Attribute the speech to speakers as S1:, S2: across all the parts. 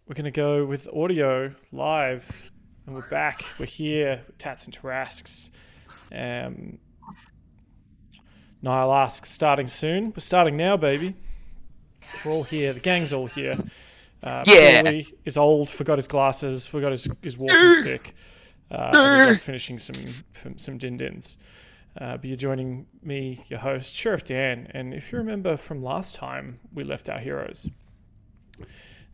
S1: We're going to go with audio live, and we're back. We're here with Tatts and Tarrasques. Niall asks, starting soon? We're starting now, baby. We're all here. The gang's all here.
S2: Yeah.
S1: Pauly is old, forgot his glasses, forgot his walking stick, and is off finishing some din-dins. But you're joining me, your host, Sheriff Dan, and if you remember from last time we left our heroes,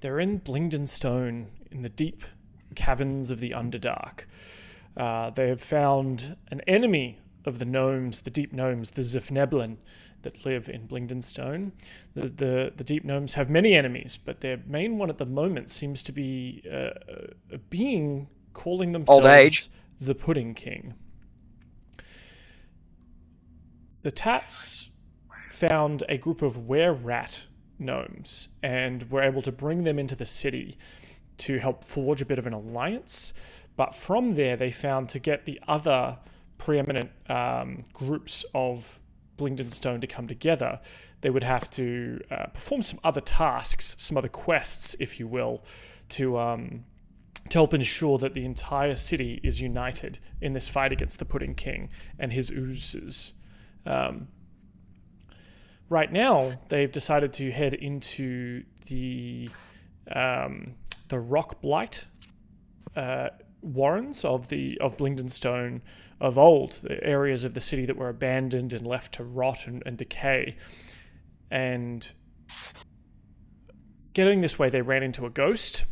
S1: they're in Blingdenstone, in the deep caverns of the Underdark. They have found an enemy of the gnomes, the deep gnomes, the Zifneblin, that live in Blingdenstone. The deep gnomes have many enemies, but their main one at the moment seems to be a being calling themselves
S2: Old age.
S1: the Pudding King. The Tatts found a group of were-rat gnomes and were able to bring them into the city to help forge a bit of an alliance. But from there, they found to get the other preeminent groups of Blingdenstone to come together, they would have to perform some other tasks, some other quests, if you will, to help ensure that the entire city is united in this fight against the Pudding King and his oozes. Right now, they've decided to head into the Rock Blight warrens of Blingdenstone of old, the areas of the city that were abandoned and left to rot and decay. And getting this way, they ran into a ghost,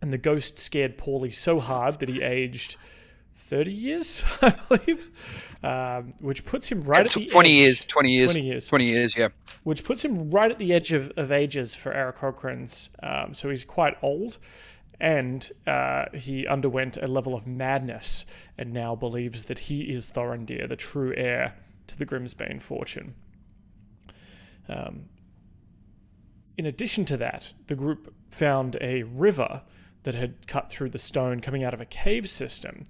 S1: and the ghost scared Pauly so hard that he aged 30 years, I believe, which puts him right at the
S2: 20
S1: edge.
S2: 20 years, yeah.
S1: Which puts him right at the edge of ages for Aaraockrans. So he's quite old, and he underwent a level of madness and now believes that he is Thorendir, the true heir to the Grimsbane fortune. In addition to that, the group found a river that had cut through the stone coming out of a cave system.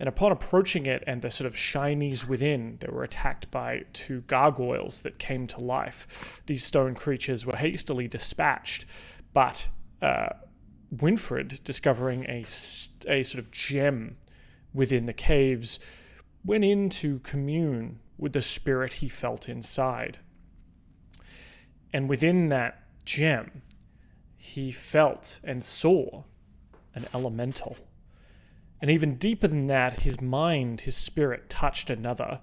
S1: And upon approaching it and the sort of shinies within, they were attacked by two gargoyles that came to life. These stone creatures were hastily dispatched, but Winfred, discovering a sort of gem within the caves, went in to commune with the spirit he felt inside. And within that gem, he felt and saw an elemental. And even deeper than that, his mind, his spirit touched another,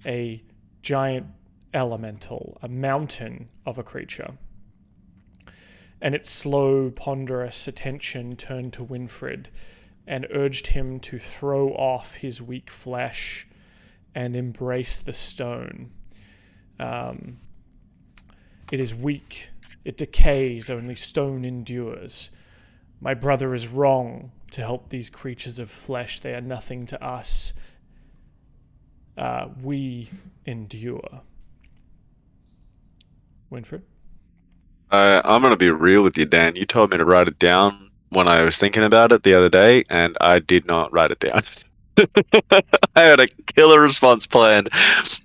S1: a giant elemental, a mountain of a creature. And its slow, ponderous attention turned to Winfred and urged him to throw off his weak flesh and embrace the stone. It is weak, it decays, only stone endures. My brother is wrong to help these creatures of flesh. They are nothing to us. We endure. Winfred?
S3: I'm going to be real with you, Dan. You told me to write it down when I was thinking about it the other day, and I did not write it down. I had a killer response planned.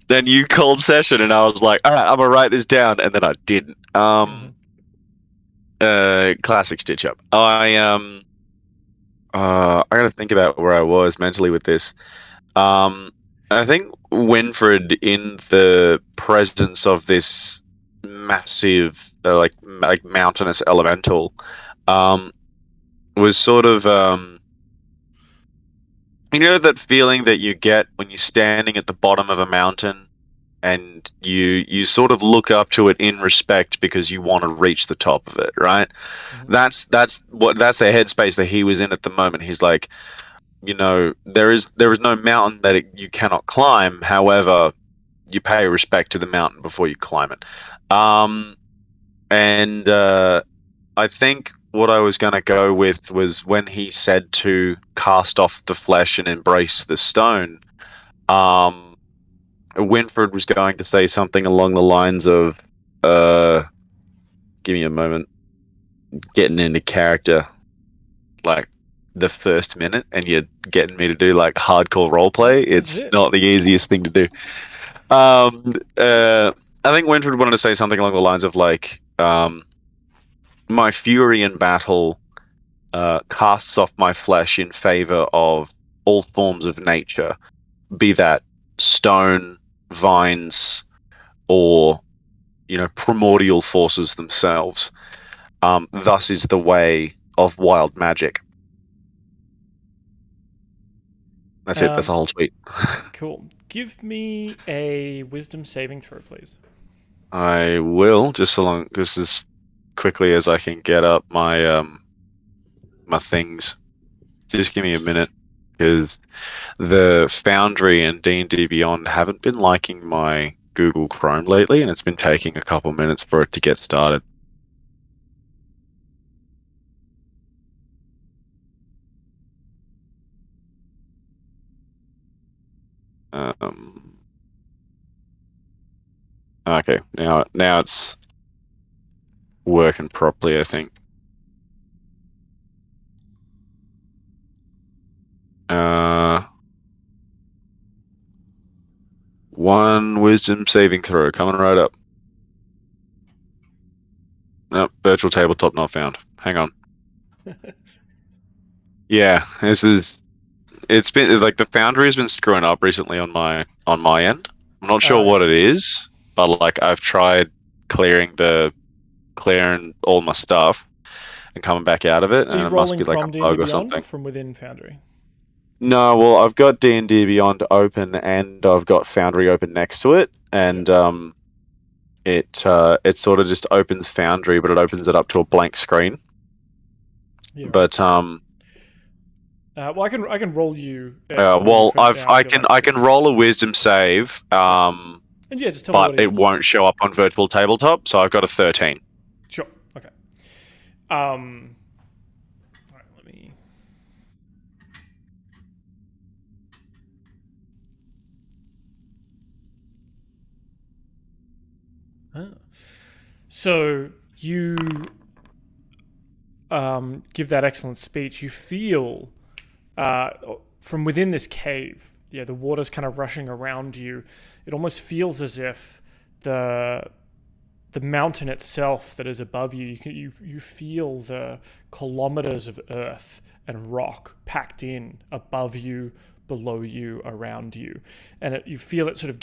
S3: Then you called session, and I was like, all right, I'm going to write this down, and then I didn't. Classic stitch up. I gotta think about where I was mentally with this. I think Winfred, in the presence of this massive, like mountainous elemental, was sort of, you know, that feeling that you get when you're standing at the bottom of a mountain and you sort of look up to it in respect because you want to reach the top of it, right? Mm-hmm. That's the headspace that he was in at the moment. He's like, you know, there is no mountain that you cannot climb. However, you pay respect to the mountain before you climb it. And I think what I was going to go with was when he said to cast off the flesh and embrace the stone. Winfred was going to say something along the lines of, give me a moment, getting into character, like the first minute, and you're getting me to do like hardcore roleplay. It's not the easiest thing to do. I think Winfred wanted to say something along the lines of like, my fury in battle casts off my flesh in favor of all forms of nature, be that stone, vines, or primordial forces themselves. Thus is the way of wild magic. That's it. That's the whole tweet.
S1: Cool. Give me a wisdom saving throw, please.
S3: I will, just as quickly as I can get up my my things. Just give me a minute, because the Foundry and D&D Beyond haven't been liking my Google Chrome lately, and it's been taking a couple minutes for it to get started. Okay, now it's working properly, I think. One wisdom saving throw coming right up. Nope, virtual tabletop not found. Hang on. Yeah, it's been like the Foundry has been screwing up recently on my end. I'm not sure what it is, but like I've tried clearing all my stuff and coming back out of it, and it must be like a bug or something.
S1: From within Foundry?
S3: No, well, I've got D&D Beyond open, and I've got Foundry open next to it, and it sort of just opens Foundry, but it opens it up to a blank screen. Yeah. But
S1: well, I can roll you.
S3: I can roll a wisdom save. And
S1: yeah, just tell me what
S3: it won't show up on virtual tabletop, so I've got a 13.
S1: Sure. Okay. All right, let me. So you give that excellent speech. You feel from within this cave, the water's kind of rushing around you. It almost feels as if the mountain itself that is above you, you feel the kilometers of earth and rock packed in above you, below you, around you, and you feel it sort of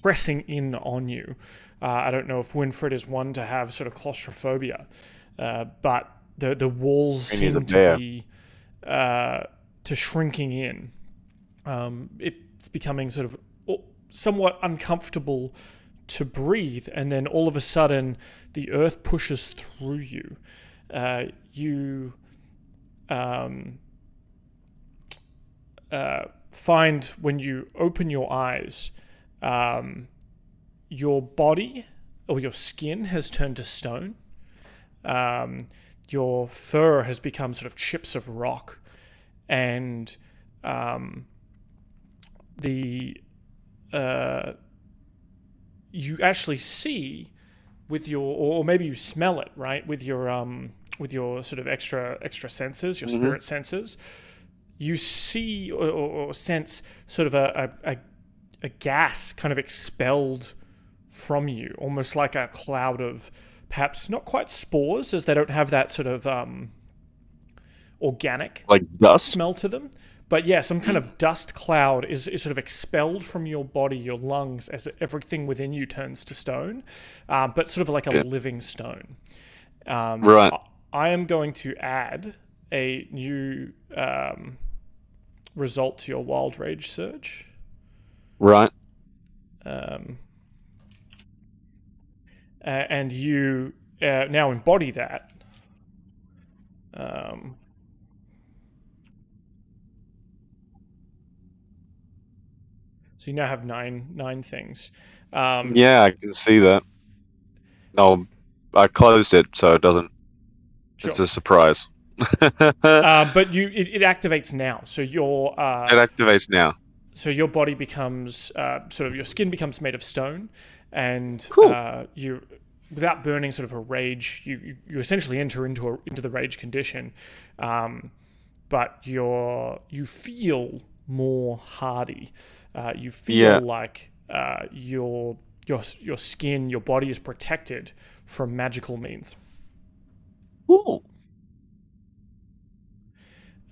S1: pressing in on you. I don't know if Winfred is one to have sort of claustrophobia, but the walls seem to be to shrinking in. It's becoming sort of somewhat uncomfortable to breathe, and then all of a sudden the earth pushes through you. You find when you open your eyes, your body or your skin has turned to stone. Your fur has become sort of chips of rock, and you actually see with your, or maybe you smell it, right? With your sort of extra senses, your spirit senses, you see or sense sort of a gas kind of expelled from you, almost like a cloud of perhaps not quite spores, as they don't have that sort of organic
S3: like dust
S1: smell to them. But yeah, some kind of dust cloud is sort of expelled from your body, your lungs, as everything within you turns to stone, but sort of like a living stone.
S3: Right.
S1: I am going to add a new result to your Wild Rage search.
S3: Right.
S1: And you now embody that. So you now have nine things.
S3: Yeah, I can see that. Oh, I closed it, so it doesn't. Sure. It's a surprise.
S1: But it activates now. So
S3: it activates now.
S1: So your body becomes sort of, your skin becomes made of stone, and
S3: cool.
S1: You, without burning sort of a rage, you essentially enter into the rage condition, but you feel more hardy. You feel like your skin, your body is protected from magical means.
S3: Cool.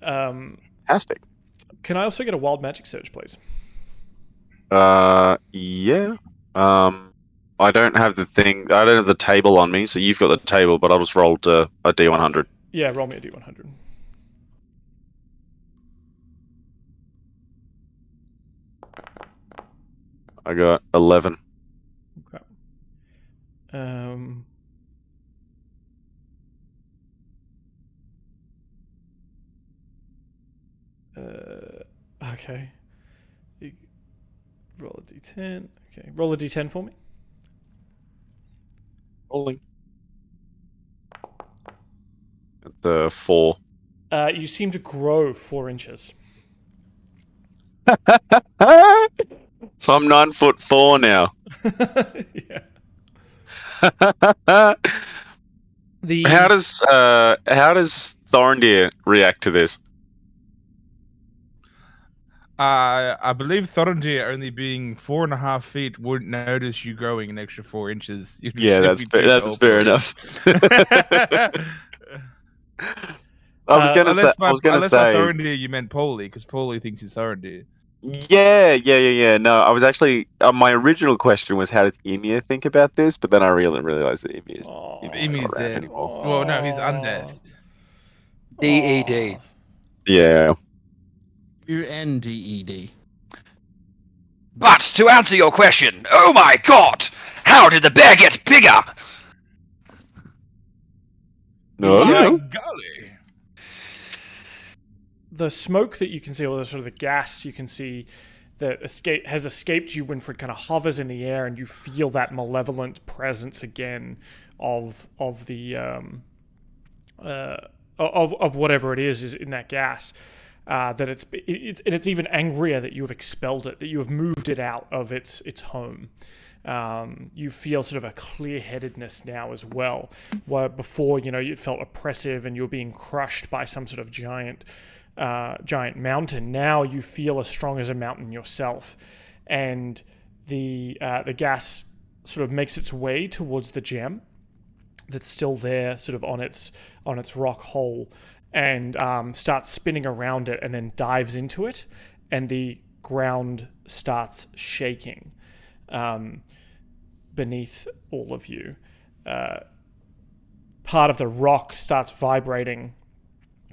S3: Fantastic.
S1: Can I also get a wild magic search, please?
S3: Yeah. I don't have the thing. I don't have the table on me, so you've got the table, but I'll just roll a D100.
S1: Yeah, roll me a D100.
S3: I got 11.
S1: Okay. Okay. Roll a D10. Okay, roll a D10 for me.
S3: Rolling. The 4.
S1: You seem to grow 4 inches.
S3: So I'm 9'4" now.
S1: Yeah.
S3: How does Thorendir react to this?
S4: I believe Thorendir, only being 4.5 feet, wouldn't notice you growing an extra 4 inches.
S3: Yeah, that's fair enough. I was gonna say.
S4: Unless by Thorendir you meant Pauly, because Pauly thinks he's Thorendir.
S3: Yeah. No, I was actually. My original question was, how does Ymir think about this? But then I realized that Ymir's
S4: not dead
S3: anymore.
S4: Well, no, he's undead.
S2: DED.
S3: Yeah.
S5: UNDED.
S2: But to answer your question, oh my god! How did the bear get bigger?
S3: No.
S4: Golly.
S1: The smoke that you can see, or the sort of the gas you can see that has escaped you, Winfred, kind of hovers in the air, and you feel that malevolent presence again of the of whatever it is in that gas. That it's even angrier that you have expelled it, that you have moved it out of its home. You feel sort of a clear-headedness now as well, where before you felt oppressive and you were being crushed by some sort of giant mountain. Now you feel as strong as a mountain yourself, and the gas sort of makes its way towards the gem that's still there, sort of on its rock hole, and starts spinning around it, and then dives into it, and the ground starts shaking beneath all of you. Part of the rock starts vibrating,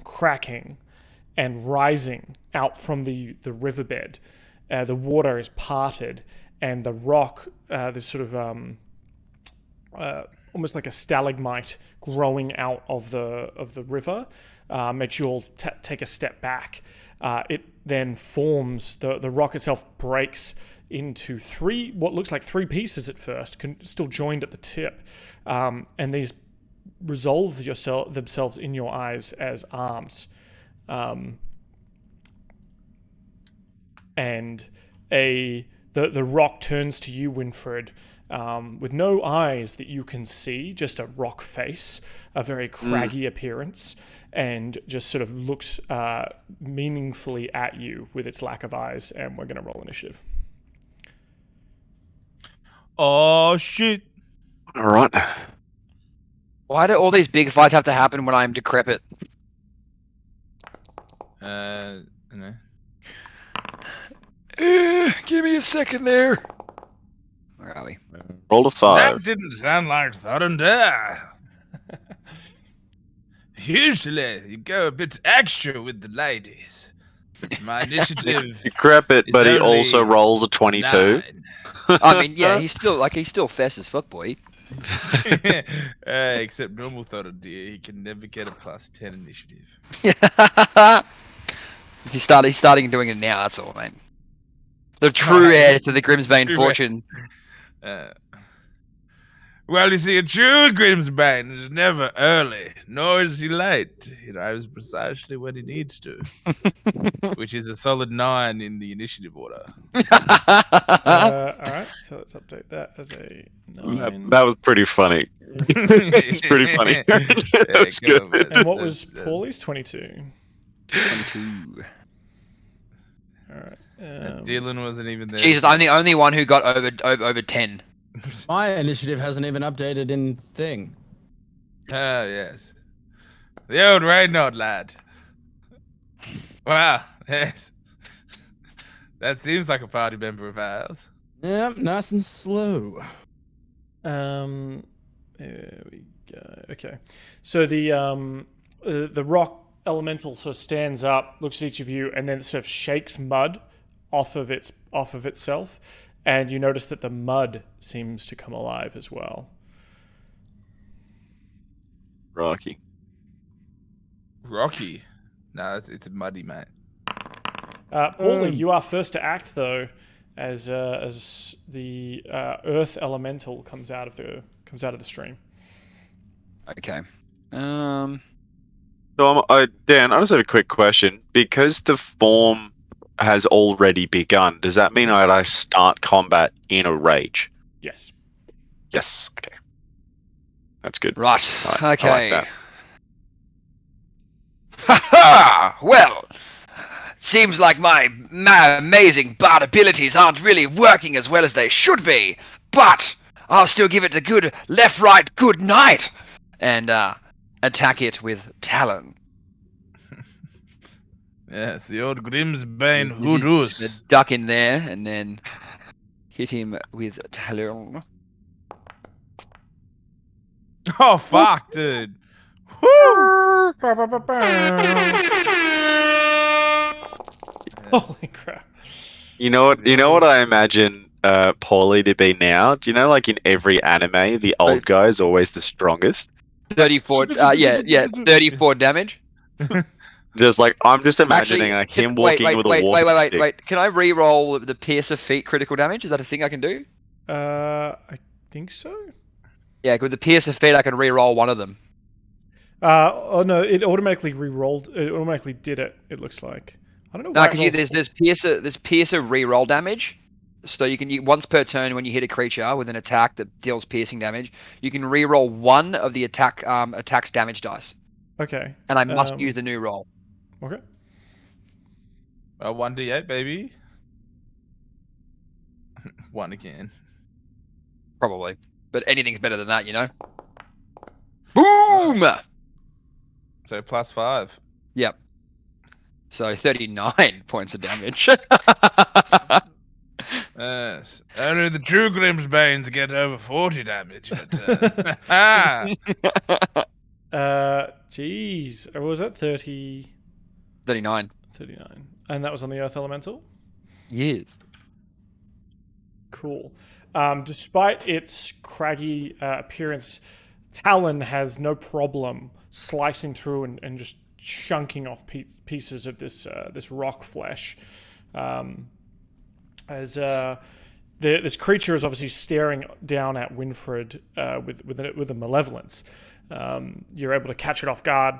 S1: cracking, and rising out from the riverbed. The water is parted, and the rock, this sort of almost like a stalagmite growing out of the river, makes you all take a step back. It then forms, the rock itself breaks into what looks like three pieces at first, still joined at the tip, and these resolve themselves in your eyes as arms. And the rock turns to you, Winfred, with no eyes that you can see, just a rock face, a very craggy appearance, and just sort of looks meaningfully at you with its lack of eyes. And we're going to roll initiative.
S4: Oh shit!
S3: All right.
S2: Why do all these big fights have to happen when I'm decrepit?
S4: No.
S2: Give me a second there. Where are we?
S3: Roll a 5.
S4: That didn't sound like Thorendir. Usually, you go a bit extra with the ladies. My initiative.
S3: Decrepit, but he
S4: only
S3: also rolls a 22.
S4: 9.
S2: I mean, yeah, he's still fast as fuck, boy.
S4: Except normal Thorendir, he can never get a +10 initiative.
S2: He's starting doing it now. That's all, mate. The true heir to the Grimsbane fortune.
S4: Well, you see, a true Grimsbane is never early, nor is he late. He arrives precisely when he needs to, which is a solid 9 in the initiative order.
S1: All right, so let's update that as a 9.
S3: That was pretty funny. It's pretty funny. That was good.
S1: And what was Pauly's 22?
S2: 22.
S1: All right.
S4: Dylan wasn't even there.
S2: Jesus, I'm the only one who got over 10.
S5: My initiative hasn't even updated in thing.
S4: Ah, yes. The old Reynard lad. Wow. Yes. That seems like a party member of ours.
S5: Yep, nice and slow.
S1: There we go. Okay, so the rock elemental sort of stands up, looks at each of you, and then sort of shakes mud off of itself, and you notice that the mud seems to come alive as well.
S3: Rocky.
S4: Rocky. No, it's a muddy, mate.
S1: Pauly, you are first to act though, as the earth elemental comes out of the stream.
S2: Okay.
S3: So, Dan, I just have a quick question. Because the form has already begun, does that mean that I start combat in a rage?
S1: Yes.
S3: Yes. Okay. That's good.
S2: Right.
S3: I
S2: Okay.
S3: like that.
S2: Ha ha! Well, seems like my amazing bard abilities aren't really working as well as they should be, but I'll still give it a good left, right, good night, and attack it with Talon.
S4: Yes, the old Grimsbane
S2: Just
S4: hoodoos.
S2: duck in there and then hit him with Talon.
S4: Oh, fuck, dude. Woo!
S1: Holy crap!
S3: You know what I imagine Pauly to be now? Do you know, like in every anime, the old guy is always the strongest?
S2: 34, 34 damage.
S3: Just like I'm just imagining like him walking with a walking stick.
S2: Wait. Can I re-roll the Pierce of Feet critical damage? Is that a thing I can do?
S1: I think so.
S2: Yeah, with the Pierce of Feet, I can re-roll one of them.
S1: Oh no, it automatically re-rolled. It automatically did it. It looks like. I don't know.
S2: No, because there's Piercer re-roll damage. So you can once per turn when you hit a creature with an attack that deals piercing damage, you can re-roll one of the attack's damage dice.
S1: Okay.
S2: And I must use the new roll.
S1: Okay.
S4: 1d8, baby. 1 again.
S2: Probably. But anything's better than that, you know? Boom!
S4: So +5.
S2: Yep. So 39 points of damage.
S4: Yes. Only the true Grimsbanes get over 40 damage.
S1: Jeez. Or was that 30?
S2: 39.
S1: 39. And that was on the Earth Elemental?
S2: Yes.
S1: Cool. Despite its craggy appearance, Talon has no problem slicing through and just chunking off pieces of this rock flesh. As this creature is obviously staring down at Winfred with a malevolence. You're able to catch it off guard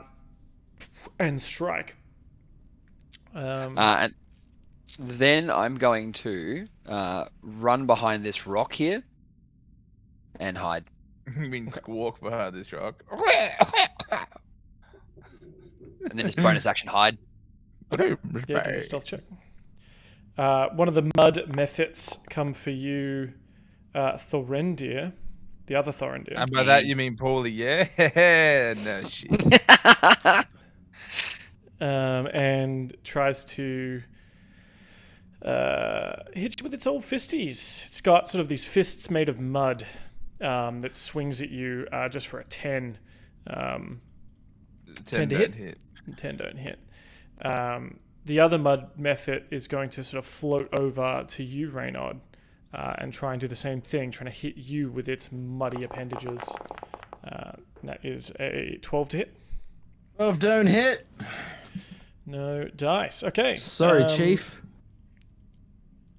S1: and strike.
S2: And then I'm going to run behind this rock here and hide.
S4: You mean squawk behind this rock?
S2: And then just bonus action hide.
S1: Okay. Yeah, give me a stealth check. One of the mud methods come for you, Thorendir, the other Thorendir.
S4: And by that you mean Pauly, yeah? No shit.
S1: And tries to hit you with its old fisties. It's got sort of these fists made of mud that swings at you just for a 10.
S4: 10
S1: to hit. 10 don't hit. The other mud method is going to sort of float over to you, Reynard, and try and do the same thing, trying to hit you with its muddy appendages. That is a 12 to hit.
S5: 12 don't hit.
S1: No dice. Okay.
S5: Sorry, Chief.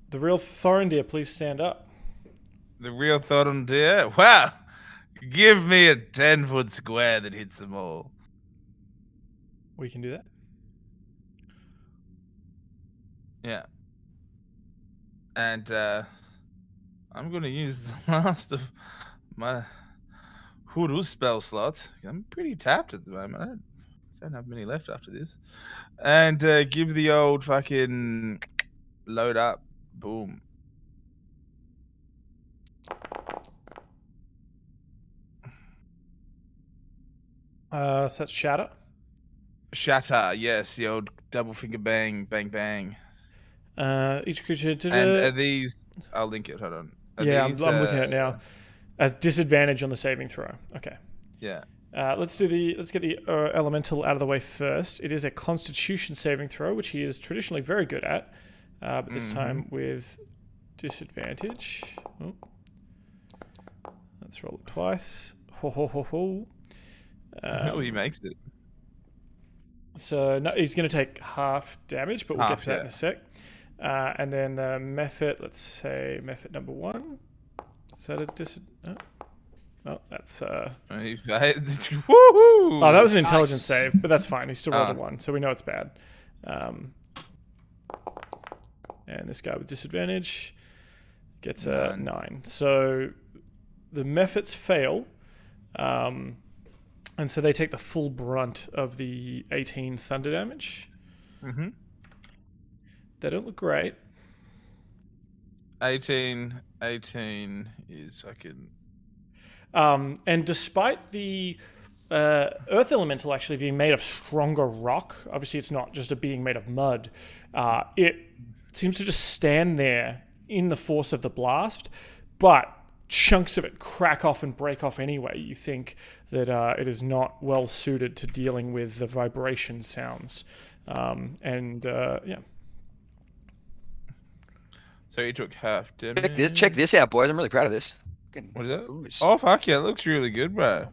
S1: The real Thorendir, please stand up.
S4: The real Thorendir? Wow! Give me a 10-foot square that hits them all.
S1: We can do that.
S4: Yeah. And I'm going to use the last of my hoodoo spell slots. I'm pretty tapped at the moment. I don't have many left after this. And give the old fucking load up. Boom.
S1: So that's Shatter.
S4: Shatter, yes, the old double finger bang, bang, bang.
S1: Each creature.
S4: And are these? I'll link it. Hold on. Are
S1: Yeah,
S4: these,
S1: I'm looking at it now. A disadvantage on the saving throw. Okay.
S4: Yeah.
S1: Let's get the elemental out of the way first. It is a Constitution saving throw, which he is traditionally very good at, but this time with disadvantage. Oh. Let's roll it twice. Ho ho ho ho.
S4: He makes it.
S1: So no, he's going to take half damage, but we'll get to that in a sec. And then the method, let's say method number 1. Is that a Oh, that's
S4: Woohoo!
S1: Oh, that was an intelligence save, but that's fine. He still rolled a 1, so we know it's bad. And this guy with disadvantage gets a 9. So the methods fail, and so they take the full brunt of the 18 thunder damage.
S4: Mm-hmm.
S1: They don't look great.
S4: 18 is fucking.
S1: And despite the earth elemental actually being made of stronger rock, obviously it's not just a being made of mud, it seems to just stand there in the force of the blast, but chunks of it crack off and break off anyway. You think that it is not well suited to dealing with the vibration sounds. Yeah.
S4: So he took half damage.
S2: Check this out, boys. I'm really proud of this.
S4: What is that?
S2: Ooze.
S4: Oh, fuck yeah. It looks really good, bro.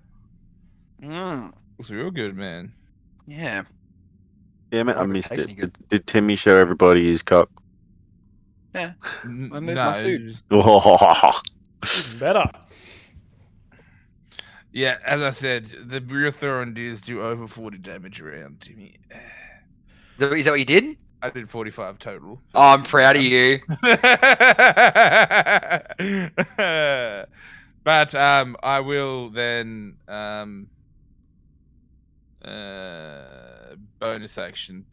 S2: Mm.
S4: Looks real good, man.
S2: Yeah.
S3: Damn it, I
S2: Wonder if it
S3: missed
S2: tastes
S3: it.
S2: any good.
S3: Did Timmy show everybody his cock?
S2: Yeah. I moved
S4: No,
S2: my food.
S4: just-
S1: Even better.
S4: Yeah, as I said, the real Thorendirs do over 40 damage around, Timmy.
S2: Is that what you did?
S4: I did 45 total.
S2: Oh, I'm proud of you.
S4: But I will then bonus action.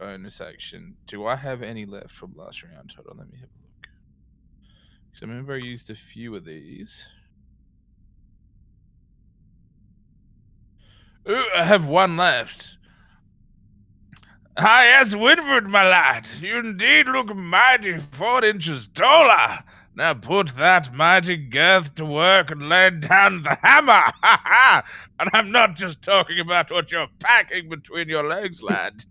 S4: Do I have any left from last round? Hold on, let me have a look. So I remember I used a few of these. Ooh, I have one left. Ah, yes, Winford, my lad. You indeed look mighty 4 inches taller. Now put that mighty girth to work and lay down the hammer. Ha ha! And I'm not just talking about what you're packing between your legs, lad.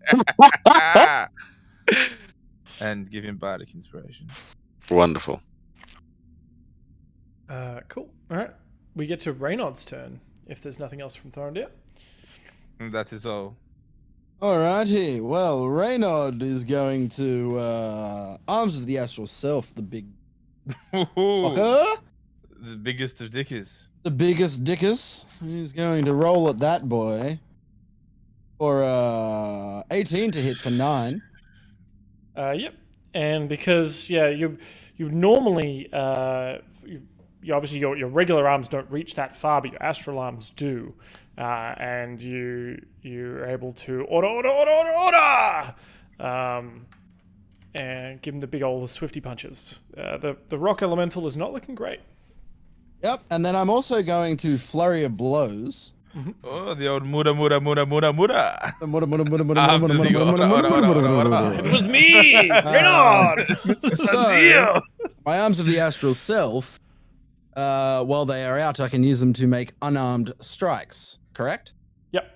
S4: And give him bardic inspiration.
S3: Wonderful.
S1: Cool. All right. We get to Reynard's turn, if there's nothing else from Thorendir.
S4: And that is all.
S5: Alrighty, well, Reynard is going to Arms of the Astral Self, the big fucker,
S4: The biggest of dickers.
S5: the biggest dickus. He's going to roll at that boy for 18 to hit for 9.
S1: Yep. And because you normally you obviously your regular arms don't reach that far, but your astral arms do, and you're able to order, and give him the big old swifty punches. The rock elemental is not looking great.
S5: Yep, and then I'm also going to flurry of blows.
S4: Oh, the old muda.
S1: It was me, Reynard.
S5: So, my Arms of the Astral Self, while they are out, I can use them to make unarmed strikes, correct?
S1: Yep.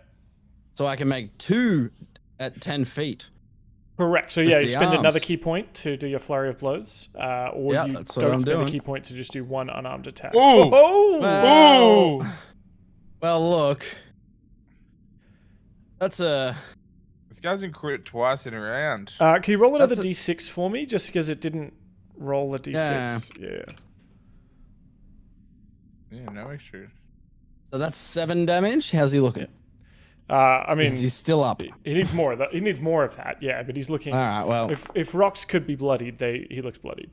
S5: So I can make 2 at 10 feet.
S1: Correct. So yeah, you
S5: the
S1: spend another
S5: arms.
S1: key point to do your flurry of blows, or
S5: Yeah,
S1: you
S5: that's what
S1: don't
S5: I'm
S1: spend a
S5: doing.
S1: key point to just do one unarmed attack.
S4: Ooh.
S1: Oh!
S5: Well, look. That's a...
S4: This guy's been crit twice in a round.
S1: Can you roll another
S5: That's
S1: d6 for me, just because it didn't roll a d6?
S4: Yeah, no extra.
S5: So that's 7 damage? How's he looking?
S1: I mean,
S5: He's still up.
S1: he needs more of that. He needs more of that. Yeah, but he's looking.
S5: Alright, well.
S1: If rocks could be bloodied, he looks bloodied.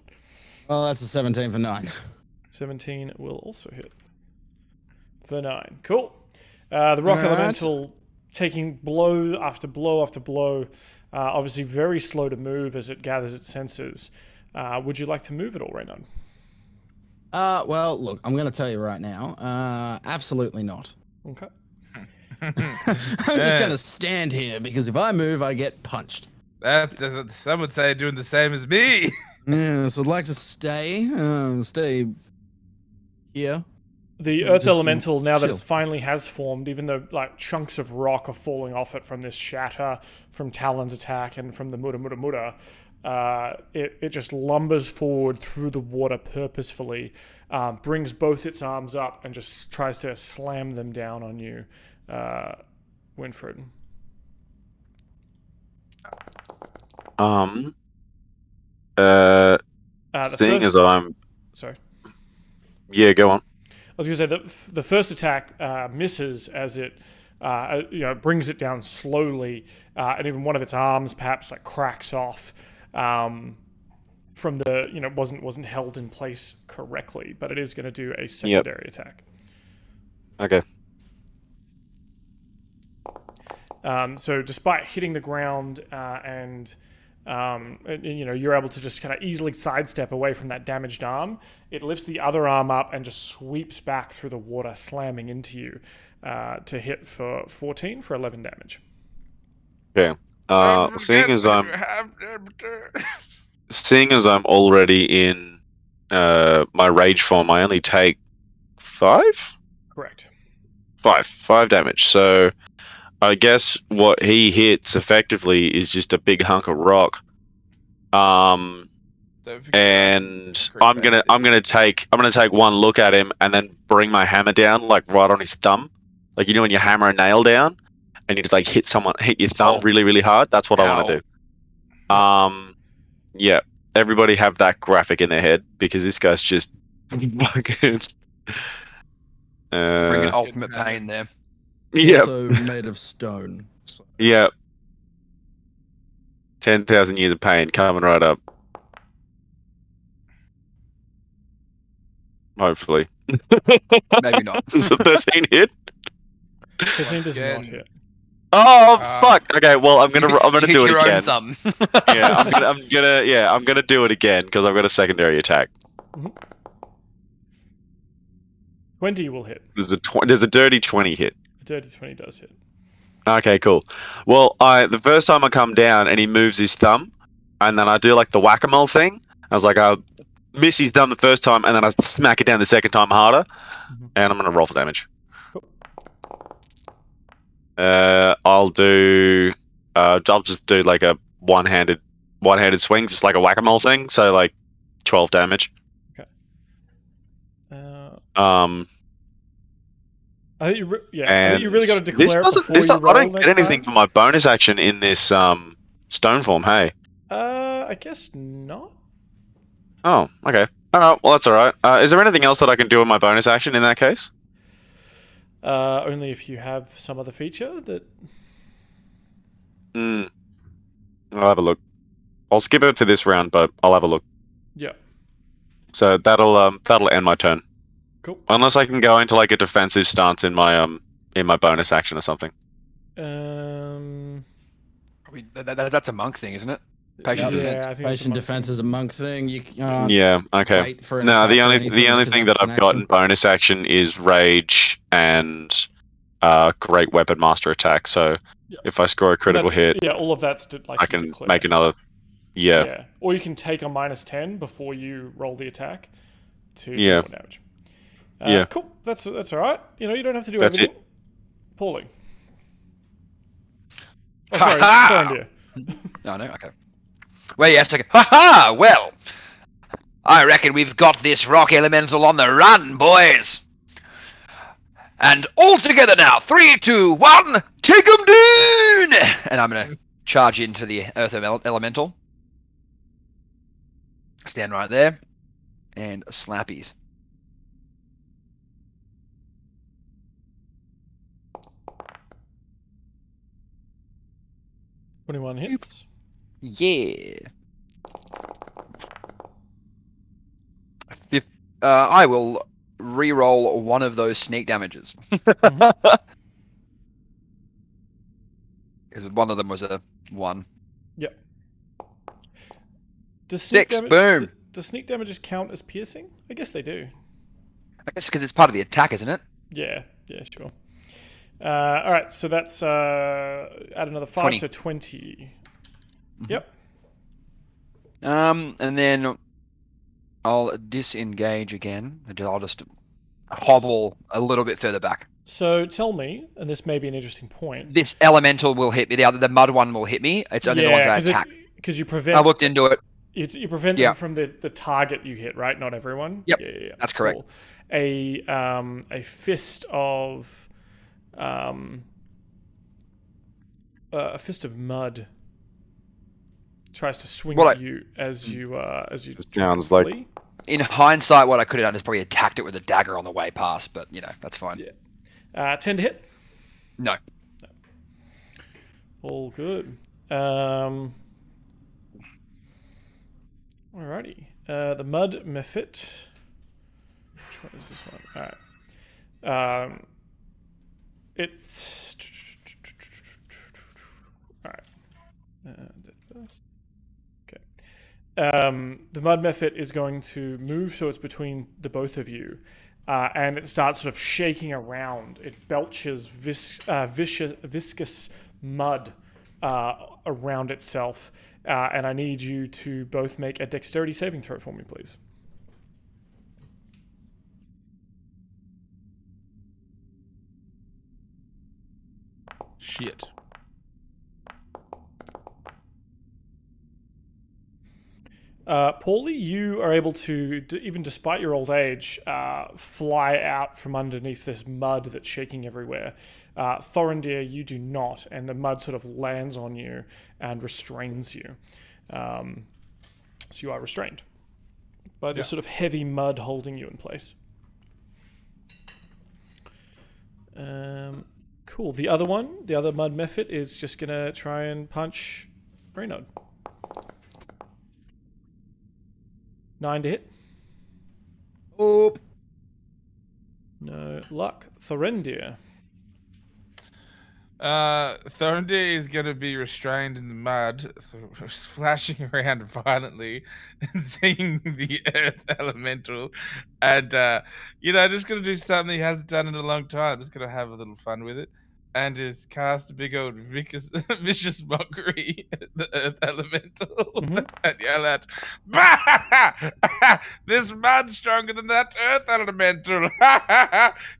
S5: Well, that's a 17 for 9.
S1: 17 will also hit for 9. Cool. The rock
S5: Alright.
S1: elemental taking blow after blow after blow. Obviously, very slow to move as it gathers its senses. Would you like to move at all, Reynard?
S5: Well, look, I'm going to tell you right now. Absolutely not.
S1: Okay.
S5: I'm just going to stand here because if I move, I get punched.
S4: Some would say doing the same as me.
S5: Yes, I'd like to stay here.
S1: The Earth
S5: Just
S1: Elemental, now that
S5: chill.
S1: it finally has formed, even though like chunks of rock are falling off it from this shatter, from Talon's attack, and from the Muda, it just lumbers forward through the water purposefully, brings both its arms up, and just tries to slam them down on you, Winfred.
S3: Seeing as I'm...
S1: Sorry.
S3: Yeah, go on.
S1: I was going to say that the first attack misses as it brings it down slowly, and even one of its arms perhaps like cracks off from the wasn't held in place correctly, but it is going to do a secondary attack.
S3: Okay.
S1: So despite hitting the ground and you're able to just kind of easily sidestep away from that damaged arm, it lifts the other arm up and just sweeps back through the water, slamming into you to hit for 14 for 11 damage.
S3: Okay. Seeing as I'm already in my rage form, I only take 5?
S1: Correct.
S3: 5 damage. So I guess what he hits effectively is just a big hunk of rock. And I'm gonna take one look at him and then bring my hammer down like right on his thumb. Like when you hammer a nail down and you just like hit your thumb really, really hard. That's what I want to do. Yeah. Everybody have that graphic in their head because this guy's just fucking
S2: Bring an ultimate pain there.
S3: Yeah.
S5: Also made of stone. So.
S3: Yeah. 10,000 years of pain coming right up. Hopefully.
S2: Maybe not.
S3: Is a 13 hit?
S1: 13 does not hit.
S3: Oh fuck! Okay, well I'm gonna do it
S2: your own
S3: again.
S2: thumb.
S3: Yeah, I'm gonna do it again because I've got a secondary attack.
S1: Mm-hmm. 20 will hit.
S3: There's a dirty 20 hit.
S1: A dirty 20 does hit.
S3: Okay, cool. Well, the first time I come down and he moves his thumb, and then I do like the whack-a-mole thing. I was like, I miss his thumb the first time, and then I smack it down the second time harder, and I'm gonna roll for damage. I'll just do like a one-handed swing, just like a whack-a-mole thing. So like 12 damage.
S1: Okay. I think you really got to declare it before you roll.
S3: I don't get anything for my bonus action in this stone form. Hey.
S1: I guess not.
S3: Oh, okay. All right. Well, that's all right. Is there anything else that I can do in my bonus action in that case?
S1: Only if you have some other feature that.
S3: I'll have a look. I'll skip it for this round, but I'll have a look.
S1: Yeah.
S3: So that'll end my turn.
S1: Cool.
S3: Unless I can go into like a defensive stance in my bonus action or something.
S2: That's a monk thing, isn't it? Patient defense.
S1: I think
S5: patient defense is a monk thing. You can't.
S3: Yeah. Okay.
S5: Wait for an
S3: No, the
S5: attack or
S3: only
S5: anything
S3: thing
S5: because
S3: that
S5: that's
S3: I've
S5: an
S3: got in
S5: action.
S3: bonus action is rage and great weapon master attack. So if I score a critical hit,
S1: all of that's
S3: I can make another. Yeah.
S1: Or you can take a -10 before you roll the attack to do
S3: Yeah.
S1: more damage.
S3: Yeah.
S1: Cool. That's all right. You don't have to do
S3: That's
S1: everything. Pauly. Oh, sorry. Thorendir.
S2: No, okay. Wait a second. Ha! Well, I reckon we've got this rock elemental on the run, boys. And all together now, 3, 2, 1, take 'em down! And I'm gonna charge into the earth elemental. Stand right there, and slappies.
S1: 21 hits.
S2: Yeah. I will re-roll one of those sneak damages. Because one of them was a 1.
S1: Yep. Does
S2: 6, boom.
S1: Does sneak damages count as piercing? I guess they do.
S2: I guess because it's part of the attack, isn't it?
S1: Yeah, sure. Alright, so that's add another 5,
S2: 20.
S1: so 20. Yep.
S2: And then I'll disengage again. I'll just hobble a little bit further back.
S1: So tell me, and this may be an interesting point.
S2: This elemental will hit me. The mud one will hit me. It's only the ones I attack.
S1: Because you prevent.
S2: I looked into it.
S1: You prevent them from the target you hit, right? Not everyone.
S2: Yep.
S1: Yeah.
S2: That's correct.
S1: Cool. A fist of mud tries to swing at you as you
S3: sounds like
S1: flee.
S2: In hindsight, what I could have done is probably attacked it with a dagger on the way past, but that's fine.
S1: Yeah. 10 to hit?
S2: No.
S1: All good. Alrighty. The Mud Mephit. Which one is this one? Alright. It's... Alright. Okay. The Mud Mephit is going to move so it's between the both of you. And it starts sort of shaking around. It belches viscous mud around itself. And I need you to both make a dexterity saving throw for me, please.
S4: Shit.
S1: Pauly, you are able to, even despite your old age, fly out from underneath this mud that's shaking everywhere. Thorendir, you do not, and the mud sort of lands on you and restrains you. So you are restrained by this sort of heavy mud holding you in place. Cool. The other Mud Mephit, is just going to try and punch Reynard. 9 to hit.
S5: Oop.
S1: No luck. Thorendir.
S4: Thorendir is going to be restrained in the mud, splashing around violently and seeing the earth elemental. And, just going to do something he hasn't done in a long time. Just going to have a little fun with it. And just cast a big old vicious mockery at the earth elemental and yell at, "Bah! This mud's stronger than that earth elemental.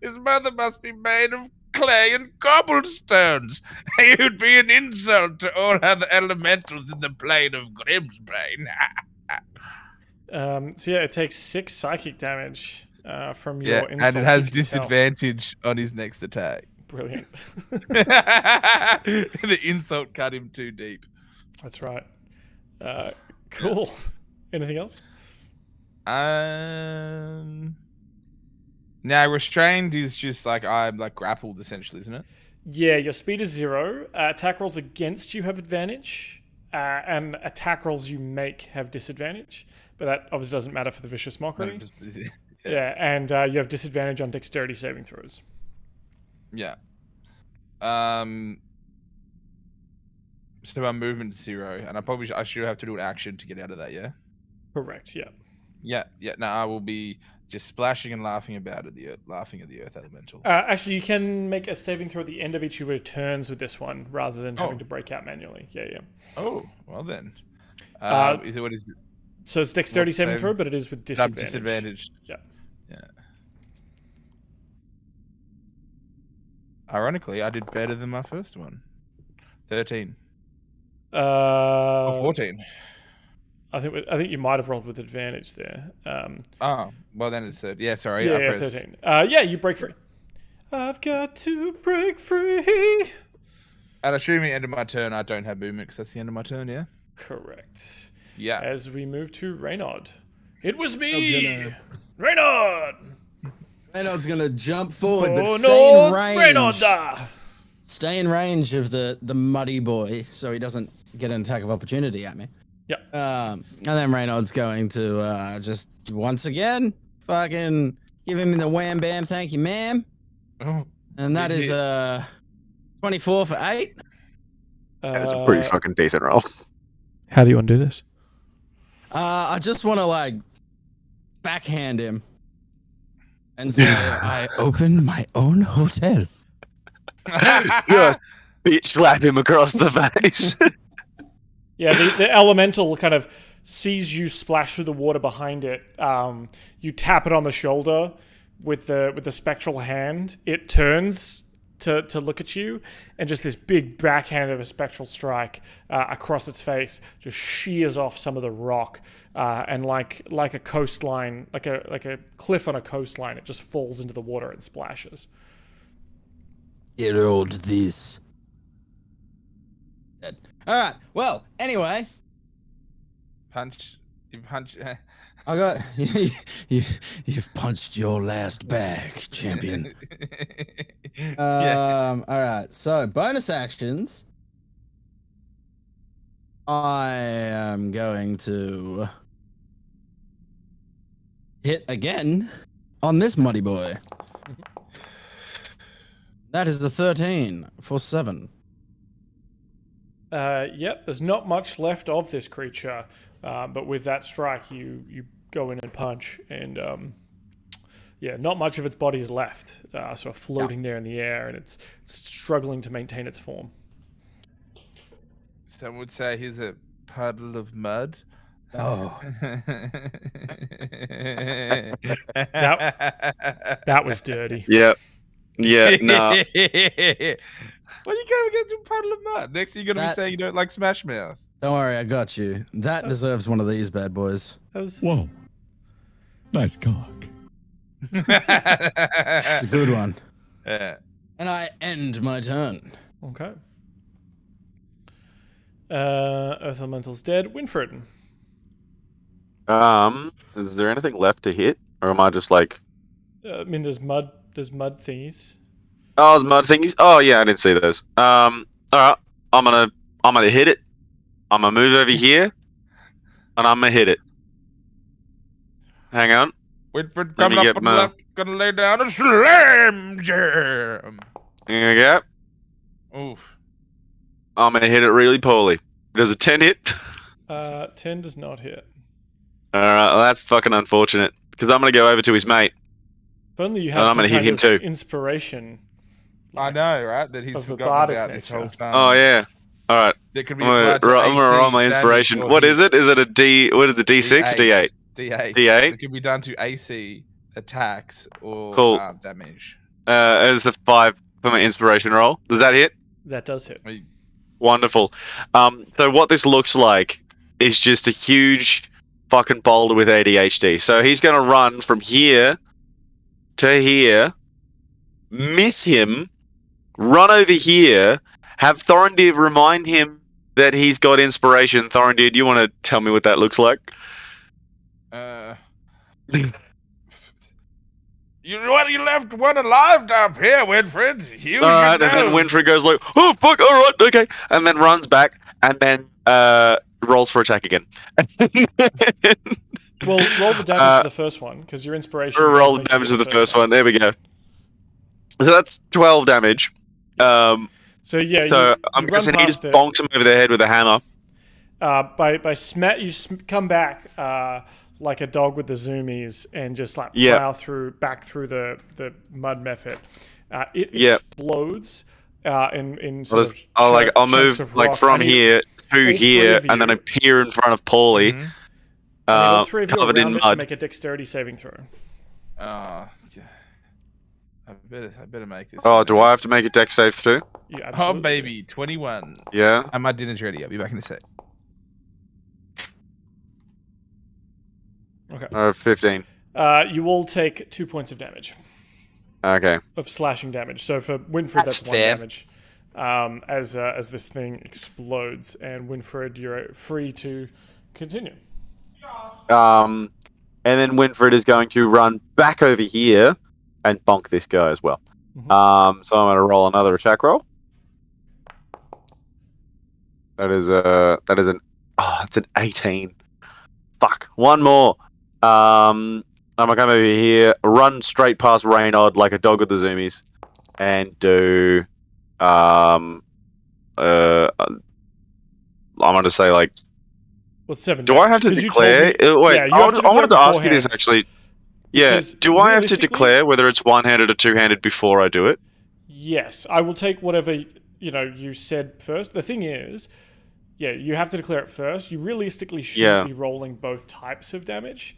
S4: His mother must be made of clay and cobblestones. You'd be an insult to all other elementals in the plane of Grimsbane."
S1: It takes 6 psychic damage from your insult.
S4: And it has disadvantage on his next attack.
S1: Brilliant.
S4: The insult cut him too deep.
S1: That's right. Cool. Anything else?
S4: Now, restrained is just like I'm like grappled, essentially, isn't it?
S1: Yeah, your speed is 0. Attack rolls against you have advantage, and attack rolls you make have disadvantage. But that obviously doesn't matter for the vicious mockery. And you have disadvantage on dexterity saving throws.
S4: Yeah. So my movement's 0, and I should have to do an action to get out of that. Yeah.
S1: Correct. Yeah.
S4: Yeah. No, I will be just splashing and laughing about at the earth elemental.
S1: Actually, you can make a saving throw at the end of each of your turns with this one, rather than having to break out manually. Yeah.
S4: Oh, well then. Is it what is it?
S1: So it's dexterity saving throw, but it is with disadvantage.
S4: Disadvantage.
S1: Yeah.
S4: Ironically, I did better than my first one. 13.
S1: Or
S4: 14.
S1: I think you might have rolled with advantage there.
S4: Well then it's 13. Yeah, sorry.
S1: Yeah, 13. You break free. I've got to break free.
S4: And assuming end of my turn, I don't have movement because that's the end of my turn, yeah?
S1: Correct.
S4: Yeah.
S1: As we move to Reynard. It was me! Reynard!
S5: Reynard's gonna jump forward, but stay in range.
S1: Reynard!
S5: Stay in range of the muddy boy, so he doesn't get an attack of opportunity at me.
S1: Yep.
S5: And then Reynard's going to just once again fucking give him the wham bam, thank you, ma'am.
S4: Oh,
S5: and that is 24 for 8.
S3: That's a pretty fucking decent roll.
S1: How do you want to do this?
S5: I just want to backhand him and say, I opened my own hotel.
S3: Just bitch slap him across the face.
S1: Yeah, the elemental kind of sees you splash through the water behind it. You tap it on the shoulder with the spectral hand. It turns to look at you, and just this big backhand of a spectral strike across its face just shears off some of the rock, and like a coastline, like a cliff on a coastline, it just falls into the water and splashes.
S5: Herald this. All right. Well, anyway,
S4: Punch. You punch.
S5: I got you've punched your last bag, champion.
S4: Yeah.
S5: All right. So bonus actions. I am going to hit again on this muddy boy. That is a 13 for 7.
S1: Yep, there's not much left of this creature, but with that strike, you go in and punch, and not much of its body is left, sort of floating there in the air, and it's struggling to maintain its form.
S4: Some would say he's a puddle of mud.
S5: Oh.
S1: That was dirty.
S3: Yeah. Yeah, no.
S4: Well, you can't get to a puddle of mud. Next, you're gonna be saying you don't like Smash Mouth.
S5: Don't worry, I got you. That deserves one of these bad boys.
S6: Whoa. Nice cock.
S5: It's a good one.
S4: Yeah.
S5: And I end my turn.
S1: Okay. Earth Elemental's dead. Winfred.
S3: Is there anything left to hit, or am I just like?
S1: I mean, there's mud thingies.
S3: Oh, there's mud thingies. Oh yeah, I didn't see those. All right, I'm gonna hit it. I'm gonna move over here, and I'm gonna hit it. Hang on.
S4: Winfred
S3: Let me
S4: coming up
S3: get
S4: on
S3: my-
S4: the left, gonna lay down a slam jam.
S3: Here we go.
S4: Oof.
S3: I'm gonna hit it really poorly. Does a 10 hit?
S1: 10 does not hit.
S3: All right, well, that's fucking unfortunate because I'm gonna go over to his mate.
S1: If only you
S3: Oh,
S1: had
S3: I'm
S1: some
S3: gonna hit
S1: kind
S3: him
S1: of
S3: too.
S1: inspiration.
S4: I know, right? That he's
S1: Of the
S4: forgotten
S1: bardic
S4: about this
S1: nature.
S4: whole time.
S3: Oh yeah. All right.
S4: There could be
S3: I'm gonna roll my inspiration. What is it? Is it a D? What is it? D6 or D8?
S4: D8.
S3: D8?
S4: It can be done to AC attacks or
S3: Cool.
S4: damage.
S3: As a 5 for my inspiration roll. Does that hit?
S1: That does hit.
S3: Wonderful. So what this looks like is just a huge fucking boulder with ADHD. So he's going to run from here to here, miss him, run over here, have Thorendir remind him that he's got inspiration. Thorendir, do you want to tell me what that looks like?
S4: You left one alive up here, Winfred. You
S3: All right, and then Winfred goes like, "Oh fuck! All right, okay," and then runs back, and then rolls for attack again.
S1: Well, roll the damage to the first one, because your inspiration...
S3: Roll the damage to the first one. There we go. So that's 12 damage.
S1: So yeah,
S3: So
S1: you
S3: I'm
S1: run
S3: guessing he
S1: past
S3: just
S1: it.
S3: bonks him over the head with a hammer.
S1: You come back like a dog with the zoomies and just like
S3: Yeah.
S1: plow back through the mud method. It
S3: Yeah.
S1: explodes in sort of
S3: I'll
S1: chunks
S3: move
S1: of
S3: like
S1: rock.
S3: from
S1: I need-
S3: here to
S1: all
S3: here,
S1: three of
S3: and then
S1: you-
S3: appear in front of Pauly,
S1: I need all three of you
S3: covered
S1: around
S3: in
S1: it to
S3: mud.
S1: make a dexterity saving throw.
S4: Oh, yeah. I better make this.
S3: Oh, do I have to make a dex save too?
S1: You
S4: Oh,
S1: absolutely do.
S4: baby, 21.
S3: Yeah.
S4: And my dinner's ready. I'll be back in a sec.
S1: Okay.
S3: 15.
S1: You all take 2 points of damage,
S3: Okay.
S1: of slashing damage. So for Winfred, that's 1
S2: fair.
S1: damage. As this thing explodes, and Winfred, you're free to continue.
S3: And then Winfred is going to run back over here and bonk this guy as well.
S1: Mhm.
S3: So I'm going to roll another attack roll. It's an 18. Fuck. One more. I'm gonna come over here, run straight past Reynard like a dog with the zoomies, and do I'm gonna say like,
S1: What's 7
S3: do I have to
S1: 'Cause you told
S3: declare?
S1: me-
S3: Wait,
S1: yeah, you
S3: I
S1: have to declare
S3: wanted to ask you this
S1: beforehand.
S3: actually. Yeah,
S1: Because
S3: do I have to
S1: realistically-
S3: declare whether it's one-handed or two-handed before I do it?
S1: Yes, I will take whatever you said first. The thing is, Yeah, you have to declare it first. You realistically should be rolling both types of damage.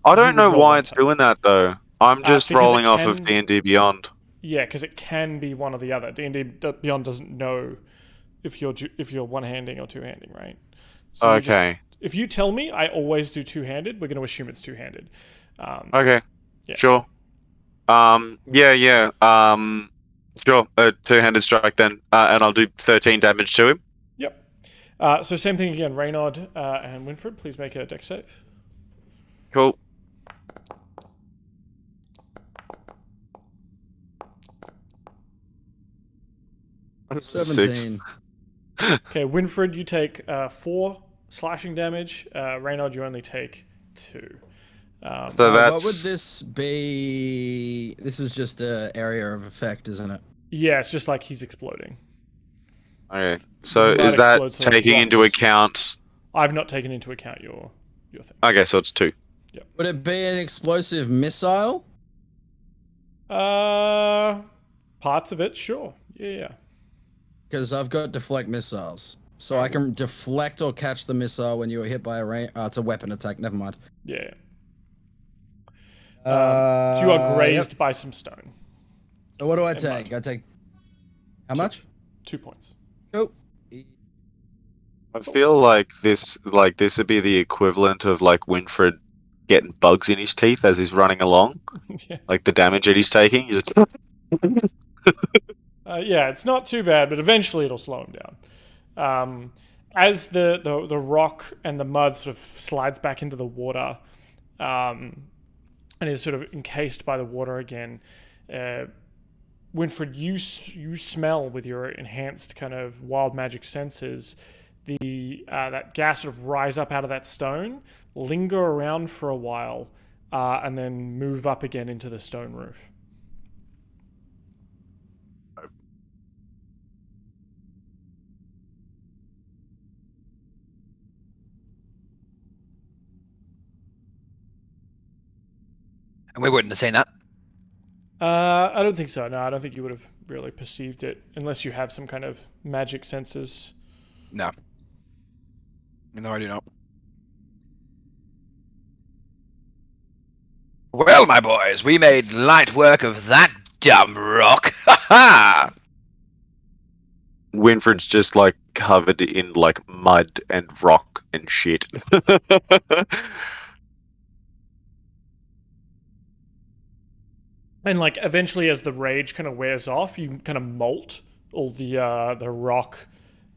S3: I don't know why it's doing that though. I'm just
S1: because
S3: rolling off of D&D Beyond.
S1: Yeah, because it can be one or the other. D&D Beyond doesn't know if you're one-handing or two-handing, right? So
S3: Okay.
S1: If you tell me, I always do two-handed. We're going to assume it's two-handed.
S3: Okay.
S1: Yeah.
S3: Sure. Sure. A two-handed strike then, and I'll do 13 damage to him.
S1: Yep. So same thing again. Reynard and Winfred, please make a dex save.
S3: Cool.
S5: $17.
S1: Okay, Winfred, you take 4 slashing damage. Reynard, you only take 2.
S3: So that's...
S5: What would this be? This is just an area of effect, isn't it?
S1: Yeah, it's just like he's exploding.
S3: Okay. So
S1: Might
S3: is that
S1: explode sort of
S3: taking into
S1: once.
S3: account...
S1: I've not taken into account your thing.
S3: Okay, so it's 2.
S1: Yep.
S5: Would it be an explosive missile?
S1: Parts of it, sure. Yeah.
S5: Because I've got deflect missiles. So I can deflect or catch the missile when you are hit by a range. It's a weapon attack, never mind.
S1: Yeah. So you are grazed
S5: Yep.
S1: by some stone.
S5: So what do I
S1: And
S5: take?
S1: mud.
S5: I take... How much?
S1: 2 points.
S5: Oh.
S3: I feel like this would be the equivalent of like Winfred getting bugs in his teeth as he's running along.
S1: Yeah.
S3: Like the damage that he's taking. He's just...
S1: Yeah, it's not too bad, but eventually it'll slow him down. As the rock and the mud sort of slides back into the water, and is sort of encased by the water again, Winfred, you smell with your enhanced kind of wild magic senses that gas sort of rise up out of that stone, linger around for a while, and then move up again into the stone roof.
S2: And we wouldn't have seen that.
S1: I don't think so. No, I don't think you would have really perceived it unless you have some kind of magic senses.
S2: No. No, I do not. Well, my boys, we made light work of that dumb rock. Ha ha!
S3: Winfred's just like covered in like mud and rock and shit.
S1: And like eventually, as the rage kind of wears off, you kind of molt all the rock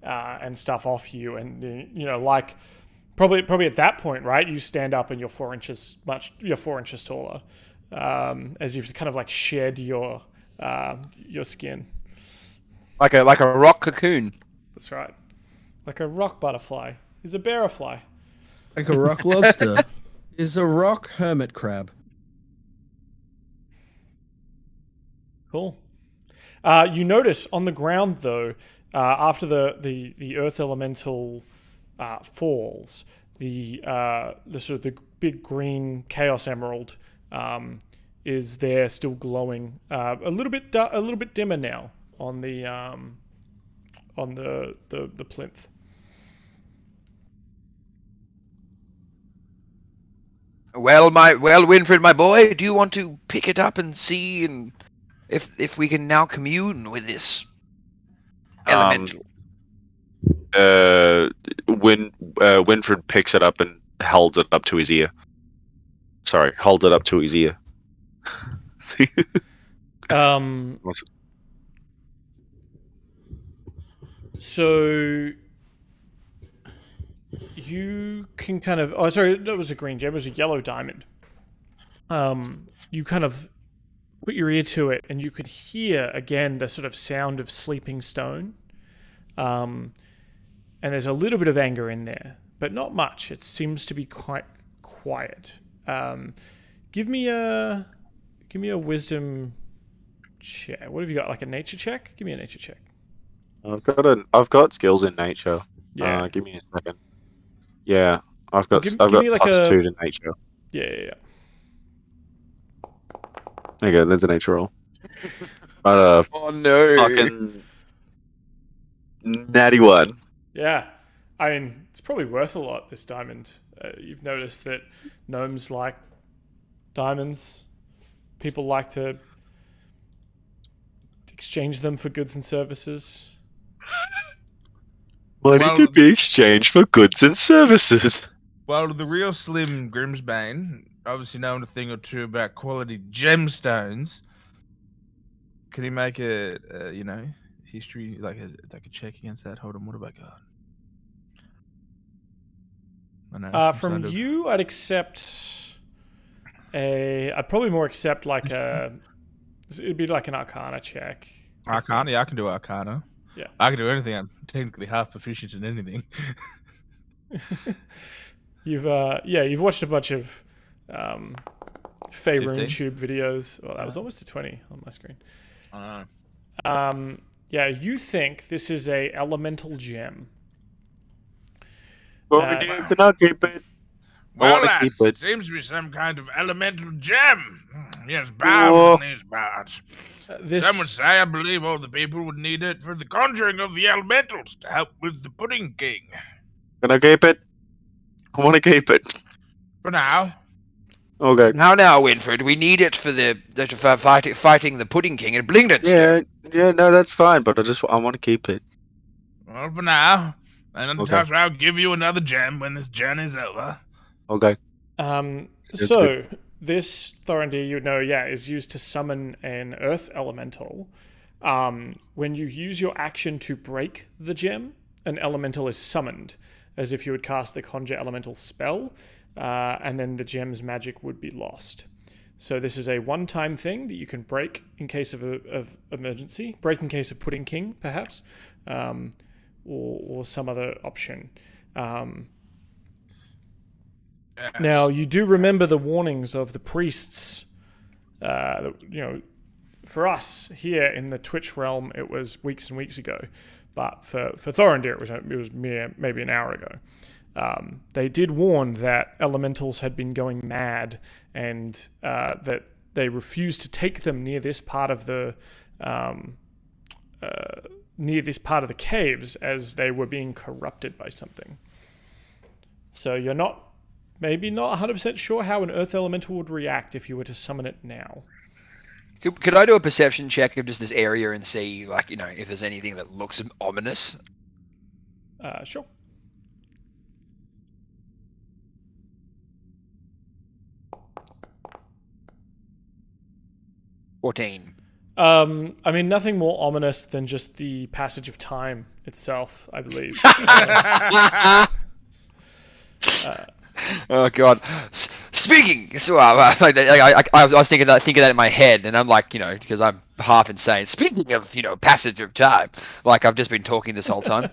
S1: and stuff off you, and you know, like probably at that point, right? You stand up and you're 4 inches taller, as you've kind of like shed your skin.
S2: Like a rock cocoon.
S1: That's right, like a rock butterfly. He's a bearfly.
S5: Like a rock lobster. Is a rock hermit crab.
S1: Cool. You notice on the ground, though, after the earth elemental falls, the sort of the big green chaos emerald is there, still glowing, a little bit dimmer now on the plinth.
S2: Well, Winfred, my boy, do you want to pick it up and see and if we can now commune with this elemental?
S3: Winfred picks it up and holds it up to his ear. Sorry, hold it up to his ear.
S1: So you can kind of... Oh, sorry, that was a green gem. It was a yellow diamond. You kind of put your ear to it, and you could hear, again, the sort of sound of sleeping stone. And there's a little bit of anger in there, but not much. It seems to be quite quiet. Give me a wisdom check. What have you got? Like a nature check? Give me a nature check.
S3: I've got skills in nature.
S1: Yeah.
S3: Give me a second. Yeah, I've got
S1: Give me like
S3: plus 2 to nature.
S1: Yeah.
S3: There you go. There's a nature roll.
S2: Oh no!
S3: Fucking natty one.
S1: Yeah. I mean, it's probably worth a lot, this diamond. You've noticed that gnomes like diamonds. People like to exchange them for goods and services.
S3: Money
S4: Well-
S3: to be exchanged for goods and services.
S4: Well, the real Slim Grimsbane obviously known a thing or two about quality gemstones. Can he make a history like a check against that? Hold on, what have I got? I know, some
S1: From
S4: kind of-
S1: you, I'd accept I'd probably more accept like it'd be like an Arcana check.
S4: Arcana, yeah, I can do Arcana.
S1: Yeah.
S4: I can do anything. I'm technically half proficient in anything.
S1: You've watched a bunch of Faerun
S4: 15?
S1: Tube videos. Well, that was almost a 20 on my screen.
S4: I don't know.
S1: Yeah, you think this is a elemental gem.
S3: Can I keep it?
S4: Well,
S3: wanna
S4: lads,
S3: keep
S4: it
S3: it.
S4: seems to be some kind of elemental gem. Yes,
S3: Whoa.
S4: bound in these bards.
S1: This
S4: Some would say I believe all the people would need it for the conjuring of the elementals to help with the Pudding King.
S3: Can I keep it? I want to keep it.
S4: For now,
S3: Okay.
S2: Now, Winfred, we need it for fighting the Pudding King at Blingdenstone.
S3: Yeah, no, that's fine, but I want to keep it.
S4: well, for now, and
S3: Okay.
S4: until I'll give you another gem when this journey's over.
S3: Okay.
S1: so this Thorendir, is used to summon an earth elemental. When you use your action to break the gem, an elemental is summoned, as if you would cast the conjure elemental spell, and then the gem's magic would be lost. So this is a one-time thing that you can break in case of emergency, break in case of Pudding King, perhaps, or some other option. Now, you do remember the warnings of the priests. For us here in the Twitch realm, it was weeks and weeks ago. But for Thorendir, it was maybe an hour ago. They did warn that elementals had been going mad, and that they refused to take them near this part of the caves, as they were being corrupted by something. So you're maybe not 100% sure how an earth elemental would react if you were to summon it now.
S2: Could I do a perception check of just this area and see, if there's anything that looks ominous?
S1: Sure.
S2: $14.
S1: Nothing more ominous than just the passage of time itself, I believe.
S2: Oh God! Speaking, so I was thinking that in my head, and I'm because I'm half insane. Speaking of passage of time, I've just been talking this whole time.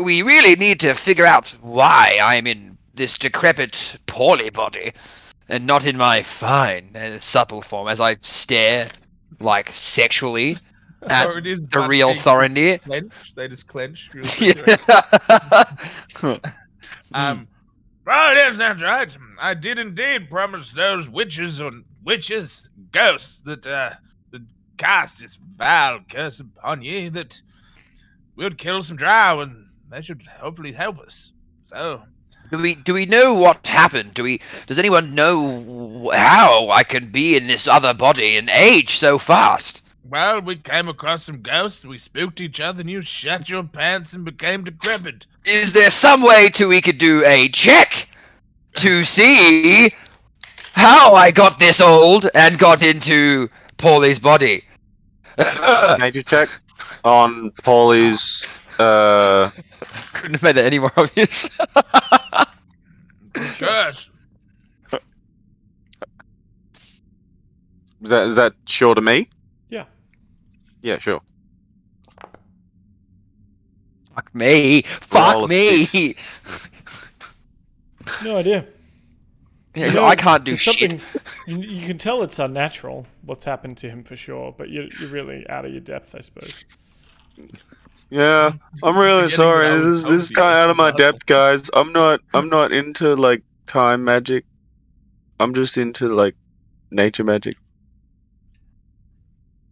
S2: We really need to figure out why I'm in this decrepit, poorly body, and not in my fine and supple form, as I stare sexually at
S4: Or it is
S2: the
S4: butt
S2: real
S4: cheeks
S2: Thorendir.
S4: clench. They just clench. real quick.
S2: Yeah.
S4: Well, yes, that's right. I did indeed promise those witches, ghosts, that the cast this vile curse upon ye, that we would kill some drow, and they should hopefully help us. So,
S2: Do we know what happened? Does anyone know how I can be in this other body and age so fast?
S4: well, we came across some ghosts, we spooked each other, and you shat your pants and became decrepit.
S2: Is there some way we could do a check to see how I got this old and got into Pauly's body?
S3: Nature check on Pauly's.
S2: Couldn't have made that any more obvious.
S4: Shush.
S3: Is that sure to me?
S1: Yeah.
S3: Yeah, sure.
S2: Fuck me.
S3: Roll
S2: Fuck
S3: a
S2: me.
S3: six.
S1: No idea.
S2: Yeah, I can't do
S1: There's
S2: shit.
S1: something- You can tell it's unnatural, what's happened to him for sure, but you're really out of your depth, I suppose.
S3: Yeah, I'm really
S4: Forgetting
S3: sorry.
S4: that I was
S3: This is
S4: Toby.
S3: kind of out of my depth, guys. I'm not into time magic. I'm just into nature magic.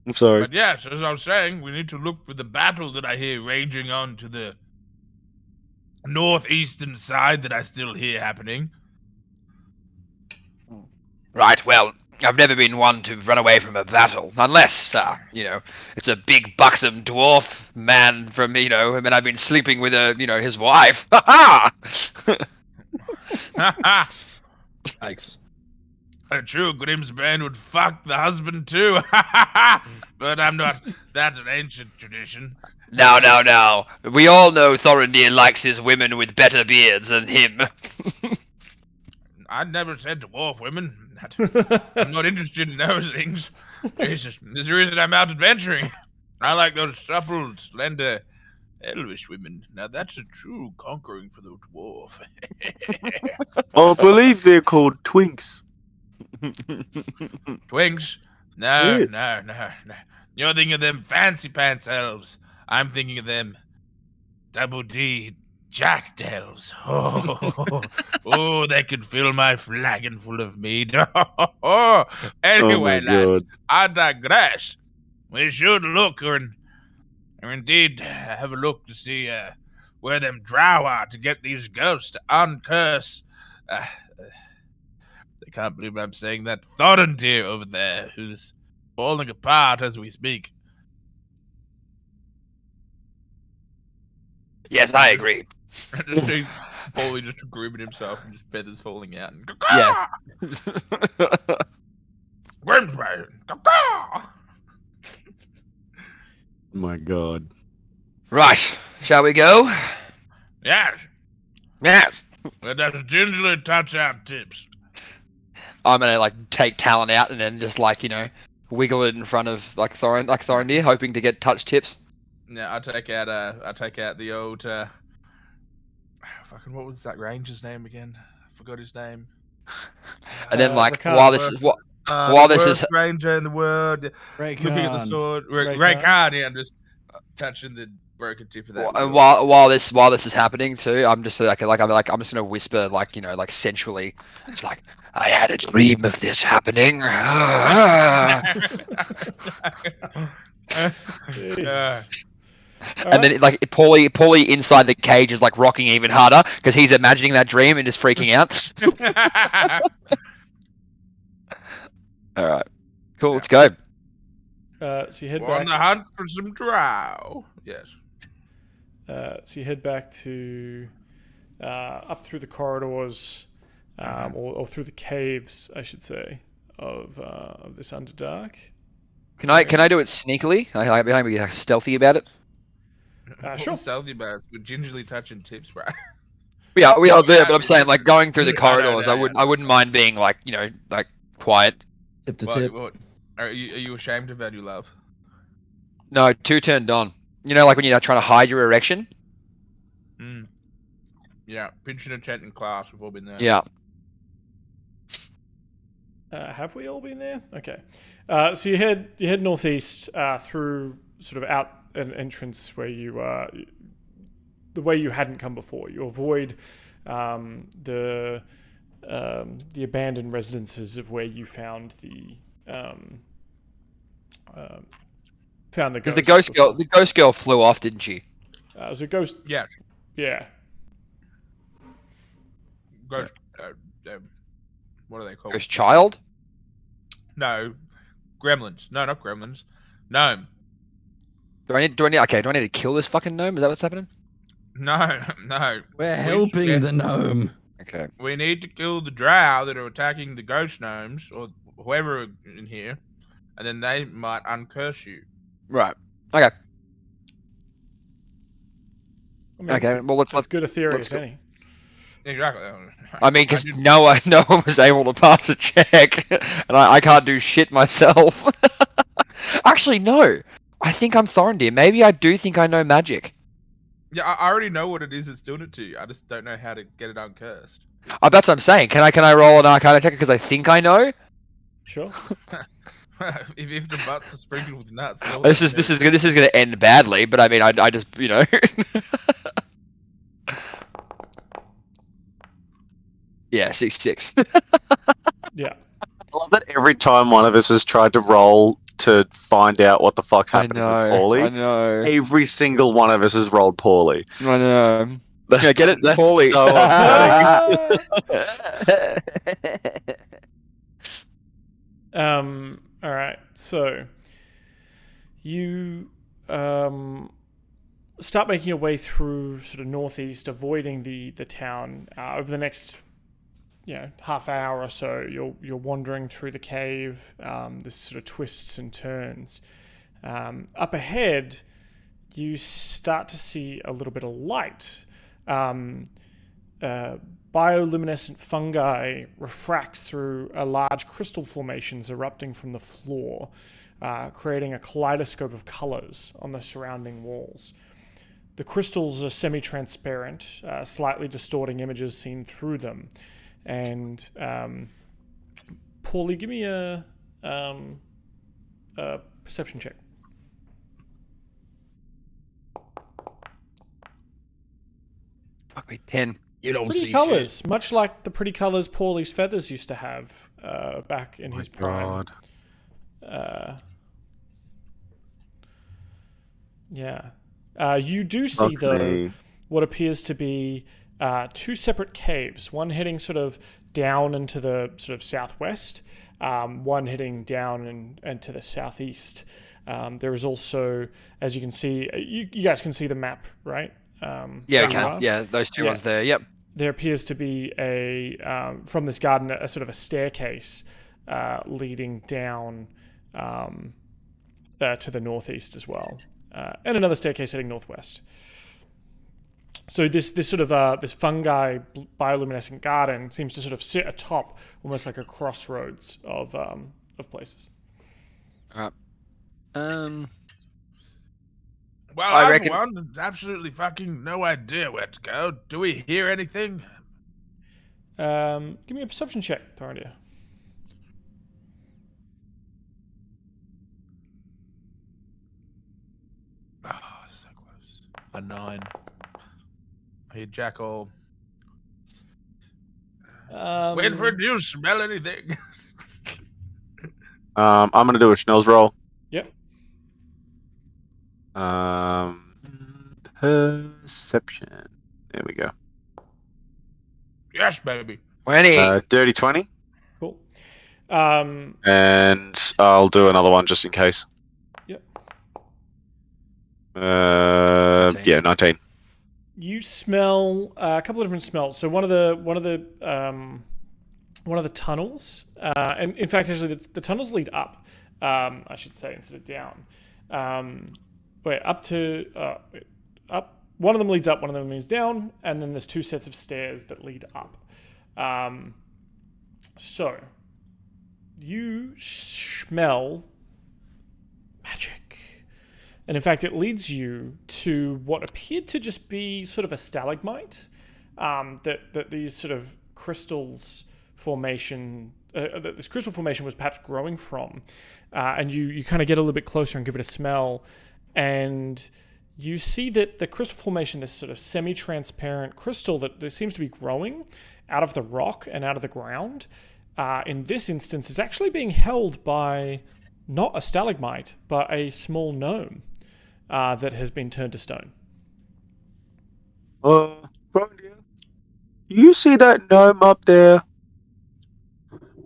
S3: I'm sorry.
S4: But yes, as I was saying, we need to look for the battle that I hear raging on to the northeastern side that I still hear happening.
S2: Right, well, I've never been one to run away from a battle, unless, it's a big buxom dwarf man from, I've been sleeping with, his wife. Ha ha!
S5: Thanks.
S4: A true Grimsbane would fuck the husband too. But I'm not. That's an ancient tradition.
S2: No. We all know Thorendir likes his women with better beards than him.
S4: I never said dwarf women. I'm not interested in those things. Jesus, there's a reason I'm out adventuring. I like those supple, slender, elvish women. Now that's a true conquering for the dwarf.
S3: I believe they're called twinks.
S4: Twinks? No. You're thinking of them fancy pants elves. I'm thinking of them double D jacked elves. Oh, they could fill my flagon full of meat. Anyway, lads, I digress. We should look or indeed have a look to see where them drow are to get these ghosts to uncurse. I can't believe I'm saying that. Thorendir over there, who's falling apart as we speak.
S2: Yes, I agree.
S4: Pauly just grooming himself and just feathers falling out. And
S2: Yeah.
S4: Grimsbane!
S3: My God.
S2: Right, shall we go?
S4: Yes. Let us gingerly touch our tips.
S2: I'm gonna take Talon out and then just wiggle it in front of Thorendir, hoping to get touch tips.
S4: Yeah, I take out the old fucking what was that ranger's name again? I forgot his name.
S2: And then
S1: while this
S4: is ranger in the world, looking at the sword, Ray Khan, yeah, I'm just touching the broken tip of that.
S2: And while this is happening too, I'm just I'm just gonna whisper sensually. It's like, I had a dream of this happening.
S1: Jesus.
S2: And then Pauly inside the cage is rocking even harder because he's imagining that dream and just freaking out. All right, cool. Let's go.
S1: So you head
S4: We're
S1: back
S4: on the hunt for some drow. Yes.
S1: So you head back to up through the corridors, or through the caves, I should say, of this Underdark.
S2: Can I do it sneakily? Can I be stealthy about it?
S1: Sure.
S4: Stealthy about it. We're gingerly touching tips, right?
S2: We are there, but I'm saying going through the corridors.
S4: No,
S2: I wouldn't mind being quiet.
S5: Tip to tip.
S4: What? Are you ashamed of that, you love?
S2: No, too turned on. When you're trying to hide your erection.
S4: Yeah, pinching a tent in class. We've all been there.
S2: Yeah.
S1: Have we all been there? Okay. So you head northeast through sort of out an entrance where you the way you hadn't come before. You avoid the abandoned residences of where you found the ghost.
S2: Because the ghost girl flew off, didn't she?
S1: It was a ghost.
S4: Yeah.
S1: Yeah.
S4: Ghost. What are they called?
S2: Ghost child?
S4: No, gremlins. No, not gremlins. Gnome.
S2: Do I need to kill this fucking gnome? Is that what's happening?
S4: No.
S5: We're helping the gnome.
S2: Okay.
S4: We need to kill the drow that are attacking the ghost gnomes, or whoever in here, and then they might uncurse you.
S2: Right. Okay.
S1: I mean,
S2: Okay. Well, let's
S1: as good a theory
S2: let's
S1: as
S2: go.
S1: any.
S4: Exactly.
S2: I mean, because no one was able to pass a check, and I can't do shit myself. Actually, no. I think I'm Thorendir. Maybe I do think I know magic.
S4: Yeah, I already know what it is that's doing it to you. I just don't know how to get it uncursed.
S2: That's what I'm saying. Can I roll an Arcana check because I think I know?
S1: Sure.
S4: if the butts are sprinkled with nuts.
S2: This is going to end badly, but I mean, I just Yeah, 6.
S1: Yeah.
S3: I love that every time one of us has tried to roll to find out what the fuck's happening with Pauly,
S2: I know.
S3: every single one of us has rolled poorly.
S2: I know.
S3: That's,
S2: Yeah, get it,
S3: that's
S2: Pauly.
S3: so upsetting.
S1: All right. So you start making your way through sort of northeast, avoiding the town. Over the next half hour or so, you're wandering through the cave. This sort of twists and turns. Up ahead, you start to see a little bit of light. Bioluminescent fungi refracts through large crystal formations erupting from the floor, creating a kaleidoscope of colors on the surrounding walls. The crystals are semi-transparent, slightly distorting images seen through them. And Pauly, give me a perception check.
S2: Fuck me, 10.
S4: You don't
S1: Pretty
S4: see
S1: colors, much like the pretty colors Pauly's feathers used to have back in his prime.
S3: God.
S1: You do see,
S3: Fuck
S1: though,
S3: me.
S1: what appears to be two separate caves, one heading sort of down into the sort of southwest, one heading down and to the southeast. There is also, as you can see, you guys can see the map, right?
S2: Yeah,
S1: where
S2: we
S1: you
S2: can.
S1: are.
S2: Yeah, those two ones there. Yep.
S1: There appears to be from this garden, a sort of a staircase leading down to the northeast as well, and another staircase heading northwest. So this sort of this fungi bioluminescent garden seems to sort of sit atop, almost like a crossroads of places.
S2: All right.
S4: Well,
S2: I
S4: I
S2: reckon-
S4: for one, absolutely fucking no idea where to go. Do we hear anything?
S1: Give me a perception check, Thorendir.
S4: Oh, so close. A 9. I hear Jackal. Wait for it. Do you smell anything?
S3: I'm gonna do a Schnell's roll.
S1: Yep.
S3: Perception. There we go.
S4: Yes, baby.
S2: 20.
S3: Dirty 20.
S1: Cool.
S3: And I'll do another one just in case.
S1: Yep.
S3: 19.
S1: You smell a couple of different smells. So one of the tunnels, and in fact, actually, the tunnels lead up. I should say instead of down. Up. One of them leads up, one of them leads down, and then there's two sets of stairs that lead up. So you smell magic. And in fact, it leads you to what appeared to just be sort of a stalagmite, that these sort of crystals formation, that this crystal formation was perhaps growing from. And you kind of get a little bit closer and give it a smell, and you see that the crystal formation, this sort of semi-transparent crystal that seems to be growing out of the rock and out of the ground, in this instance is actually being held by not a stalagmite, but a small gnome that has been turned to stone.
S3: You see that gnome up there?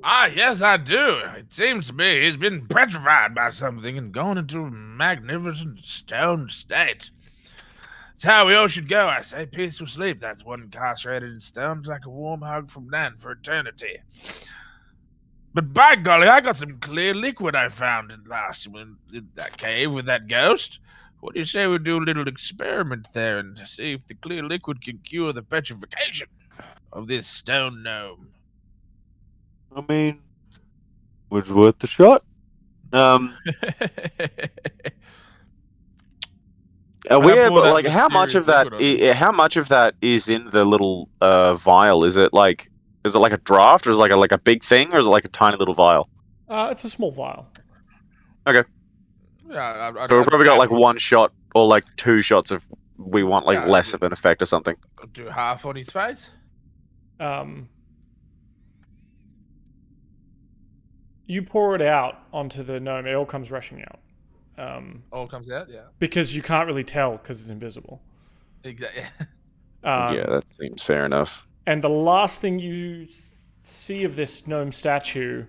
S4: Ah, yes, I do. It seems to me he's been petrified by something and gone into a magnificent stone state. It's how we all should go, I say. Peaceful sleep. That's one incarcerated in stone. It's like a warm hug from Nan for eternity. But by golly, I got some clear liquid I found in that cave with that ghost. What do you say we do a little experiment there and see if the clear liquid can cure the petrification of this stone gnome?
S3: I mean, was worth the shot. Weird, but like, how much of that? How much of that is in the little vial? Is it like a draft, or is it like a big thing, or is it like a tiny little vial?
S1: It's a small vial.
S3: Okay.
S4: Yeah,
S3: So we've probably got like one shot or like two shots if we want like less of an effect or something.
S4: I'll do half on his face.
S1: You pour it out onto the gnome. It all comes rushing out.
S4: All comes out, yeah.
S1: Because you can't really tell because it's invisible.
S4: Exactly.
S3: Yeah, that seems fair enough.
S1: And the last thing you see of this gnome statue,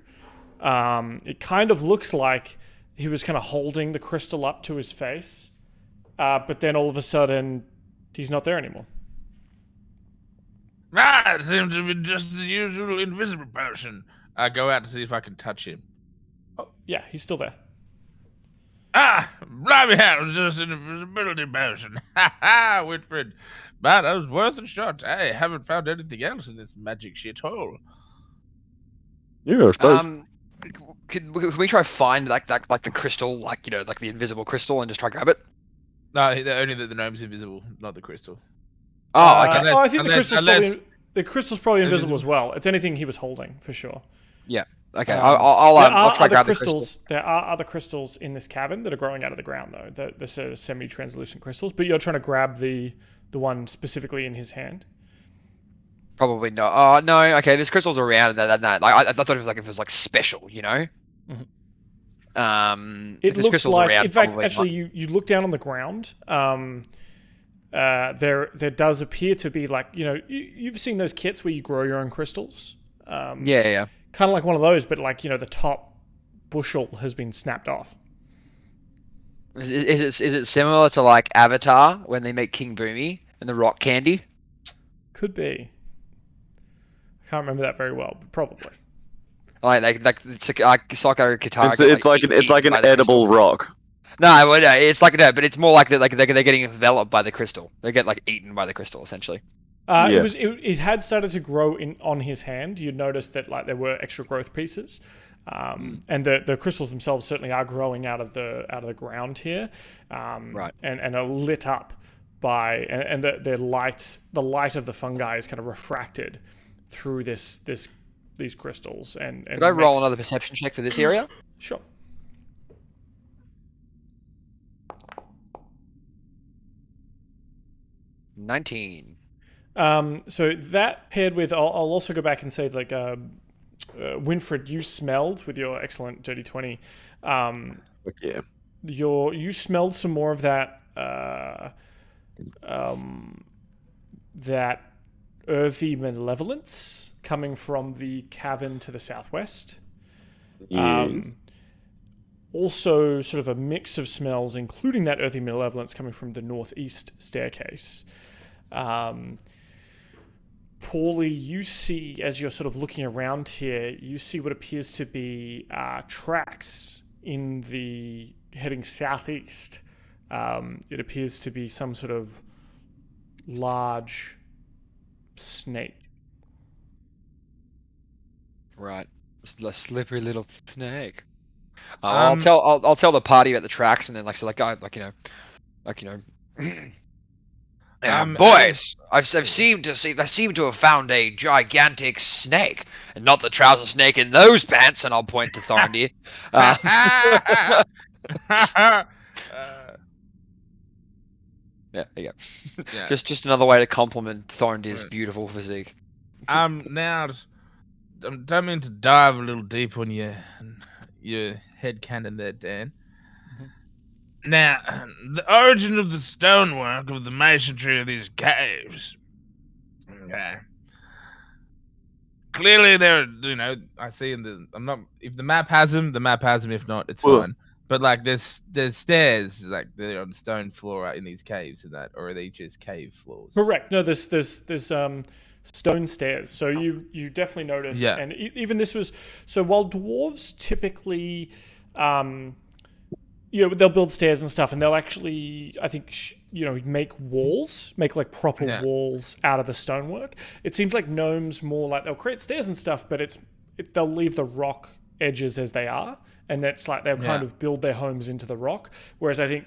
S1: it kind of looks like he was kind of holding the crystal up to his face, but then all of a sudden, he's not there anymore.
S4: It seems to be just the usual invisible person. I go out to see if I can touch him.
S1: Oh, yeah, he's still there.
S4: Blimey, it was just an invisibility potion. Ha ha, Whitford. But it was worth a shot. I haven't found anything else in this magic shithole.
S3: Yeah, I suppose.
S2: Can we try find like the crystal, like the invisible crystal, and just try grab it?
S4: No, only that the gnome's invisible, not the crystal.
S2: Oh, okay.
S1: I think the crystal's probably invisible as well. It's anything he was holding for sure.
S2: Yeah. Okay. I'll try grab the
S1: crystals. There are other crystals in this cavern that are growing out of the ground, though. They're sort of semi-translucent crystals. But you're trying to grab the one specifically in his hand.
S2: Probably not. Oh no. Okay. There's crystals around that. Like I thought it was like special, you know.
S1: Mm-hmm. It looks like. In fact, actually, you look down on the ground. There does appear to be like you've seen those kits where you grow your own crystals.
S2: Yeah.
S1: Kind of like one of those, but like the top bushel has been snapped off.
S2: Is it similar to like Avatar when they make King Boomy and the rock candy?
S1: Could be. I can't remember that very well, but probably.
S2: Like it's like Psycho Katara.
S3: It's like an edible rock.
S2: No, it's like no, but it's more like they're getting enveloped by the crystal. They get like eaten by the crystal essentially.
S1: It had started to grow on his hand. You'd noticed that like there were extra growth pieces, and the crystals themselves certainly are growing out of the ground here,
S2: right?
S1: And are lit up by and the light of the fungi is kind of refracted through these crystals. And
S2: could I roll another perception check for this area?
S1: Sure.
S2: $19.
S1: So that paired with, I'll also go back and say like, Winfred, you smelled with your excellent dirty 20.
S3: Yeah.
S1: You smelled some more of that, that earthy malevolence coming from the cavern to the southwest.
S3: Yes.
S1: Also sort of a mix of smells, including that earthy malevolence coming from the northeast staircase. Pauly, you see, as you're sort of looking around here, you see what appears to be tracks in the heading southeast. It appears to be some sort of large snake.
S2: Right, just a slippery little snake. I'll tell the party about the tracks, and then boys, I seem to have found a gigantic snake, and not the trouser snake in those pants. And I'll point to Thorendir. Yeah, there you go.
S4: Yeah.
S2: Just another way to compliment Thorendir's beautiful physique.
S4: Now, I don't mean to dive a little deep on your head canon there, Dan. Mm-hmm. Now, the origin of the stonework of the masonry of these caves. Okay. Clearly, I see if the map has them, the map has them. If not, it's fine. But like, there's stairs, like they're on the stone floor in these caves, and that, or are they just cave floors?
S1: Correct. No, there's stone stairs. So you definitely notice.
S4: Yeah.
S1: And even this was so while dwarves typically, they'll build stairs and stuff, and they'll actually, I think, make like proper walls out of the stonework. It seems like gnomes more like they'll create stairs and stuff, but they'll leave the rock edges as they are, and that's like they'll kind of build their homes into the rock. Whereas I think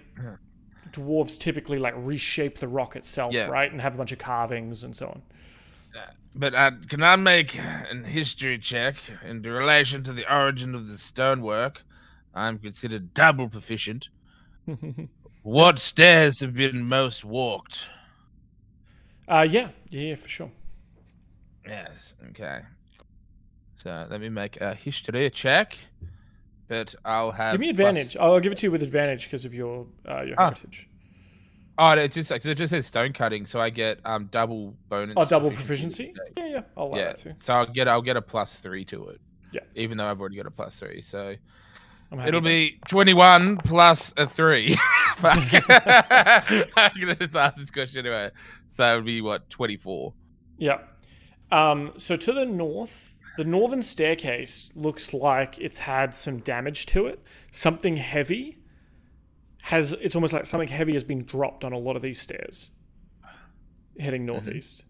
S1: dwarves typically like reshape the rock itself, right, and have a bunch of carvings and so on.
S4: But can I make a history check in relation to the origin of the stonework? I'm considered double proficient. What stairs have been most walked?
S1: Yeah, for sure.
S4: Yes, okay. So let me make a history check, but I'll have.
S1: Give me advantage. I'll give it to you with advantage because of your heritage.
S4: Oh, it just says stone cutting, so I get double bonus.
S1: Oh, double proficiency? Yeah, I'll allow
S4: Yeah,
S1: that too.
S4: so I'll get a +3 to it.
S1: Yeah.
S4: Even though I've already got a +3, so
S1: It'll
S4: be 21 plus a 3. I'm gonna just ask this question anyway. So it would be what, 24?
S1: Yeah. So to the north, the northern staircase looks like it's had some damage to it. Something heavy it's almost like something heavy has been dropped on a lot of these stairs heading northeast.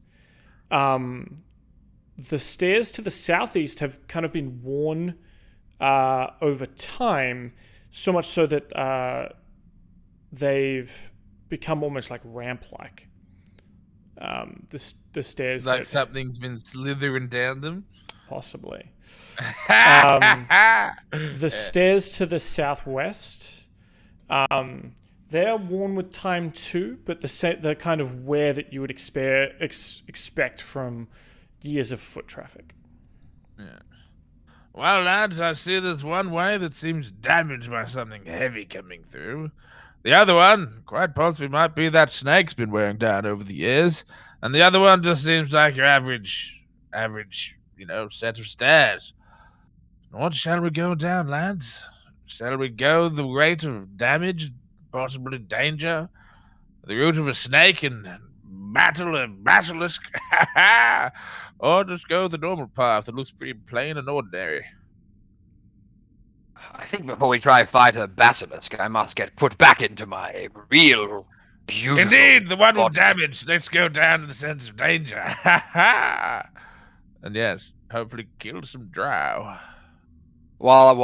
S1: The stairs to the southeast have kind of been worn over time, so much so that they've become almost like ramp-like. The stairs,
S4: like something's been slithering down them.
S1: Possibly. The stairs to the southwest, they're worn with time too, but the kind of wear that you would expect from years of foot traffic.
S4: Yeah. Well, lads, I see there's one way that seems damaged by something heavy coming through. The other one, quite possibly, might be that snake's been wearing down over the years. And the other one just seems like your average, set of stairs. What shall we go down, lads? Shall we go the rate of damage, possibly danger, the route of a snake and battle a basilisk, or just go the normal path that looks pretty plain and ordinary?
S2: I think before we try fight a basilisk, I must get put back into my real beautiful.
S4: Indeed, the one with
S2: body.
S4: damage. Let's go down to the sense of danger. And yes, hopefully kill some drow.
S2: While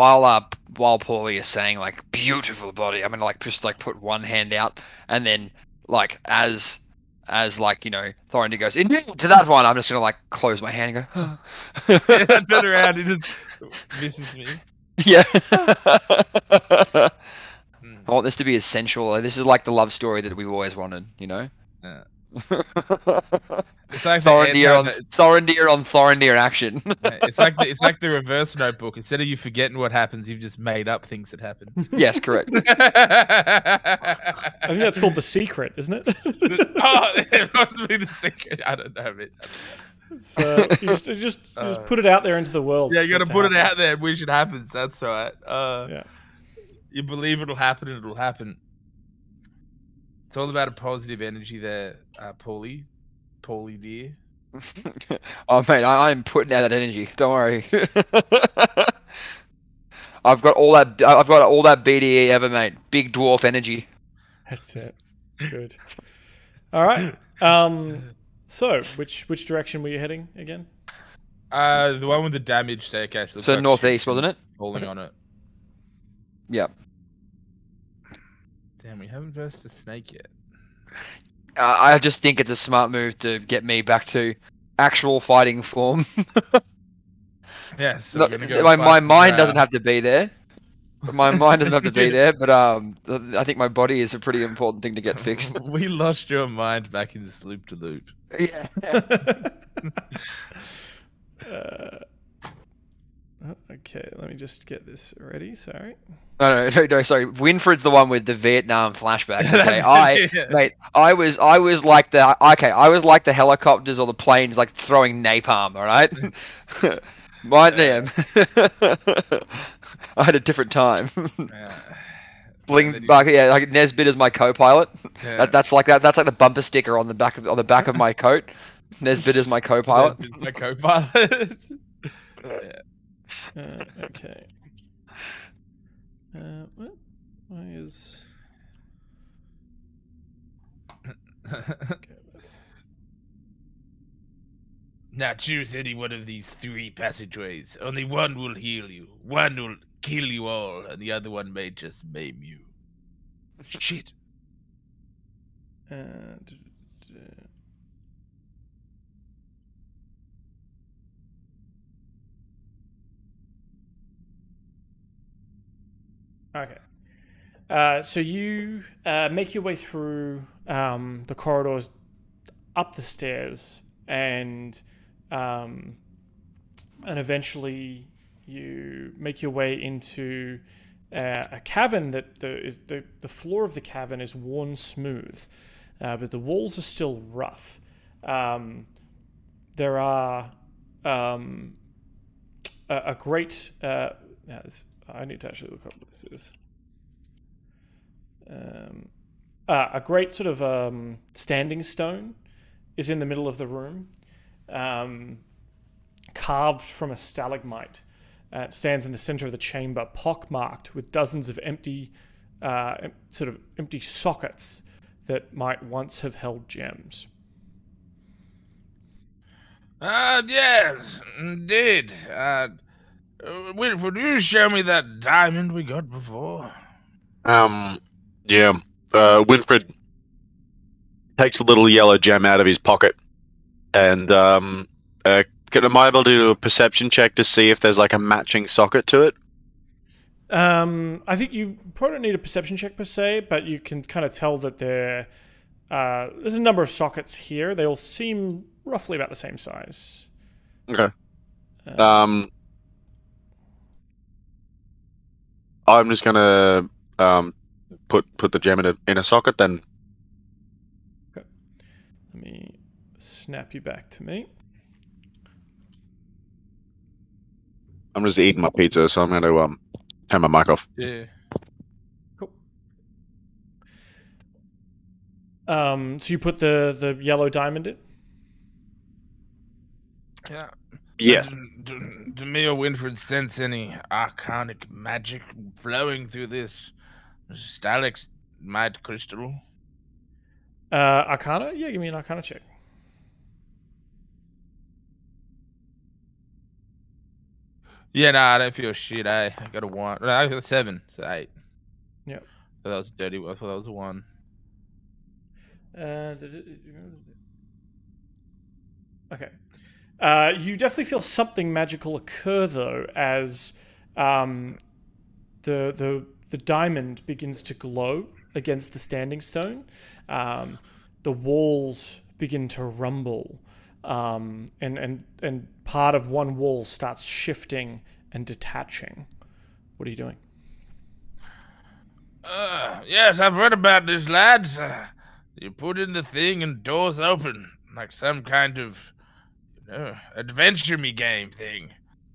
S2: Pauly is saying like beautiful body, I'm gonna just put one hand out, and then as Thorendir goes indeed to that one, I'm just gonna close my hand and go.
S4: I turn around, he just misses me.
S2: Yeah. I want this to be as sensual. This is like the love story that we've always wanted,
S4: Yeah. It's like
S2: Thorendir on Thorendir action.
S4: It's like the reverse Notebook. Instead of you forgetting what happens, you've just made up things that happen.
S2: Yes, correct.
S1: I think that's called The Secret, isn't it?
S4: It must be The Secret. I don't know, man.
S1: It's, you just put it out there into the world.
S4: Yeah, you got to put it out there and wish it happens. That's right.
S1: Yeah.
S4: You believe it'll happen and it'll happen. It's all about a positive energy there, Pauly. Pauly, dear.
S2: Oh, mate, I'm putting out that energy. Don't worry. I've got all that BDE ever, mate. Big dwarf energy.
S1: That's it. Good. All right. So, which direction were you heading again?
S4: The one with the damaged staircase.
S2: So like northeast, wasn't it?
S4: Falling on it.
S2: Yep.
S4: Damn, we haven't versed a snake yet.
S2: I just think it's a smart move to get me back to actual fighting form.
S4: Yes. So
S2: my mind doesn't have to be there. My mind doesn't have to be there, but I think my body is a pretty important thing to get fixed.
S4: We lost your mind back in this loop to loop.
S2: Yeah.
S1: Okay, let me just get this ready. Sorry.
S2: No, sorry. Winfred's the one with the Vietnam flashbacks. Okay, I was like the helicopters or the planes throwing napalm. All right. My name. I had a different time. Nesbitt is my co-pilot.
S4: Yeah.
S2: That's like the bumper sticker on the back of my coat. Nesbitt is my co-pilot.
S4: Nesbitt's my co-pilot. Yeah.
S1: Okay. What? Why is? Okay.
S4: Now choose any one of these 3 passageways. Only one will heal you, one will kill you all, and the other one may just maim you. Shit.
S1: Okay. So you make your way through the corridors, up the stairs, and eventually you make your way into a cavern that the floor of the cavern is worn smooth, but the walls are still rough. There are a great. I need to actually look up what this is. A great sort of standing stone is in the middle of the room, carved from a stalagmite. It stands in the center of the chamber, pockmarked with dozens of empty sockets that might once have held gems.
S4: Yes, indeed. Would you show me that diamond we got before?
S3: Yeah. Winfred takes a little yellow gem out of his pocket, and am I able to do a perception check to see if there's like a matching socket to it?
S1: I think you probably don't need a perception check per se, but you can kind of tell that there's a number of sockets here. They all seem roughly about the same size.
S3: Okay. I'm just gonna put the gem in a socket then.
S1: Okay. Let me snap you back to me.
S3: I'm just eating my pizza, so I'm gonna turn my mic off.
S4: Yeah.
S1: Cool. So you put the yellow diamond in?
S4: Yeah.
S3: Yeah.
S4: Do me or Winfred sense any arcanic magic flowing through this stalagmite crystal?
S1: Arcana? Yeah, give me an Arcana check.
S4: Yeah, nah, I don't feel shit. I got a 1. No, I got a 7, so 8.
S1: Yep.
S4: So that was dirty. I thought that was a 1.
S1: Okay. You definitely feel something magical occur though, as the diamond begins to glow against the standing stone. The walls begin to rumble, and part of one wall starts shifting and detaching. What are you doing?
S4: Yes, I've read about this, lads. You put in the thing and doors open, like some kind of adventure me game thing.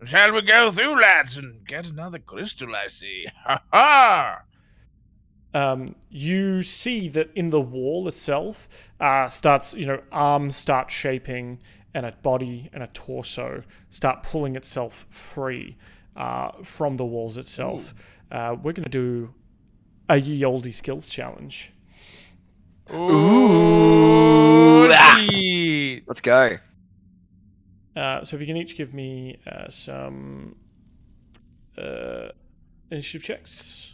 S4: Shall we go through, lads, and get another crystal, I see? Ha ha!
S1: You see that in the wall itself, arms start shaping, and a body and a torso start pulling itself free from the walls itself. We're going to do a ye olde skills challenge.
S2: Ooh! Let's go.
S1: So if you can each give me some initiative checks.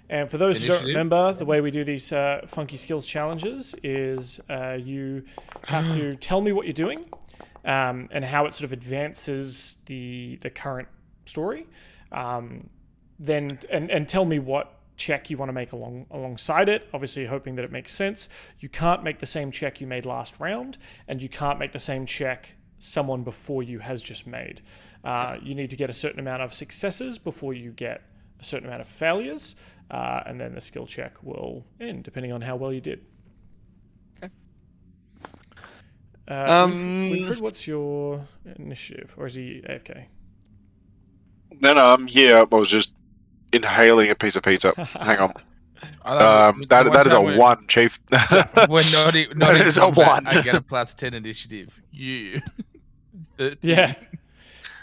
S1: And for those who don't remember, the way we do these funky skills challenges is you have to tell me what you're doing and how it sort of advances the current story. Then tell me what check you want to make alongside it, obviously hoping that it makes sense. You can't make the same check you made last round, and you can't make the same check someone before you has just made. You need to get a certain amount of successes before you get a certain amount of failures, and then the skill check will end, depending on how well you did.
S2: Okay.
S1: Winfred, what's your initiative? Or is he AFK?
S3: No, I'm here. I was just inhaling a piece of pizza. Hang on. That is a 1, Chief.
S4: When not is a 1. I get a +10 initiative. Yeah. 13.
S1: Yeah.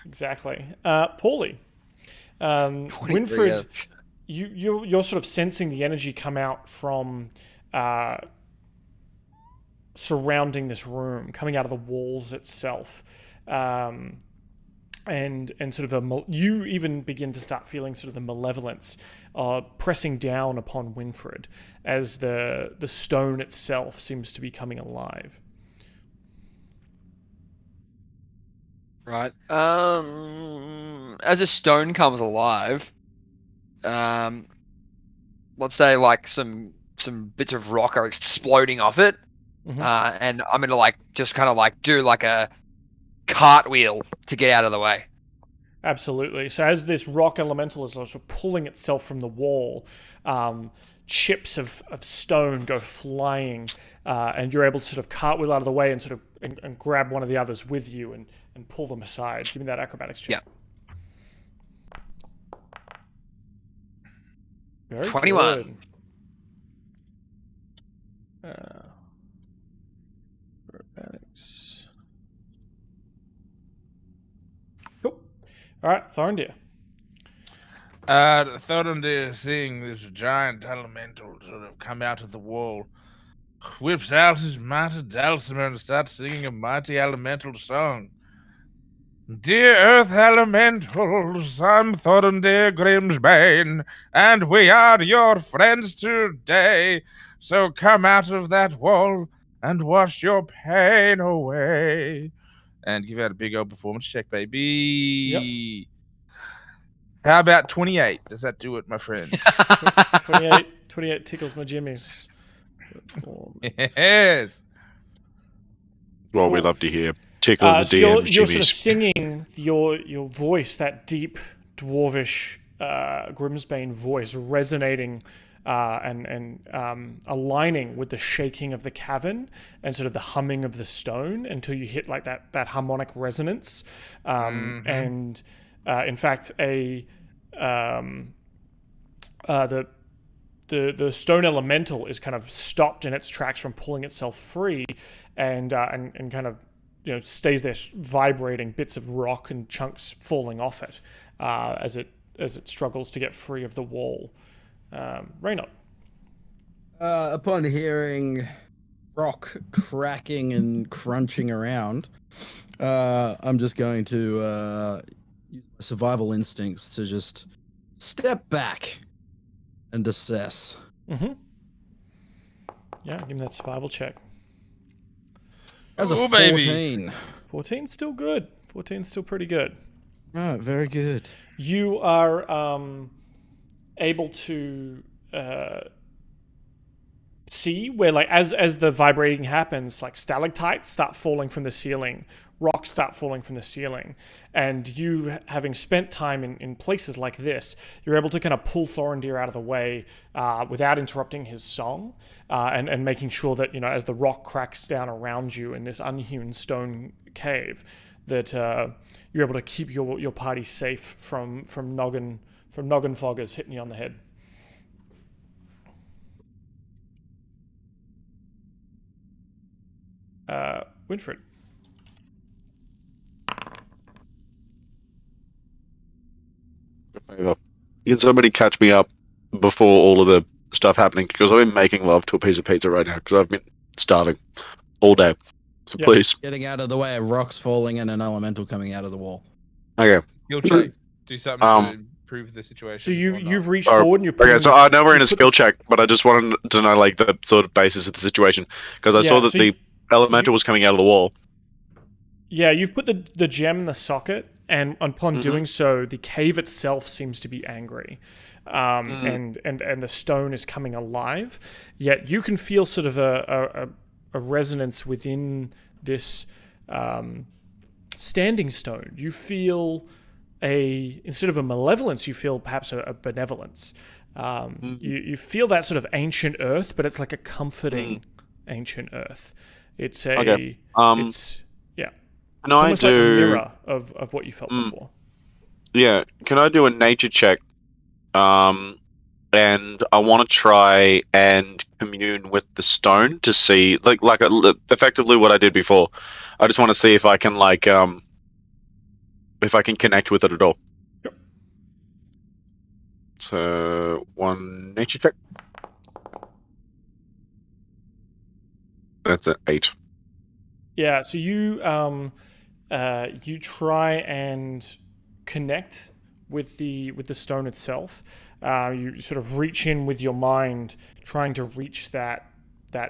S1: Exactly. Pauly. Winfred, you're sort of sensing the energy come out from surrounding this room, coming out of the walls itself, and sort of you even begin to start feeling sort of the malevolence pressing down upon Winfred as the stone itself seems to be coming alive.
S2: Right. As a stone comes alive, let's say like some bits of rock are exploding off it, and I'm gonna like just kind of like do like a cartwheel to get out of the way.
S1: Absolutely. So as this rock elemental is sort of pulling itself from the wall, chips of stone go flying, and you're able to sort of cartwheel out of the way and sort of and grab one of the others with you and pull them aside. Give me that acrobatics check.
S2: Yeah.
S1: Very
S2: 21.
S1: Good. Acrobatics. Cool. All right, Thorendir.
S4: Thorendir, seeing this giant elemental sort of come out of the wall, whips out his mighty dulcimer and starts singing a mighty elemental song. Dear Earth Elementals, I'm Thorendir Grimsbane, and we are your friends today. So come out of that wall and wash your pain away. And give out a big old performance check, baby.
S1: Yep.
S4: How about 28? Does that do it, my friend?
S1: 28 tickles my jimmies.
S4: Yes.
S3: Well, we love to hear tickling the
S1: so
S3: DM's
S1: you're sort of
S3: jimmies.
S1: singing your voice, that deep dwarvish Grimsbane voice, resonating and aligning with the shaking of the cavern and sort of the humming of the stone until you hit like that harmonic resonance. And in fact, the stone elemental is kind of stopped in its tracks from pulling itself free, and kind of stays there vibrating, bits of rock and chunks falling off it as it struggles to get free of the wall. Reynard.
S5: Upon hearing rock cracking and crunching around, I'm just going to use my survival instincts to just step back and assess.
S1: Mm-hmm. Yeah, give me that survival check.
S5: As a 14.
S4: Baby.
S1: 14's still good. 14's still pretty good.
S5: Right, very good.
S1: You are able to see where, like, as the vibrating happens, like stalactites start falling from the ceiling, rocks start falling from the ceiling, and you, having spent time in places like this, you're able to kind of pull Thorendir out of the way without interrupting his song, and making sure that, as the rock cracks down around you in this unhewn stone cave, that you're able to keep your party safe from noggin foggers hitting you on the head. Winfred.
S3: Can somebody catch me up before all of the stuff happening? Because I've been making love to a piece of pizza right now because I've been starving all day. So
S1: Yep.
S3: please.
S5: Getting out of the way of rocks falling and an elemental coming out of the wall.
S3: Okay.
S4: Skill check. Do something to improve the situation.
S1: So
S4: or not.
S1: you've reached forward and you've put
S3: Okay,
S1: in
S3: so
S1: this-
S3: I know we're in a
S1: you've put
S3: skill
S1: this-
S3: check, but I just wanted to know like the sort of basis of the situation because I
S1: Yeah,
S3: saw that
S1: so
S3: the elemental was coming out of the wall.
S1: Yeah, you've put the gem in the socket, and upon doing so, the cave itself seems to be angry, and the stone is coming alive. Yet you can feel sort of a resonance within this standing stone. You feel instead of a malevolence, you feel perhaps a benevolence. You feel that sort of ancient earth, but it's like a comforting ancient earth. It's
S3: Okay.
S1: it's
S3: Can
S1: It's
S3: I
S1: almost like the
S3: do?
S1: mirror of what you felt before.
S3: Yeah. Can I do a nature check? And I want to try and commune with the stone to see, effectively what I did before. I just want to see if I can if I can connect with it at all.
S1: Yep.
S3: So one nature check. That's an 8.
S1: Yeah, so you try and connect with the stone itself. You sort of reach in with your mind, trying to reach that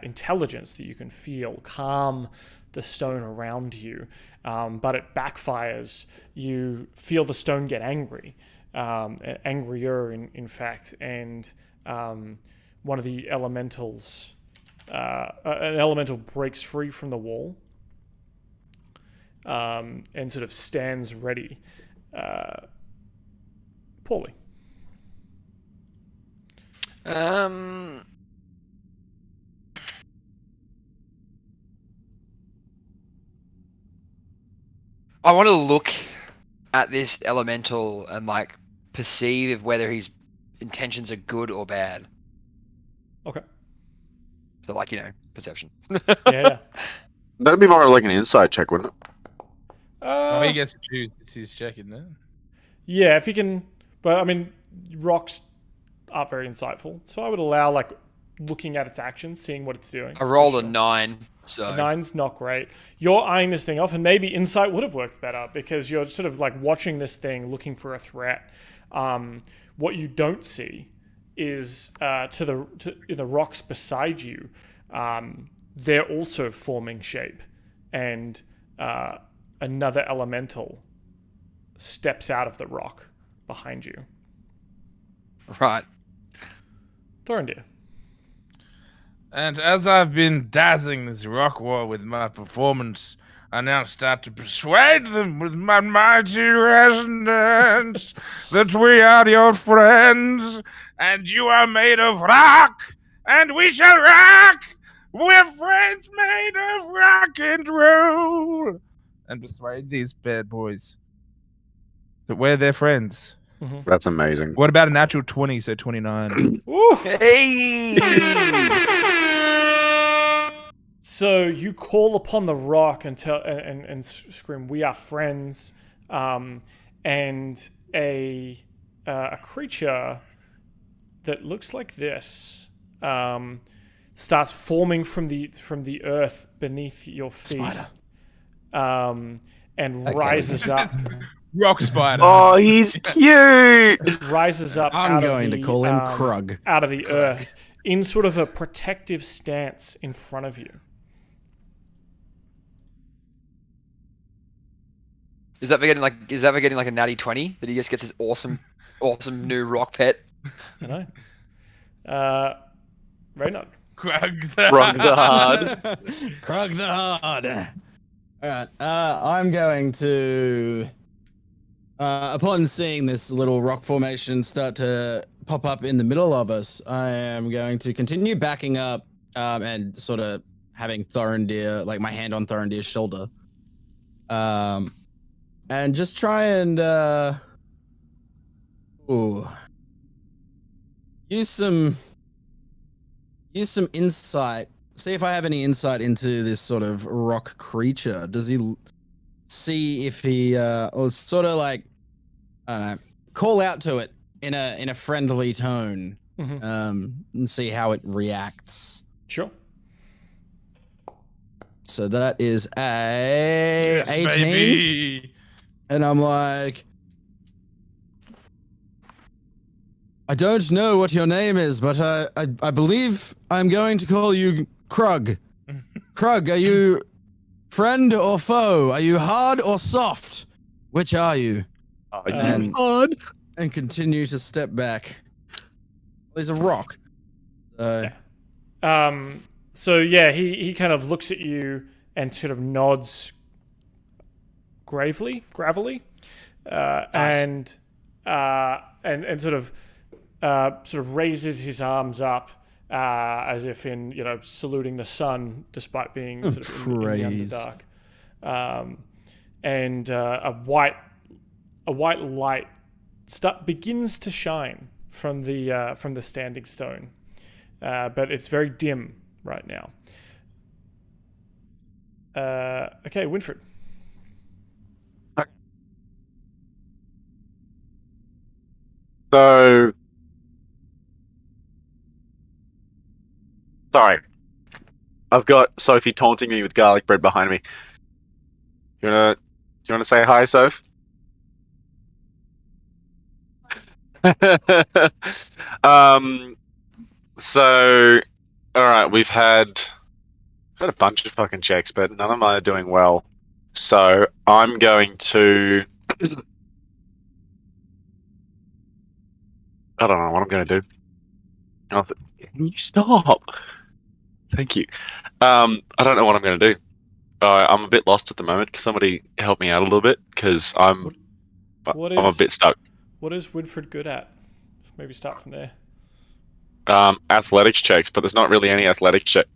S1: intelligence that you can feel, calm the stone around you, but it backfires. You feel the stone get angry, angrier in fact, and one of the elementals, an elemental breaks free from the wall and sort of stands ready. Pauly.
S2: I want to look at this elemental and like perceive whether his intentions are good or bad.
S1: Okay.
S2: So like, perception.
S1: Yeah.
S3: That'd be more like an insight check, wouldn't it?
S4: He gets to choose. It's his check, isn't it?
S1: Yeah, if you can. But I mean, rocks aren't very insightful, so I would allow like looking at its actions, seeing what it's doing.
S2: I rolled
S1: for
S2: a
S1: sure.
S2: 9, so
S1: A 9's not great. You're eyeing this thing off, and maybe insight would have worked better because you're sort of like watching this thing, looking for a threat. What you don't see is in the rocks beside you. They're also forming shape, and another elemental steps out of the rock behind you.
S2: right.
S1: Thorendir.
S4: And as I've been dazzling this rock wall with my performance, I now start to persuade them with my mighty resonance that we are your friends, and you are made of rock, and we shall rock. We're friends made of rock and roll. And persuade these bad boys that we're their friends.
S3: That's amazing.
S4: What about a natural 20, so 29?
S1: Woo!
S2: Hey!
S1: So you call upon the rock and tell and scream, "We are friends," and a creature that looks like this starts forming from the earth beneath your feet.
S5: Spider.
S1: And rises up.
S4: Rock spider.
S3: Oh, he's cute.
S1: Rises up.
S5: I'm
S1: out
S5: going
S1: of the,
S5: to call him Krug.
S1: out of the earth in sort of a protective stance in front of you.
S2: Is that getting like a natty 20 that he just gets his awesome new rock pet?
S1: I don't know. Reynard.
S4: Krug
S3: Krug the Hard.
S5: Krug the Hard. All right. I'm going to, upon seeing this little rock formation start to pop up in the middle of us, I am going to continue backing up and sort of having Thorendir, like my hand on Thorendir's shoulder, and just try and use some insight. See if I have any insight into this sort of rock creature. Does he see if he or sort of like call out to it in a friendly tone, and see how it reacts.
S1: Sure.
S5: So that is a 18.
S4: Baby.
S5: And I'm like, I don't know what your name is, but I believe I'm going to call you Krug. Krug, are you friend or foe? Are you hard or soft? Which are you?
S3: Hard.
S5: And continue to step back. There's a rock.
S1: So yeah, he kind of looks at you and sort of nods gravelly, and sort of raises his arms up as if in saluting the sun, despite being sort of in the underdark. And a white light begins to shine from the standing stone, but it's very dim right now. Okay, Winfred.
S3: So, sorry, I've got Sophie taunting me with garlic bread behind me. Do you wanna say hi, Soph? So, all right, we've had a bunch of fucking checks, but none of them are doing well. So I'm going to. I don't know what I'm going to do. Can you stop? Thank you. I don't know what I'm going to do. I'm a bit lost at the moment. Can somebody help me out a little bit? Because I'm
S1: What
S3: I'm a
S1: is-
S3: bit stuck.
S1: What is Winfred good at? Maybe start from there.
S3: Athletics checks, but there's not really any athletics check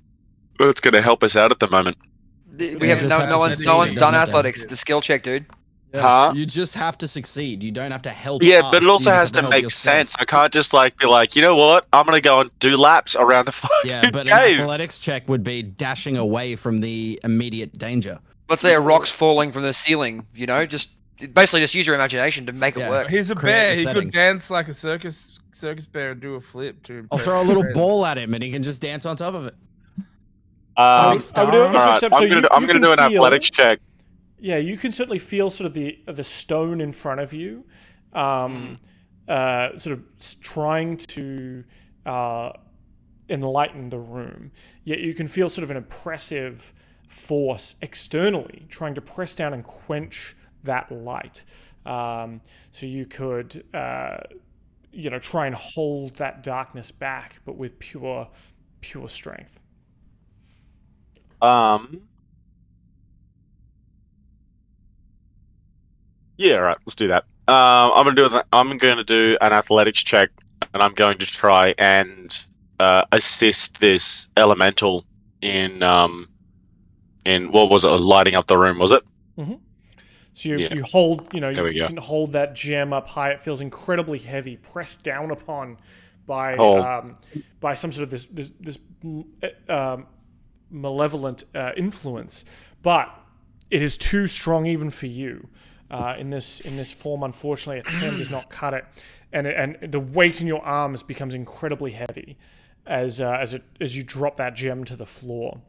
S3: that's going to help us out at the moment.
S2: We have
S5: just
S2: no
S5: have to
S2: one's
S5: succeed,
S2: no one's
S5: it
S2: done
S5: doesn't
S2: athletics.
S4: matter.
S2: It's a skill check, dude.
S5: Yeah,
S3: Huh?
S5: You just have to succeed. You don't have to help.
S3: Yeah,
S5: us,
S3: but it
S5: you
S3: also
S5: just
S3: has
S5: have
S3: to
S5: help
S3: make
S5: yourself.
S3: sense. I can't just like be like, you know what? I'm going to go and do laps around the fucking
S5: Yeah, but an
S3: cave.
S5: athletics check would be dashing away from the immediate danger.
S2: Let's say a rock's falling from the ceiling. You know, just basically just use your imagination to make it
S5: Yeah.
S2: work.
S4: He's a
S5: Create
S4: bear.
S5: the
S4: He
S5: setting.
S4: could dance like a circus bear and do a flip to
S5: I'll
S4: impress
S5: throw a little
S4: friends.
S5: ball at him and he can just dance on top of it.
S1: I
S3: Um,
S1: would also accept- so
S3: I'm
S1: you
S3: going to
S1: can
S3: do an
S1: feel-
S3: athletics check.
S1: Yeah, you can certainly feel sort of the stone in front of you, sort of trying to enlighten the room. Yet you can feel sort of an oppressive force externally trying to press down and quench that light. So you could, try and hold that darkness back, but with pure strength.
S3: Yeah, right. Let's do that. I'm going to do an athletics check, and I'm going to try and assist this elemental in what was it? Lighting up the room, was it?
S1: So
S3: Yeah.
S1: you hold,
S3: There we
S1: you
S3: go.
S1: can hold that gem up high. It feels incredibly heavy, pressed down upon by some sort of this malevolent influence, but it is too strong even for you. In this form, unfortunately, a 10 does not cut it, and the weight in your arms becomes incredibly heavy as you drop that gem to the floor,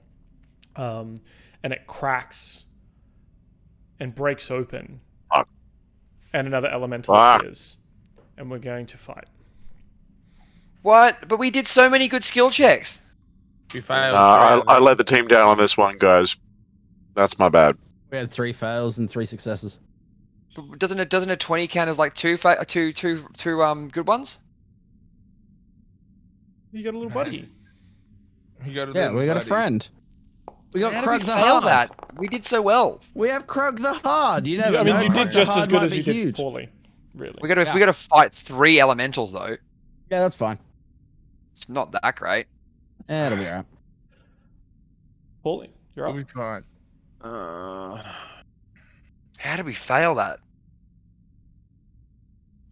S1: and it cracks and breaks open, and another elemental appears, and we're going to fight.
S2: What? But we did so many good skill checks.
S4: We failed.
S3: I let the team down on this one, guys. That's my bad.
S5: We had 3 fails and 3 successes.
S2: But doesn't a 20 count as like two good ones?
S1: You got a little buddy.
S4: We got
S5: Yeah, we got a friend. We got
S2: How
S5: Krug
S2: did
S5: the
S2: we fail
S5: Hard.
S2: that? We did so well.
S5: We have Krug the Hard. You never
S1: I mean,
S5: know.
S1: you
S5: Krug
S1: did
S5: the
S1: just as
S5: Hard
S1: good
S5: might
S1: as
S5: be
S1: you did
S5: huge.
S1: poorly, really.
S2: We gotta fight 3 elementals though.
S5: Yeah, that's fine.
S2: It's not that great.
S5: Yeah, it'll be alright.
S1: Pauly, you're
S4: We'll
S1: up.
S4: be fine.
S2: How did we fail that?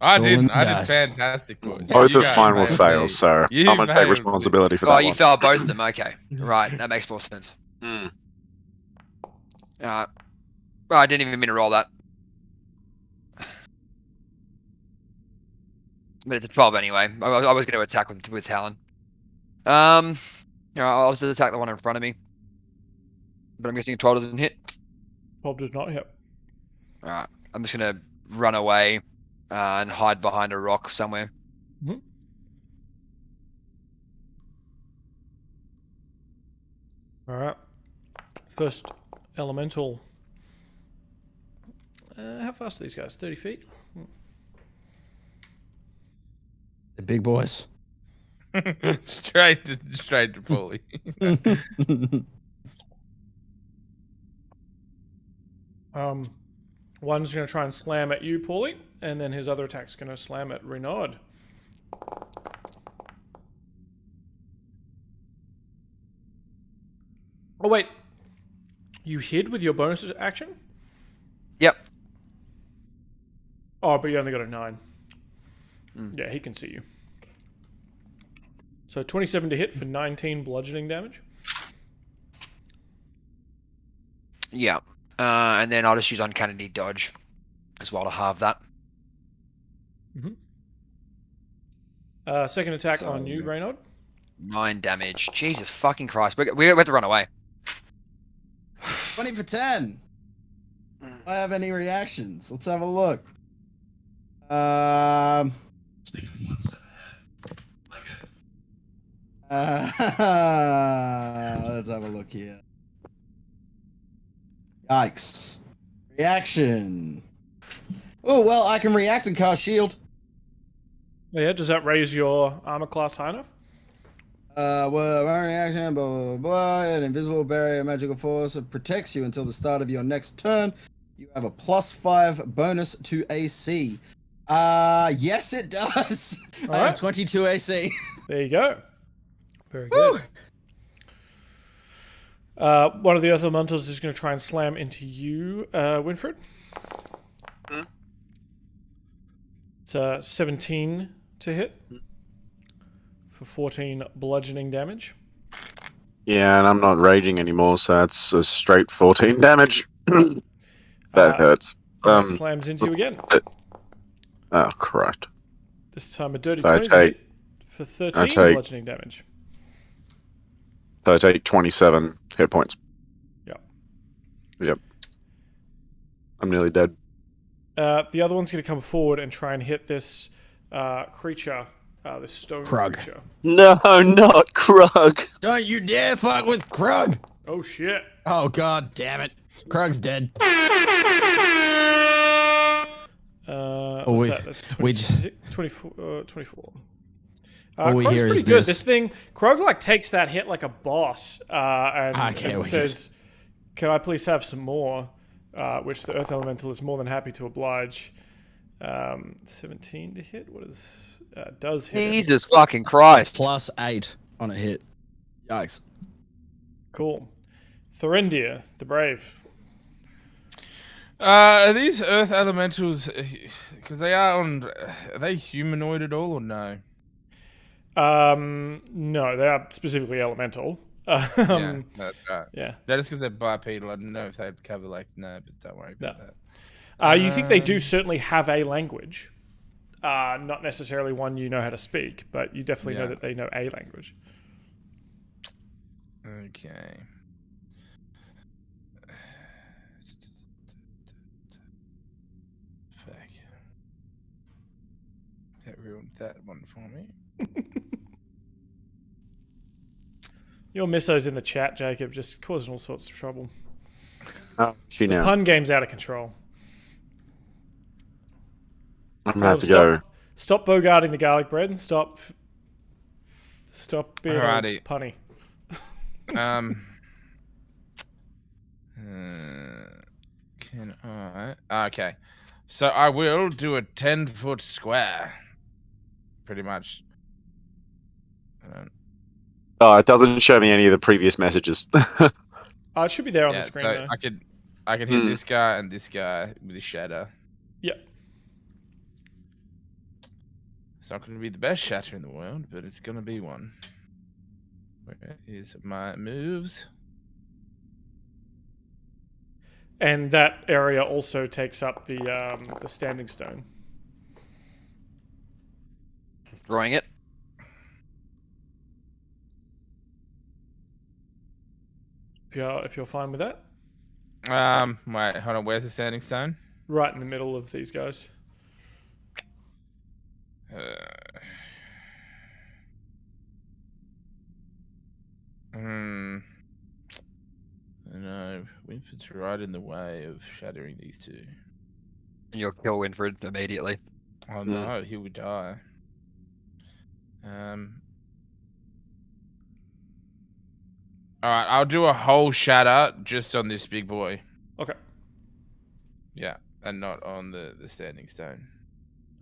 S4: I
S5: It's all
S4: did.
S5: in the
S4: I did
S5: dice.
S4: fantastic, boys.
S3: Both
S4: You
S3: of
S4: guys
S3: mine were
S4: failed
S3: fails,
S4: me.
S3: so
S4: You
S3: I'm going to take
S4: failed me.
S3: responsibility for
S2: Oh,
S3: that
S2: you
S3: one.
S2: failed both of them. Okay, right. That makes more sense.
S3: Mm.
S2: Well, I didn't even mean to roll that. But it's a 12 anyway. I was going to attack with Talon. I'll just attack the one in front of me. But I'm guessing a 12 doesn't hit.
S1: 12 does not hit.
S2: Alright, I'm just going to run away and hide behind a rock somewhere.
S1: All right. First elemental. How fast are these guys? 30 feet?
S5: The big boys.
S4: straight to Pauly.
S1: One's going to try and slam at you, Pauly, and then his other attack's going to slam at Renaud. Oh, wait. You hid with your bonus action?
S2: Yep.
S1: Oh, but you only got a 9. Yeah, he can see you. So 27 to hit for 19 bludgeoning damage.
S2: Yeah. And then I'll just use Uncanny Dodge as well to halve that.
S1: Second attack on you, Renaud.
S2: 9 damage. Jesus fucking Christ. We have to run away.
S5: 20 for 10. Do I have any reactions? Let's have a look. Let's have a look here. Yikes. Reaction. Oh, well, I can react and cast shield.
S1: Yeah, does that raise your armor class high enough?
S5: Well, my reaction, blah, blah, blah, blah. An invisible barrier magical force that protects you until the start of your next turn. You have a +5 bonus to AC. Yes, it does. I
S1: right.
S5: have 22 AC.
S1: There you go. Very good. One of the Earth Elementals is going to try and slam into you, Winfred. It's 17 to hit for 14 bludgeoning damage.
S3: Yeah, and I'm not raging anymore, so that's a straight 14 damage. That hurts.
S1: And it slams into you again.
S3: Oh, correct.
S1: This time a dirty
S3: So
S1: 20 to hit for 13 bludgeoning damage.
S3: So I take 27 hit points. Yep. I'm nearly dead.
S1: The other one's going to come forward and try and hit this creature, this stone creature.
S3: No, not Krug.
S5: Don't you dare fuck with Krug.
S1: Oh, shit.
S5: Oh, god damn it. Krug's dead.
S1: What's that? That's 24. 24.
S5: All we
S1: Krug's
S5: hear
S1: pretty
S5: is
S1: good.
S5: this.
S1: This thing, Krug takes that hit like a boss and says, "Can I please have some more?" Which the Earth Elemental is more than happy to oblige. 17 to hit. What is does hit?
S2: Jesus fucking Christ!
S5: +8 on a hit. Yikes.
S1: Cool. Thorendir, the Brave.
S4: Are these Earth Elementals? Because they are on. Are they humanoid at all or no?
S1: No, they are specifically elemental.
S4: Yeah, that's right.
S1: Yeah.
S4: That is because they're bipedal. I don't know if they'd cover like no, but don't worry about that.
S1: You think they do certainly have a language. Not necessarily one you know how to speak, but you definitely know that they know a language.
S4: Okay. Fuck. That ruined that one for me.
S1: Your missos in the chat, Jacob, just causing all sorts of trouble.
S3: Oh, she
S1: The
S3: now.
S1: pun game's out of control.
S3: I'm gonna have to go.
S1: Stop bogarting the garlic bread and stop being
S4: Alrighty.
S1: punny.
S4: Can I? Okay. So I will do a 10-foot square. Pretty much.
S3: Oh, it doesn't show me any of the previous messages.
S1: It should be there on the screen,
S4: so
S1: though.
S4: I can hit this guy and this guy with a shatter.
S1: Yep.
S4: It's not going to be the best shatter in the world, but it's going to be one. Where is my moves?
S1: And that area also takes up the standing stone.
S2: Throwing it.
S1: If you're fine with that.
S4: Wait, hold on. Where's the standing stone?
S1: Right in the middle of these guys.
S4: No, Winford's right in the way of shattering these two.
S2: And you'll kill Winfred immediately.
S4: Oh no, he would die. Alright, I'll do a whole shatter just on this big boy.
S1: Okay.
S4: Yeah, and not on the standing stone.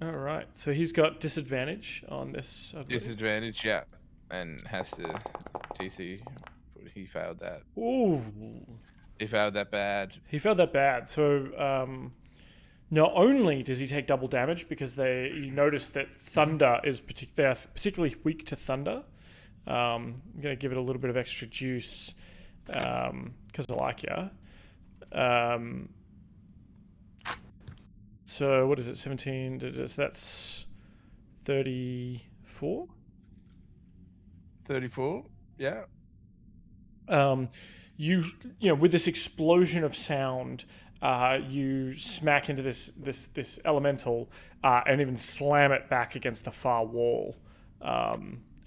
S1: All right. So he's got disadvantage on this.
S4: Disadvantage, yeah. And has to DC. He failed that.
S1: Ooh.
S4: He failed that bad.
S1: He failed that bad. So not only does he take double damage because you notice that thunder is they're particularly weak to thunder. I'm going to give it a little bit of extra juice because I like ya. So what is it? 17. So that's 34.
S4: 34. Yeah.
S1: You know, with this explosion of sound, you smack into this elemental and even slam it back against the far wall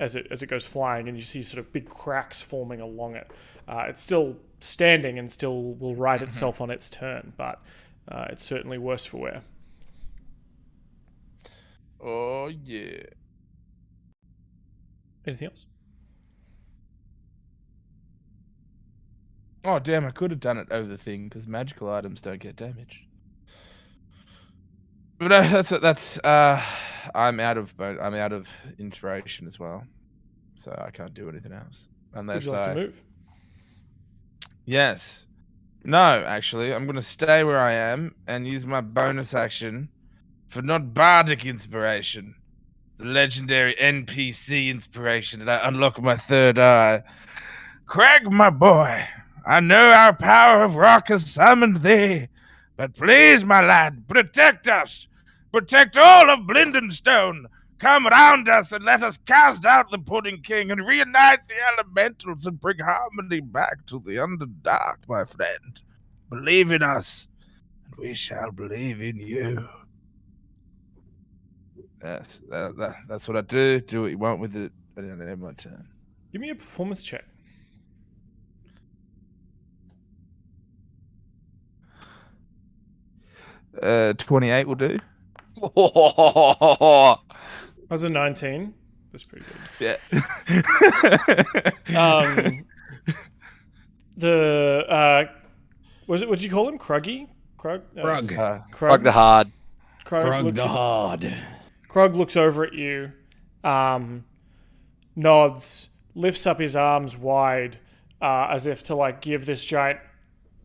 S1: as it goes flying, and you see sort of big cracks forming along it. It's still standing and still will right itself on its turn, but it's certainly worse for wear.
S4: Oh yeah.
S1: Anything else?
S4: Oh damn! I could have done it over the thing because magical items don't get damaged. But that's I'm out of inspiration as well, so I can't do anything else
S1: Would
S4: unless
S1: you like to move?
S4: Yes. No, actually, I'm gonna stay where I am and use my bonus action for not bardic inspiration, the legendary NPC inspiration, and I unlock my third eye. Craig, my boy, I know our power of rock has summoned thee, but please, my lad, protect us. Protect all of Blingdenstone. Come round us and let us cast out the Pudding King and reunite the elementals and bring harmony back to the Underdark, my friend. Believe in us, and we shall believe in you. Yes, that's what I do. Do what you want with it. I don't have my turn.
S1: Give me a performance check.
S4: 28 will do.
S1: I was a 19. That's pretty good.
S4: Yeah.
S1: What did you call him? Kruggy? Krug?
S5: Krug.
S2: Krug the Hard.
S5: Krug the Hard.
S1: Krug looks over at you, nods, lifts up his arms wide, as if to like give this giant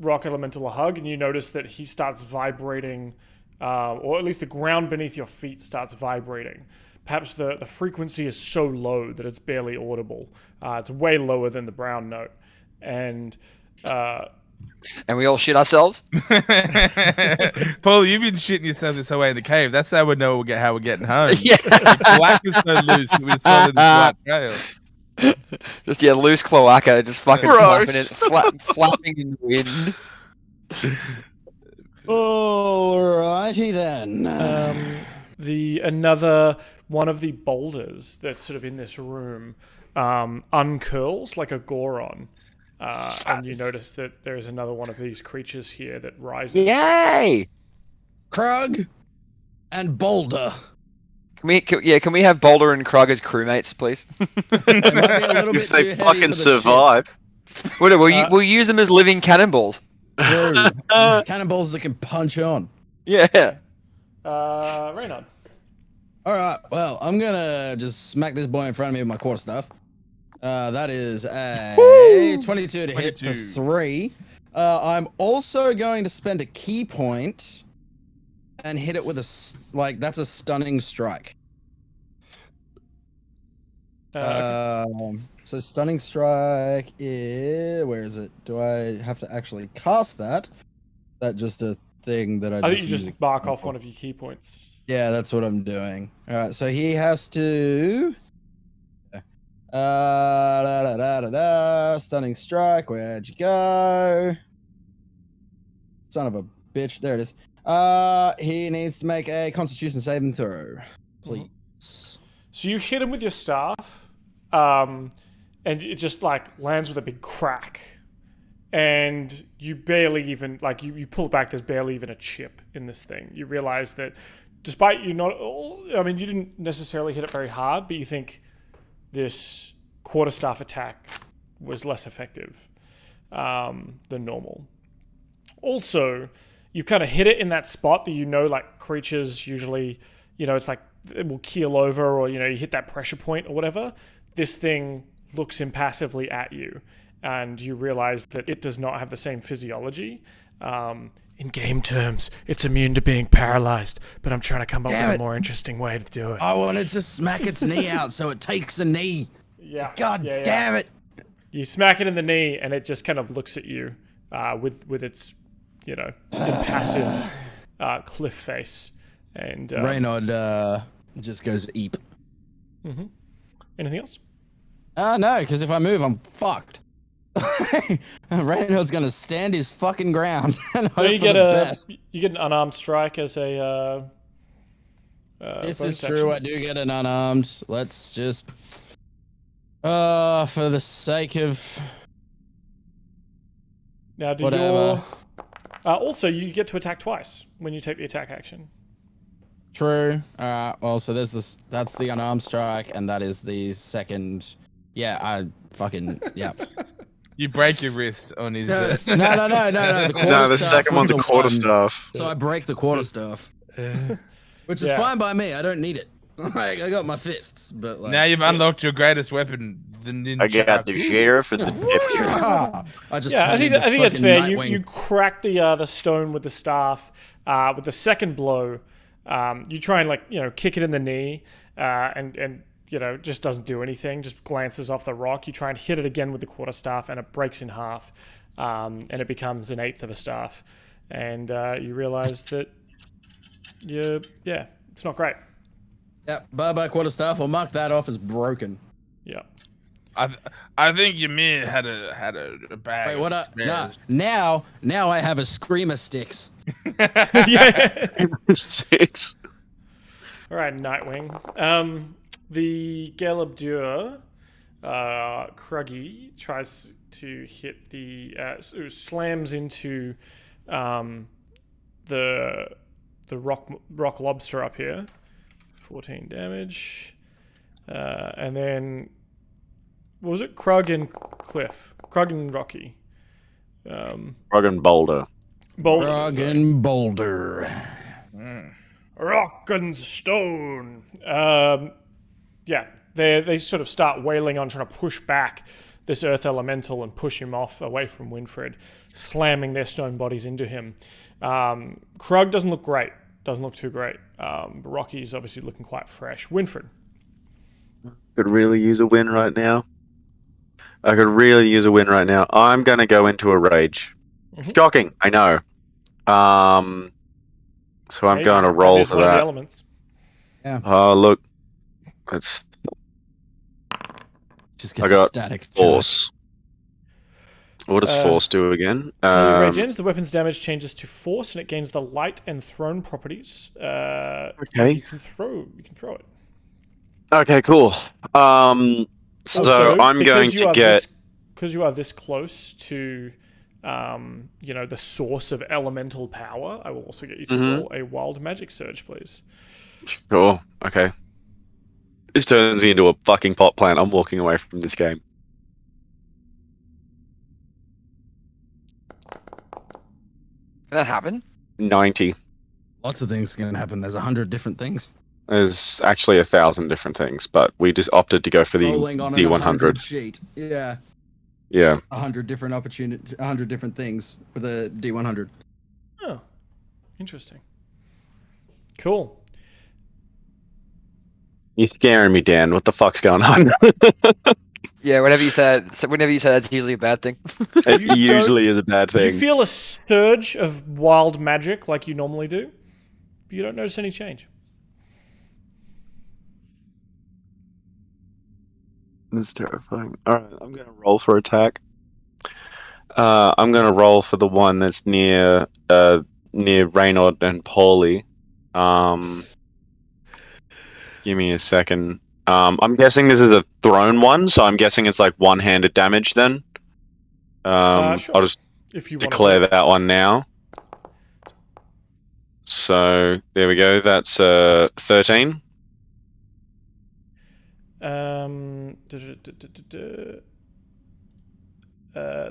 S1: rock elemental a hug, and you notice that he starts vibrating, or at least the ground beneath your feet starts vibrating. Perhaps the frequency is so low that it's barely audible. It's way lower than the brown note. And
S2: we all shit ourselves?
S4: Paul, you've been shitting yourself this whole way in the cave. That's how we know how we're getting home.
S2: Yeah.
S4: The black is so loose, we just follow the flat trail.
S2: Just, loose cloaca, just fucking
S3: Gross.
S2: flapping in the wind.
S5: Alrighty then.
S1: Another one of the boulders that's sort of in this room uncurls like a Goron. And you notice that there is another one of these creatures here that rises.
S2: Yay!
S5: Krug and Boulder.
S2: Can we have Boulder and Krug as crewmates, please?
S5: They might be a little bit
S3: If they
S5: too heavy
S3: fucking
S5: for the
S3: survive.
S2: We'll use them as living cannonballs.
S5: ship. True. Cannonballs that can punch on.
S2: Yeah.
S1: Reynard.
S5: Alright, well, I'm gonna just smack this boy in front of me with my quarterstaff. That is a 22 to hit for 3. I'm also going to spend a key point and hit it with that's a stunning strike. So stunning strike is, where is it? Do I have to actually cast that? Is that just a thing that
S1: I think you just mark off one of your key points.
S5: Yeah, that's what I'm doing. All right, so he has to. Stunning strike. Where'd you go? Son of a bitch. There it is. He needs to make a Constitution saving throw, please.
S1: So you hit him with your staff, and it just like lands with a big crack, and you barely even you pull back. There's barely even a chip in this thing. You realize that, despite you you didn't necessarily hit it very hard, but you think this quarterstaff attack was less effective than normal. Also, you've kind of hit it in that spot that like creatures usually, it's like it will keel over, or you hit that pressure point or whatever. This thing looks impassively at you, and you realize that it does not have the same physiology. In game terms, it's immune to being paralyzed, but I'm trying to come up with a more interesting way to do it.
S5: I wanted to smack its knee out so it takes a knee.
S1: Yeah.
S5: God damn it.
S1: You smack it in the knee, and it just kind of looks at you with its, impassive cliff face. And
S5: Reynard just goes eep.
S1: Mm-hmm. Anything else?
S5: No, because if I move, I'm fucked. Reynard's gonna stand his fucking ground and hope
S1: you
S5: for
S1: get
S5: the best.
S1: You get an unarmed strike as a.
S5: This
S1: bonus
S5: is true.
S1: action.
S5: I do get an unarmed. Let's just, for the sake of
S1: Now, do
S5: whatever.
S1: Also, you get to attack twice when you take the attack action.
S5: True. Well, so there's this. That's the unarmed strike, and that is the second. Yeah, I fucking yeah.
S4: You break your wrist on his.
S5: No. The quarter
S3: No, the
S5: staff
S3: second
S5: was
S3: one's a
S5: the
S3: quarter
S5: one.
S3: staff.
S5: So I break the quarter staff, which is
S1: Yeah.
S5: fine by me. I don't need it. Like, I got my fists, but like,
S4: Now you've unlocked your greatest weapon, the ninja.
S3: I got the sheriff and the deputy.
S5: I just
S1: Yeah, I
S5: turned
S1: think
S5: into
S1: it's
S5: fucking
S1: fair. You
S5: Nightwing.
S1: crack the stone with the staff. With the second blow, you try and kick it in the knee, and just doesn't do anything. Just glances off the rock. You try and hit it again with the quarter staff, and it breaks in half, and it becomes an eighth of a staff. And you realize that it's not great.
S5: Yep, bye quarter staff. I'll mark that off as broken.
S1: Yeah.
S4: I think Ymir had a bag.
S5: Wait, what?
S4: of
S5: Nah,
S4: spares.
S5: now I have a screamer sticks.
S1: Yeah.
S3: 6.
S1: All right, Nightwing. The Galabdur, Kruggy tries to hit slams into the rock lobster up here. 14 damage. And then, what was it? Krug and Cliff. Krug and Rocky.
S3: Rug and Boulder.
S1: Boulder.
S5: Frog and boulder.
S1: Rock and stone. Yeah, they sort of start wailing on, trying to push back this earth elemental and push him off away from Winfred, slamming their stone bodies into him. Krug doesn't look great. Doesn't look too great. But Rocky's obviously looking quite fresh. Winfred.
S3: Could really use a win right now. I could really use a win right now. I'm going to go into a rage. Shocking, I know. So I'm
S1: Hey,
S3: going to
S1: that
S3: roll
S1: is
S3: for
S1: one of the
S3: that.
S1: elements.
S3: Oh, look. It's
S5: Just
S3: I
S5: gets
S3: got
S5: a static charge.
S3: force. What does force do again?
S1: So rage ends, the weapon's damage changes to force, and it gains the light and thrown properties.
S3: Okay.
S1: You can throw it.
S3: Okay, cool. So
S1: Also,
S3: I'm going to get...
S1: because you are this close to the source of elemental power, I will also get you to roll a wild magic surge, please.
S3: Cool. Okay. This turns me into a fucking pot plant. I'm walking away from this game.
S2: Can that happen?
S3: 90.
S5: Lots of things can happen. There's 100 different things.
S3: There's actually 1,000 different things, but we just opted to go for the
S5: Rolling on an
S3: D100.
S5: 100 sheet. Yeah.
S3: Yeah.
S5: 100 different opportunity, 100 different things with a D100.
S1: Oh, interesting. Cool.
S3: You're scaring me, Dan. What the fuck's going on?
S2: Yeah, whenever you said that's usually a bad thing.
S3: It
S1: You
S3: usually is a bad
S1: You
S3: thing.
S1: feel a surge of wild magic like you normally do, but you don't notice any change.
S3: That's terrifying. Alright, I'm going to roll for attack. I'm going to roll for the one that's near Reynard and Pauly. Give me a second. I'm guessing this is a thrown one, so I'm guessing it's like one-handed damage then.
S1: Sure.
S3: I'll just
S1: If you
S3: declare
S1: want
S3: that one now. So, there we go. That's 13.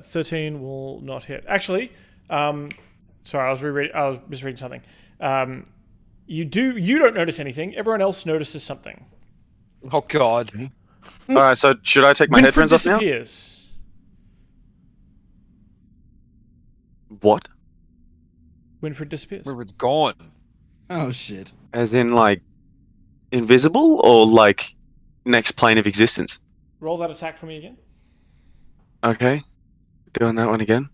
S1: 13 will not hit. Actually, sorry, I was misreading something. You don't notice anything. Everyone else notices something.
S2: Oh God.
S3: Alright, so should I take my
S1: Winfred
S3: headphones off now?
S1: disappears.
S3: What?
S1: Winfred disappears.
S2: We're gone.
S5: Oh, shit.
S3: As in, like, invisible or, like, next plane of existence?
S1: Roll that attack for me again.
S3: Okay. Doing that one again.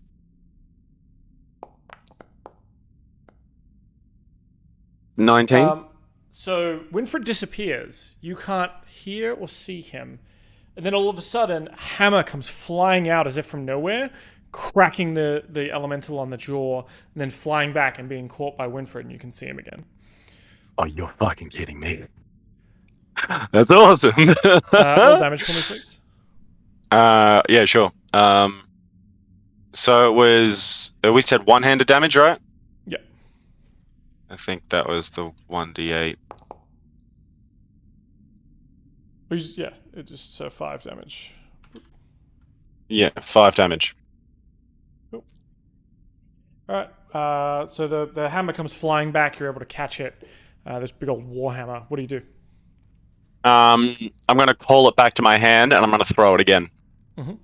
S3: $19.
S1: So Winfred disappears. You can't hear or see him. And then all of a sudden, a hammer comes flying out as if from nowhere, cracking the elemental on the jaw, and then flying back and being caught by Winfred, and you can see him again.
S3: Oh, you're fucking kidding me. That's awesome.
S1: Roll damage for me, please.
S3: Yeah, sure. So it was... we said one-handed damage, right?
S1: Yeah.
S3: I think that was the 1d8.
S1: Yeah, it just 5 damage.
S3: Yeah, 5 damage.
S1: Cool. All right. So the hammer comes flying back. You're able to catch it. This big old warhammer. What do you do?
S3: I'm gonna call it back to my hand, and I'm gonna throw it again.
S1: Mm-hmm.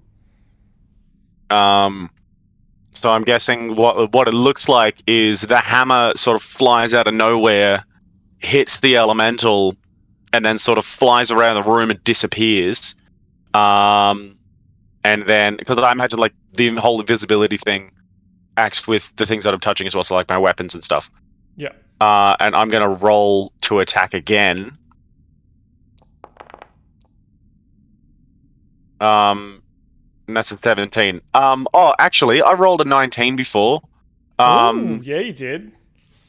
S3: So I'm guessing what it looks like is the hammer sort of flies out of nowhere, hits the elemental, and then sort of flies around the room and disappears. And then, because I imagine like the whole invisibility thing acts with the things that I'm touching as well, so like my weapons and stuff.
S1: Yeah.
S3: And I'm gonna roll to attack again. And that's a 17. Oh, actually, I rolled a 19 before.
S1: Oh, yeah, you did.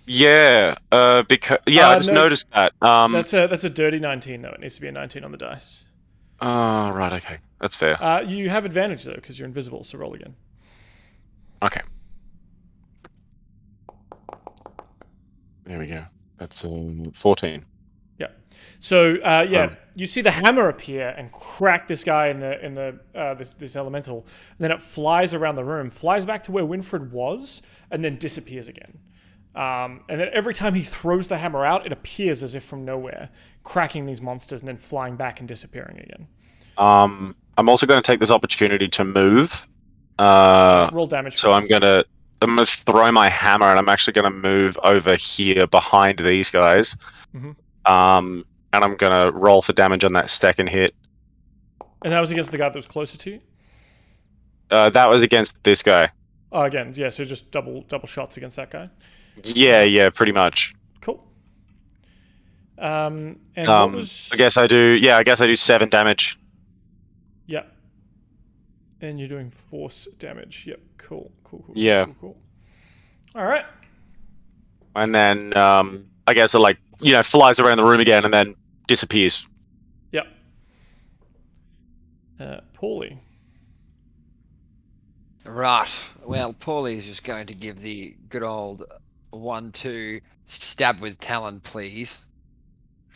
S3: Yeah. Because I just noticed that.
S1: That's a dirty 19 though. It needs to be a 19 on the dice.
S3: Oh, right. Okay, that's fair.
S1: You have advantage though because you're invisible. So roll again.
S3: Okay. There we go. That's 14.
S1: Yeah. So you see the hammer appear and crack this guy in the this elemental, and then it flies around the room, flies back to where Winfred was, and then disappears again. And then every time he throws the hammer out, it appears as if from nowhere, cracking these monsters and then flying back and disappearing again.
S3: I'm also going to take this opportunity to move.
S1: Roll damage.
S3: So I'm gonna throw my hammer, and I'm actually gonna move over here behind these guys.
S1: Mm-hmm.
S3: And I'm gonna roll for damage on that second hit.
S1: And that was against the guy that was closer to you?
S3: That was against this guy.
S1: Oh, again, yeah. So just double shots against that guy.
S3: Yeah, pretty much.
S1: Cool. And what was?
S3: I guess I do 7 damage.
S1: Yeah. And you're doing force damage. Yep. Cool.
S3: Yeah.
S1: Cool. All right.
S3: And then I guess it flies around the room again and then disappears.
S1: Yep. Pauly.
S2: Right. Well, Pauly's just going to give the good old 1-2 stab with Talon, please.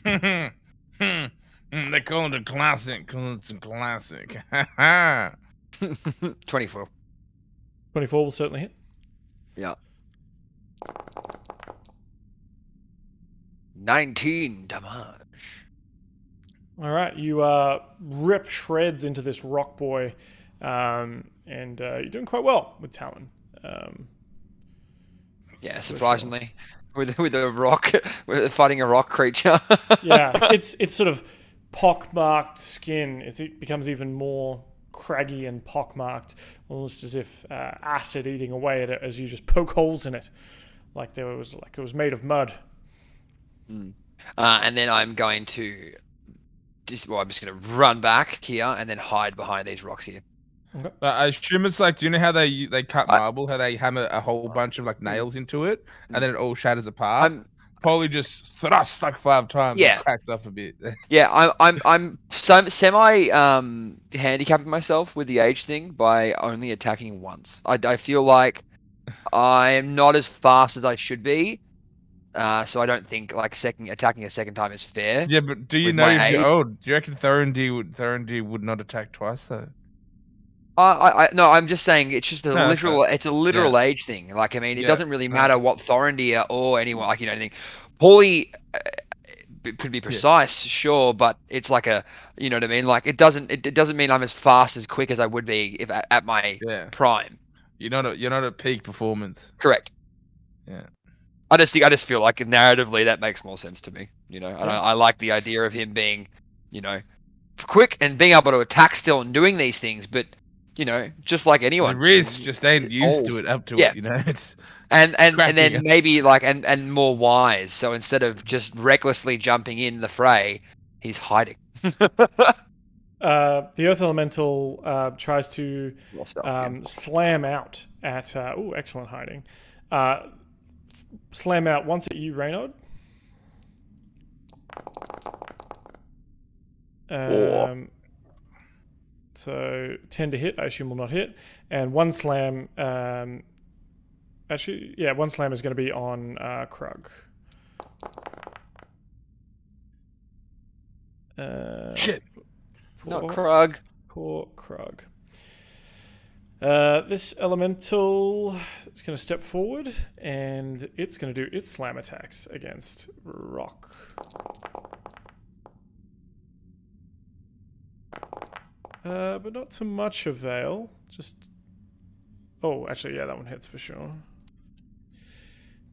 S4: They call it a classic because it's a classic.
S2: 24.
S1: 24 will certainly hit.
S2: Yeah. 19 damage.
S1: All right, you rip shreds into this rock boy, and you're doing quite well with Talon.
S2: Yeah, surprisingly, with a rock, with fighting a rock creature.
S1: Yeah, it's sort of pockmarked skin. It becomes even more craggy and pockmarked, almost as if acid eating away at it as you just poke holes in it, like it was made of mud.
S2: And then I'm going to I'm just going to run back here and then hide behind these rocks here.
S1: Okay.
S4: I assume it's like, do you know how they cut marble? How they hammer a whole bunch of nails into it, and then it all shatters apart. Pauly just thrusts 5 times.
S2: Yeah,
S4: and cracks up a bit.
S2: Yeah, I'm semi handicapping myself with the age thing by only attacking once. I feel like I'm not as fast as I should be. So I don't think attacking a second time is fair.
S4: Yeah, but do you know if you're old? Do you reckon Thorendir would not attack twice though?
S2: No, I'm just saying it's just it's a literal age thing. It doesn't really matter what Thorendir or anyone anything. Pauly could be precise, sure, but it's you know what I mean? It doesn't mean I'm as fast as quick as I would be if at my prime.
S4: You're not at peak performance.
S2: Correct.
S4: Yeah.
S2: I just feel like narratively that makes more sense to me, and I like the idea of him being, quick and being able to attack still and doing these things, but just like anyone,
S4: the Riz just ain't used to it up to it, it's
S2: and then maybe and more wise. So instead of just recklessly jumping in the fray, he's hiding.
S1: The Earth Elemental tries to slam out at excellent hiding. Slam out once at you, Reynard. So 10 to hit, I assume will not hit. And one slam, one slam is going to be on Krug.
S4: Shit.
S2: Not Krug.
S1: Poor Krug. This elemental is going to step forward, and it's going to do its slam attacks against Rock. But not to much avail. Just... Oh, actually, yeah, that one hits for sure.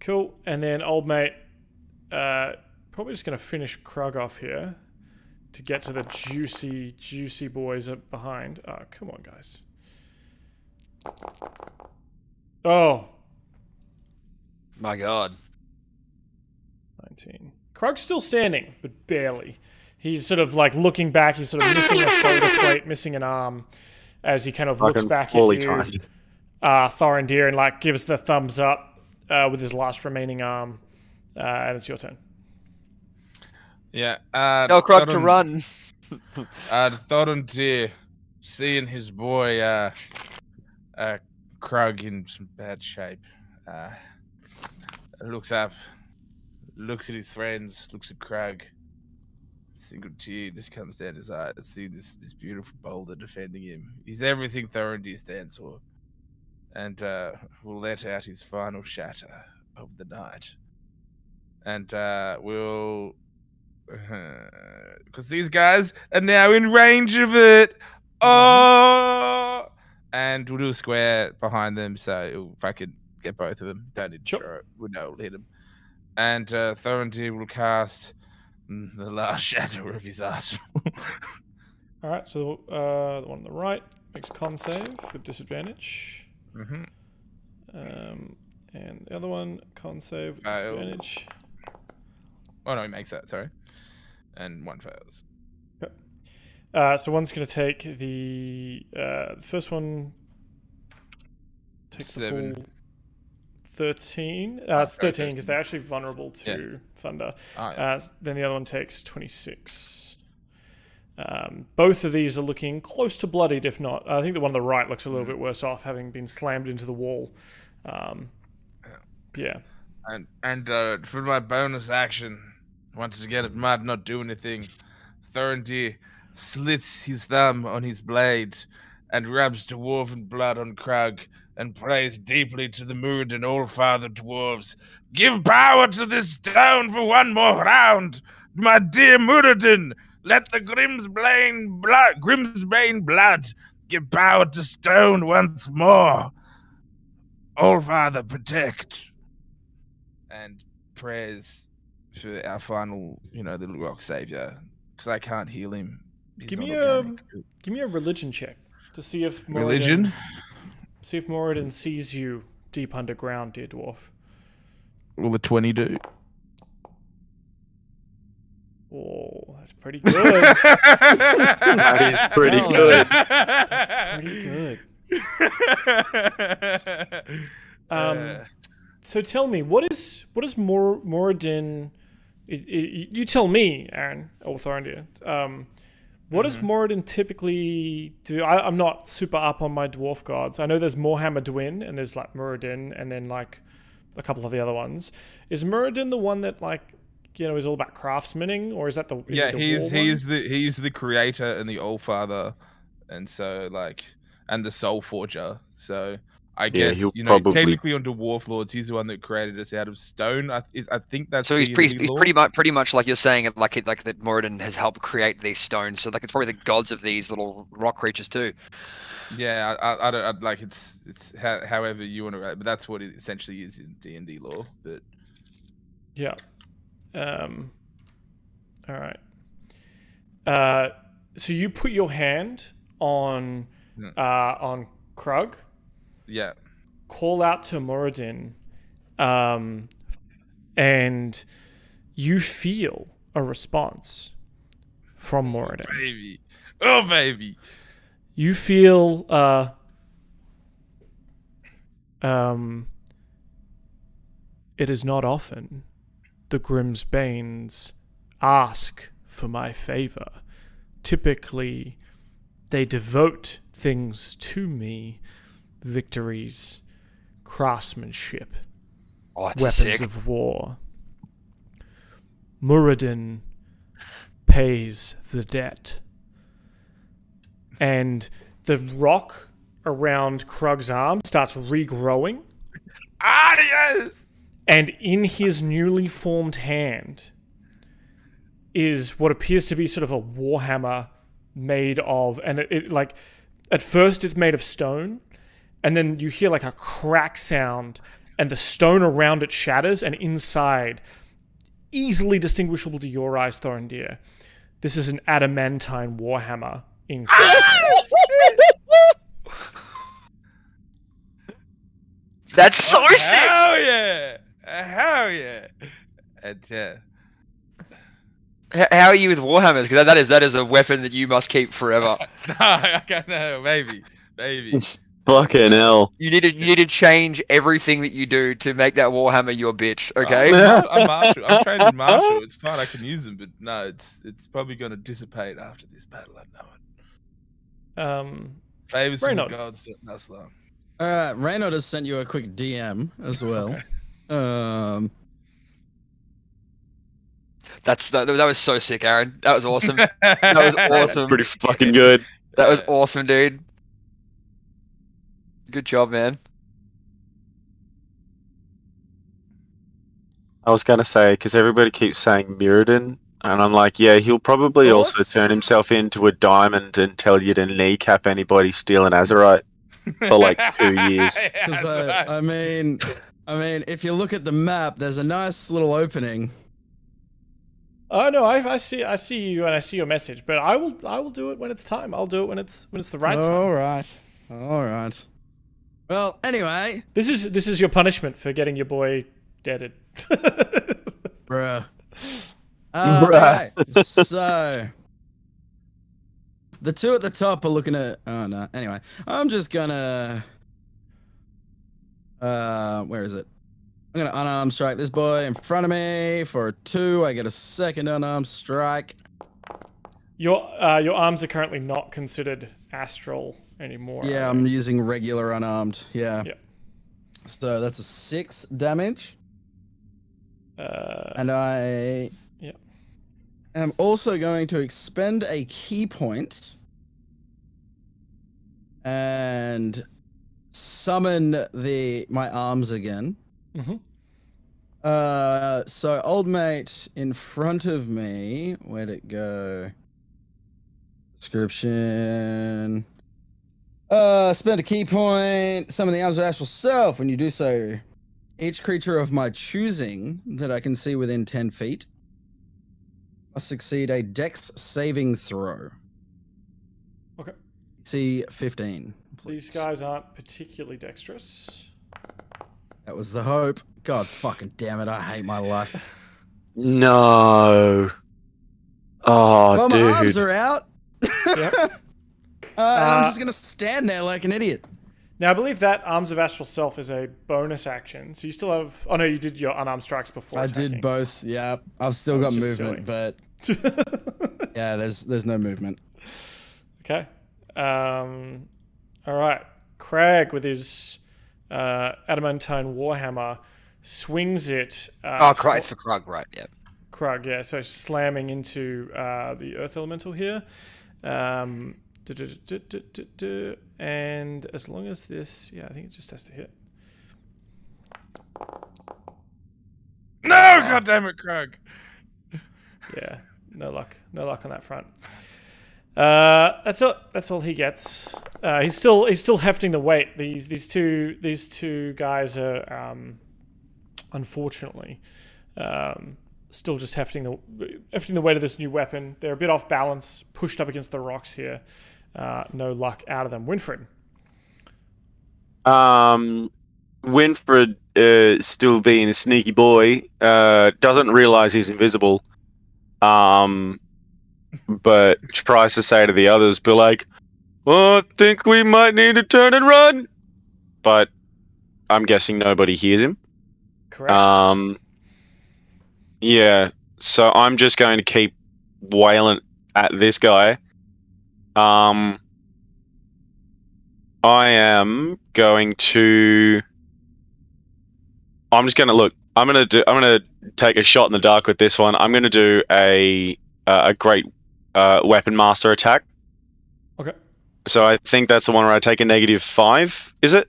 S1: Cool. And then old mate, probably just going to finish Krug off here to get to the juicy boys up behind. Oh, come on, guys. Oh.
S2: My God.
S1: 19. Krug's still standing, but barely. He's sort of like looking back. He's sort of missing a shoulder plate, missing an arm, as he kind of looks back at you, Thorendir, and like gives the thumbs up with his last remaining arm. And it's your turn.
S4: Yeah.
S2: Tell Krug to run.
S4: Thorendir, seeing his boy Krug in some bad shape, looks up, looks at his friends, looks at Krug. Single tear just comes down his eye to see this beautiful boulder defending him. He's everything Thorendir stands for, and will let out his final shatter of the night. And we'll, because these guys are now in range of it. Oh, and we'll do a square behind them, so if I could get both of them, don't need to throw it. We know it'll hit them. And Thorendir will cast the last shadow of his arsenal.
S1: Alright, so the one on the right makes a con save with disadvantage.
S4: Mm-hmm.
S1: And the other one, con save with disadvantage.
S4: Oh no, he makes that, sorry. And one fails.
S1: Okay. So one's going to take the first one takes
S4: 7.
S1: the full 13. It's 13 because they're actually vulnerable to thunder.
S4: Oh, yeah.
S1: Then the other one takes 26. Both of these are looking close to bloodied, if not. I think the one on the right looks a little bit worse off, having been slammed into the wall. Yeah.
S4: And for my bonus action, once again, it might not do anything. Thorendir slits his thumb on his blade and rubs dwarven blood on Krug and prays deeply to the moon and all-father dwarves. Give power to this stone for one more round, my dear Muradin. Let the Grimsbane blood give power to stone once more. All-father, protect. And prayers for our final, the rock savior, because I can't heal him.
S1: Give me a religion check to see if
S4: Religion.
S1: See if Moradin sees you deep underground, dear dwarf.
S4: Will a 20 do?
S1: Oh, that's pretty good.
S3: That is pretty good.
S1: That's pretty good. So tell me, what is Moradin? You tell me, Aaron or Thorendir. What does Moradin typically do? I'm not super up on my dwarf gods. I know there's Moorhammer Dwyn and there's like Moradin and then like a couple of the other ones. Is Moradin the one that is all about craftsmaning, or is that the
S4: he's the creator and the All-Father, and so and the Soul Forger. So I guess technically on Dwarf Lords, he's the one that created us out of stone. I think that's
S2: so. He's pretty much like you're saying, like that Moradin has helped create these stones. So it's probably the gods of these little rock creatures too.
S4: Yeah, I don't like it's however you want to write, but that's what it essentially is in D&D lore. But
S1: yeah, all right. So you put your hand on Krug.
S4: Yeah.
S1: Call out to Moradin, and you feel a response from Moradin.
S4: Oh baby.
S1: You feel it is not often the Grimsbanes ask for my favor. Typically, they devote things to me. Victories, craftsmanship, weapons of war. Moradin pays the debt. And the rock around Krug's arm starts regrowing.
S4: Ah, yes!
S1: And in his newly formed hand is what appears to be sort of a warhammer made of, and it like, at first it's made of stone, and then you hear like a crack sound, and the stone around it shatters, and inside, easily distinguishable to your eyes, Thorendir, this is an adamantine warhammer in
S2: That's so sick!
S4: Hell yeah! Hell yeah! And
S2: How are you with Warhammers? Because that is a weapon that you must keep forever.
S4: no, I can't. No, maybe.
S3: Fucking hell.
S2: You need to change everything that you do to make that Warhammer your bitch. Okay.
S4: I'm martial. I'm trained in martial. It's fine. I can use them, but no, it's probably going to dissipate after this battle. I know it. Favors from the
S1: Reynold.
S4: gods don't last long.
S5: Reynold has sent you a quick DM as well.
S4: Okay.
S2: That was so sick, Aaron. That was awesome. That was awesome.
S3: Pretty fucking good.
S2: That was awesome, dude. Good job, man.
S3: I was going to say, because everybody keeps saying Mirrodin, and I'm like, yeah, he'll probably also turn himself into a diamond and tell you to kneecap anybody stealing Azerite for like 2 years.
S5: Because I mean, if you look at the map, there's a nice little opening.
S1: Oh no, I see you and I see your message, but I will do it when it's time. I'll do it when it's the right time.
S5: All right. Well, anyway,
S1: This is your punishment for getting your boy deaded.
S5: bruh. Okay, so the two at the top are looking at. Oh no. Anyway, I'm just gonna. Where is it? I'm gonna unarmed strike this boy in front of me for a 2. I get a second unarmed strike.
S1: Your arms are currently not considered astral anymore.
S5: Yeah, I'm using regular unarmed. Yeah.
S1: Yeah.
S5: So that's a 6 damage. And I am also going to expend a key point and summon my arms again.
S1: Mm-hmm.
S5: So old mate in front of me, where'd it go? Description. Spend a key point, summon the arms of astral self. When you do so, each creature of my choosing that I can see within 10 feet must succeed a dex saving throw.
S1: Okay.
S5: DC 15.
S1: These guys aren't particularly dexterous.
S5: That was the hope. God fucking damn it, I hate my life.
S3: No. Oh,
S5: Well,
S3: dude.
S5: my arms are out.
S1: Yep.
S5: And I'm just gonna stand there like an idiot.
S1: Now I believe that Arms of Astral Self is a bonus action, so you still have. Oh no, you did your unarmed strikes before.
S5: I
S1: attacking.
S5: did both. Yeah, I've still
S1: That
S5: got
S1: was just
S5: movement, but yeah, there's no movement.
S1: Okay. All right. Crag with his adamantine warhammer swings it.
S2: It's for Krug, right? Yeah.
S1: Krug, yeah. So slamming into the earth elemental here. And as long as this, I think it just has to hit.
S4: No, God damn it, Krug.
S1: Yeah, no luck on that front. That's all he gets. He's still hefting the weight. These two guys are unfortunately still just hefting the weight of this new weapon. They're a bit off balance, pushed up against the rocks here. No luck out of them. Winfred.
S3: Winfred, still being a sneaky boy, doesn't realize he's invisible. But tries to say to the others, be like, "Oh, I think we might need to turn and run." But I'm guessing nobody hears him.
S1: Correct.
S3: Yeah. So I'm just going to keep wailing at this guy. I am going to. I'm just going to look. I'm going to take a shot in the dark with this one. I'm going to do a great weapon master attack.
S1: Okay.
S3: So I think that's the one where I take a -5. Is it?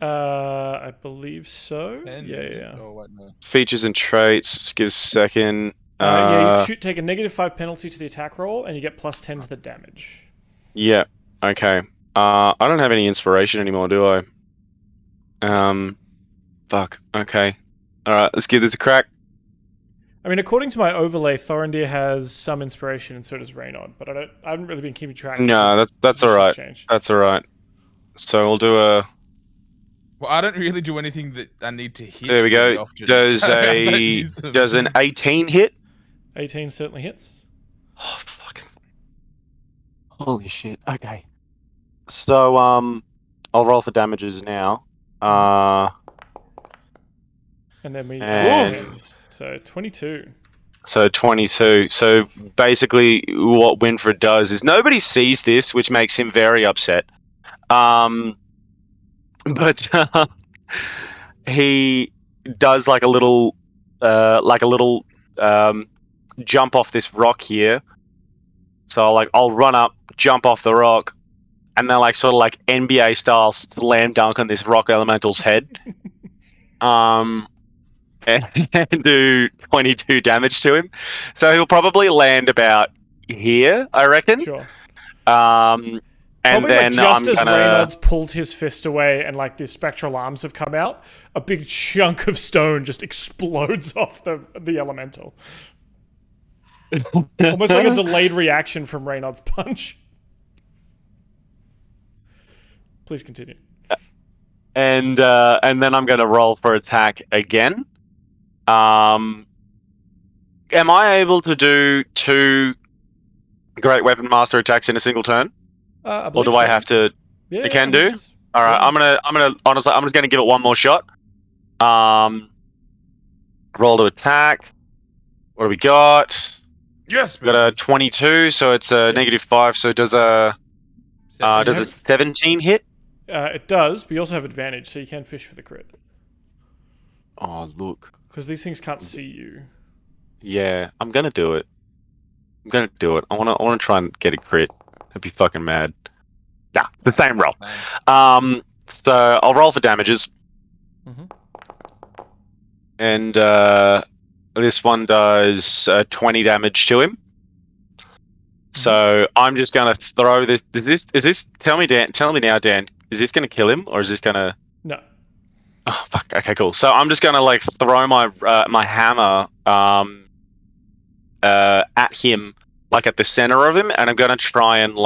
S1: I believe so.
S4: And-
S1: Yeah.
S4: Oh, wait, no.
S3: Features and traits. Give us a second.
S1: Yeah, you take a -5 penalty to the attack roll, and you get +10 to the damage.
S3: Yeah. Okay. I don't have any inspiration anymore, do I? Fuck. Okay. All right. Let's give this a crack.
S1: I mean, according to my overlay, Thorendir has some inspiration, and so does Reynaud. But I haven't really been keeping track.
S3: No, that's
S1: Positions
S3: all right.
S1: change.
S3: That's all right. So we'll do a.
S4: Well, I don't really do anything that I need to hit.
S3: There we
S4: very
S3: go.
S4: often,
S3: Does
S4: so I don't
S3: a
S4: use them.
S3: does an 18 hit?
S1: 18 certainly hits.
S3: Oh fuck! Holy shit! Okay. So I'll roll for damages now.
S1: And then we
S3: And
S1: so 22.
S3: so 22. So basically, what Winfred does is nobody sees this, which makes him very upset. But he does like a little jump off this rock here. So I'll run up, jump off the rock, and then sort of NBA style slam dunk on this rock elemental's head. And do 22 damage to him. So he'll probably land about here, I reckon.
S1: Sure.
S3: And
S1: Probably
S3: then
S1: just
S3: I'm
S1: as
S3: gonna.
S1: Reynaud's pulled his fist away and the spectral arms have come out, a big chunk of stone just explodes off the elemental. Almost like a delayed reaction from Reynaud's punch. Please continue.
S3: And then I'm gonna roll for attack again. Am I able to do 2 Great Weapon Master attacks in a single turn? Or do I have to?
S1: Yeah,
S3: it can
S1: I
S3: do?
S1: think it's-
S3: All right,
S1: yeah.
S3: I'm gonna honestly, I'm just gonna give it one more shot. Roll to attack. What do we got?
S4: Yes,
S3: We got a 22, so it's a -5. So does a 17 hit?
S1: It does, but you also have advantage, so you can fish for the crit.
S3: Oh look,
S1: Because these things can't see you.
S3: yeah, I'm gonna do it. I wanna try and get a crit. I'd be fucking mad. Nah, the same roll. So I'll roll for damages.
S1: Mhm.
S3: And this one does 20 damage to him. So I'm just gonna throw this. Is this? Tell me now, Dan. Is this gonna kill him, or is this gonna?
S1: No.
S3: Oh fuck. Okay, cool. So I'm just gonna throw my my hammer at him, at the center of him, and I'm gonna try and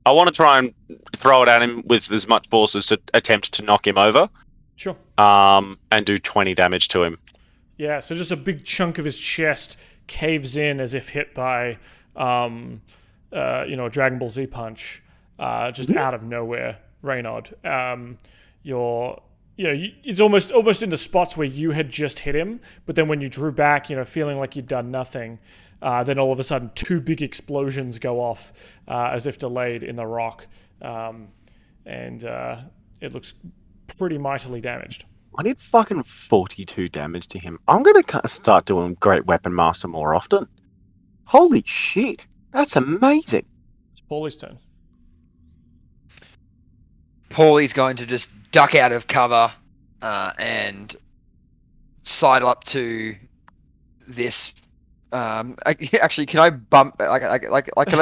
S3: I want to try and throw it at him with as much force as to attempt to knock him over.
S1: Sure.
S3: And do 20 damage to him.
S1: Yeah, so just a big chunk of his chest caves in as if hit by, a Dragon Ball Z punch, just out of nowhere. Reynaud, it's almost in the spots where you had just hit him, but then when you drew back, feeling like you'd done nothing, then all of a sudden 2 big explosions go off as if delayed in the rock, and it looks pretty mightily damaged.
S3: I did fucking 42 damage to him. I'm gonna start doing Great Weapon Master more often. Holy shit, that's amazing.
S1: It's Pauly's turn.
S2: Pauly's going to just duck out of cover and sidle up to this. Actually, can I bump? Can I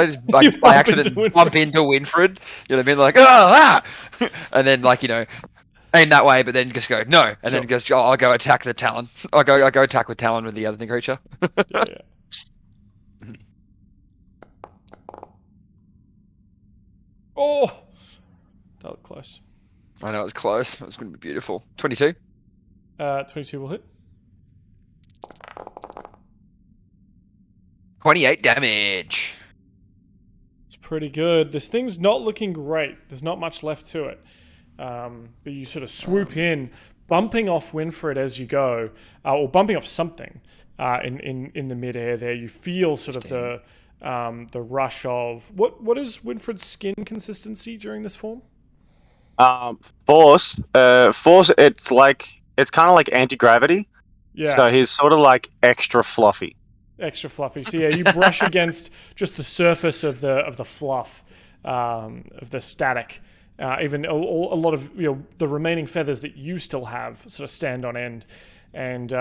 S2: just by accident bump into Winfred? You know what I mean? And then aim that way, but then just go no, and then just I'll go attack the Talon. I'll go attack with Talon with the other thing creature.
S1: Yeah. Oh, that was close.
S2: I know it's close. It's going to be beautiful. 22.
S1: 22 will hit.
S2: 28 damage.
S1: It's pretty good. This thing's not looking great. There's not much left to it. But you sort of swoop in, bumping off Winfred as you go, or bumping off something in the midair there. You feel sort of the rush of... What is Winfred's skin consistency during this form?
S3: Force, it's kind of like anti-gravity.
S1: Yeah.
S3: So he's sort of extra fluffy.
S1: Extra fluffy. So yeah, you brush against just the surface of the fluff, of the static. Even a lot of the remaining feathers that you still have sort of stand on end, and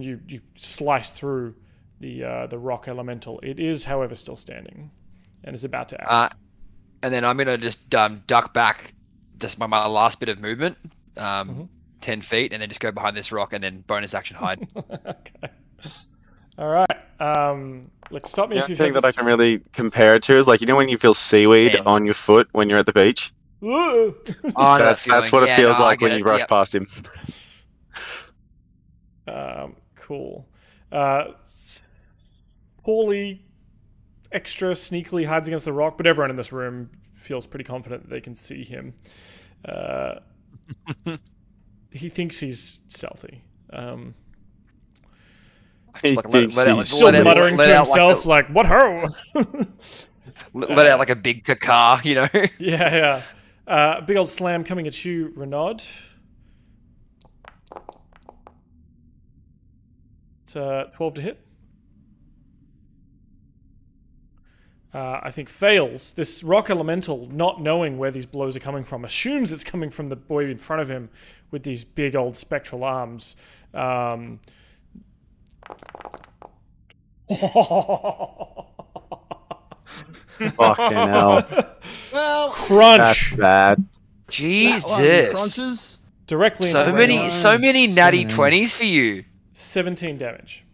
S1: you slice through the rock elemental. It is, however, still standing, and is about to act.
S2: And then I'm gonna just duck back. This my last bit of movement, 10 feet, and then just go behind this rock, and then bonus action hide.
S1: Okay. All right. Look, stop me if you
S3: think that I can really compare it to is like, you know when you feel seaweed on your foot when you're at the beach?
S1: Ooh.
S2: Oh,
S3: That's what it feels like when you brush
S2: Yep.
S3: past him.
S1: Cool. Pauly extra sneakily hides against the rock, but everyone in this room feels pretty confident that they can see him. He thinks he's stealthy. Still muttering to himself, like, what ho?
S2: Let out like a big caca, you know?
S1: Yeah. Big old slam coming at you, Renaud. It's 12 to hit. I think fails. This rock elemental, not knowing where these blows are coming from, assumes it's coming from the boy in front of him with these big old spectral arms.
S3: Fucking hell.
S5: Well,
S1: Crunch.
S3: That's bad.
S2: Jesus.
S5: crunches.
S1: Directly
S2: So
S1: into
S2: many,
S1: Renaud.
S2: so many natty 20s for you.
S1: 17 damage.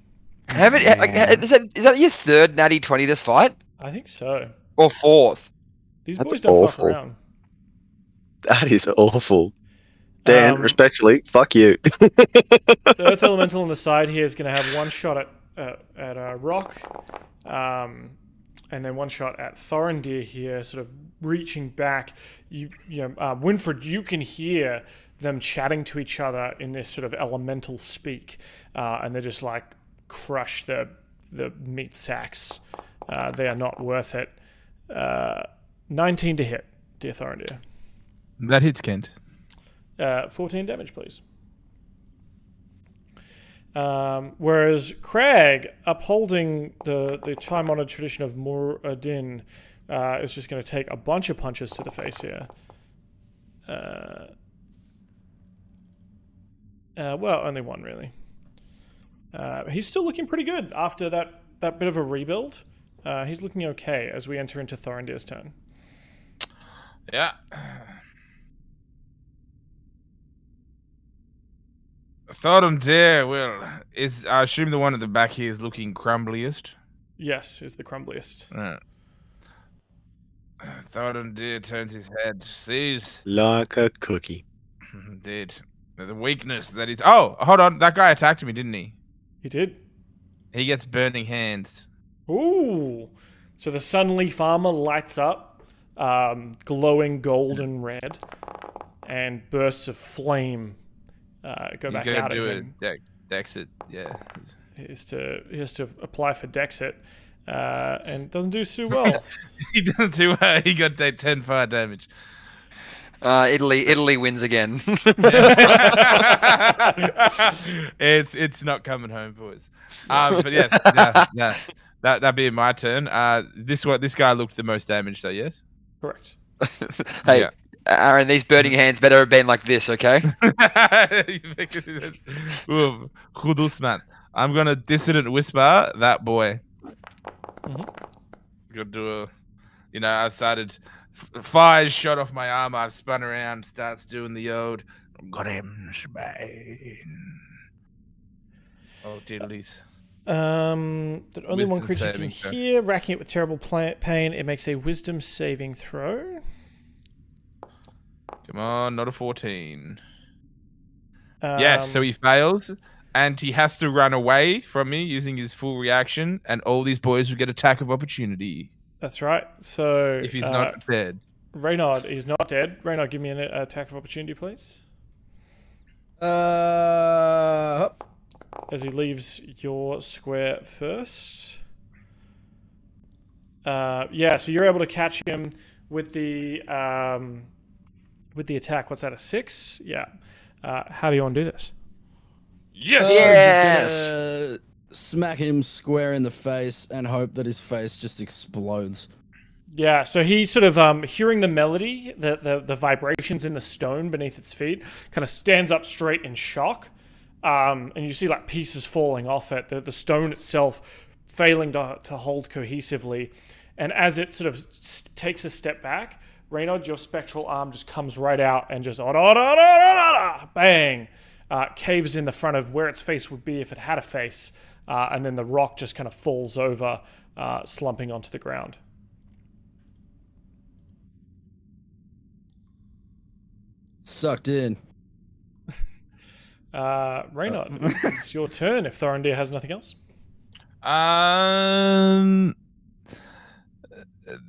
S2: How many? Is that your third natty 20 this fight,
S1: I think so.
S2: or fourth?
S1: These
S3: That's
S1: boys don't fuck
S3: awful.
S1: around.
S3: That is awful. Dan, respectfully, fuck you.
S1: The Earth Elemental on the side here is going to have one shot at Rock, and then one shot at Thorendir here, sort of reaching back. Winfred, you can hear them chatting to each other in this sort of elemental speak, and they're just like, crush the meat sacks. They are not worth it. 19 to hit, dear Thorendir.
S4: That hits Kent.
S1: 14 damage, please. Whereas Crag, upholding the time-honored tradition of Muradin, is just going to take a bunch of punches to the face here. Well, only one, really. He's still looking pretty good after that bit of a rebuild. He's looking okay as we enter into Thorendir's turn.
S4: Yeah. Thorendir, I assume the one at the back here is looking crumbliest.
S1: Yes, is the crumbliest.
S4: Right. Thorendir turns his head, sees.
S3: Like a cookie.
S4: Indeed. The weakness that is. Oh, hold on. That guy attacked me, didn't he?
S1: He did.
S4: He gets burning hands.
S1: Ooh. So the Sunleaf armor lights up, glowing golden red, and bursts of flame go back out at him.
S4: Dexit, yeah.
S1: He has to apply for Dexit, and doesn't do too well.
S4: He doesn't do well. He got 10 fire damage.
S2: Italy wins again.
S4: It's not coming home, boys. But yes, that being my turn. This guy looked the most damaged, so yes.
S1: Correct.
S2: Hey,
S4: Yeah.
S2: Aaron, these burning hands better have been like this, okay?
S4: Ooh, Khudusman. I'm gonna dissonant whisper that boy. He's gonna do I started. Fire shot off my arm. I've spun around. Starts doing the old Grimsbane. Oh, diddlies.
S1: That only one
S4: Wisdom
S1: creature can
S4: saving throw.
S1: hear, racking it with terrible pain. It makes a wisdom saving throw.
S4: Come on, not a 14. Yes, so he fails, and he has to run away from me using his full reaction, and all these boys will get attack of opportunity.
S1: That's right. So
S4: If he's not dead.
S1: Reynard, he's not dead. Reynard, give me an attack of opportunity, please.
S5: Hup.
S1: As he leaves your square first. So you're able to catch him with the attack. What's that, a 6? Yeah. How do you want to do this?
S4: Yes!
S2: Yes!
S5: Just gonna smack him square in the face and hope that his face just explodes.
S1: Yeah, so he sort of hearing the melody, the vibrations in the stone beneath its feet, kind of stands up straight in shock, and you see like pieces falling off it, the stone itself failing to hold cohesively, and as it sort of takes a step back, Reynard, your spectral arm just comes right out and just bang, caves in the front of where its face would be if it had a face, and then the rock just kind of falls over, slumping onto the ground.
S5: Sucked in.
S1: Reynard, it's your turn if Thorendir has nothing else.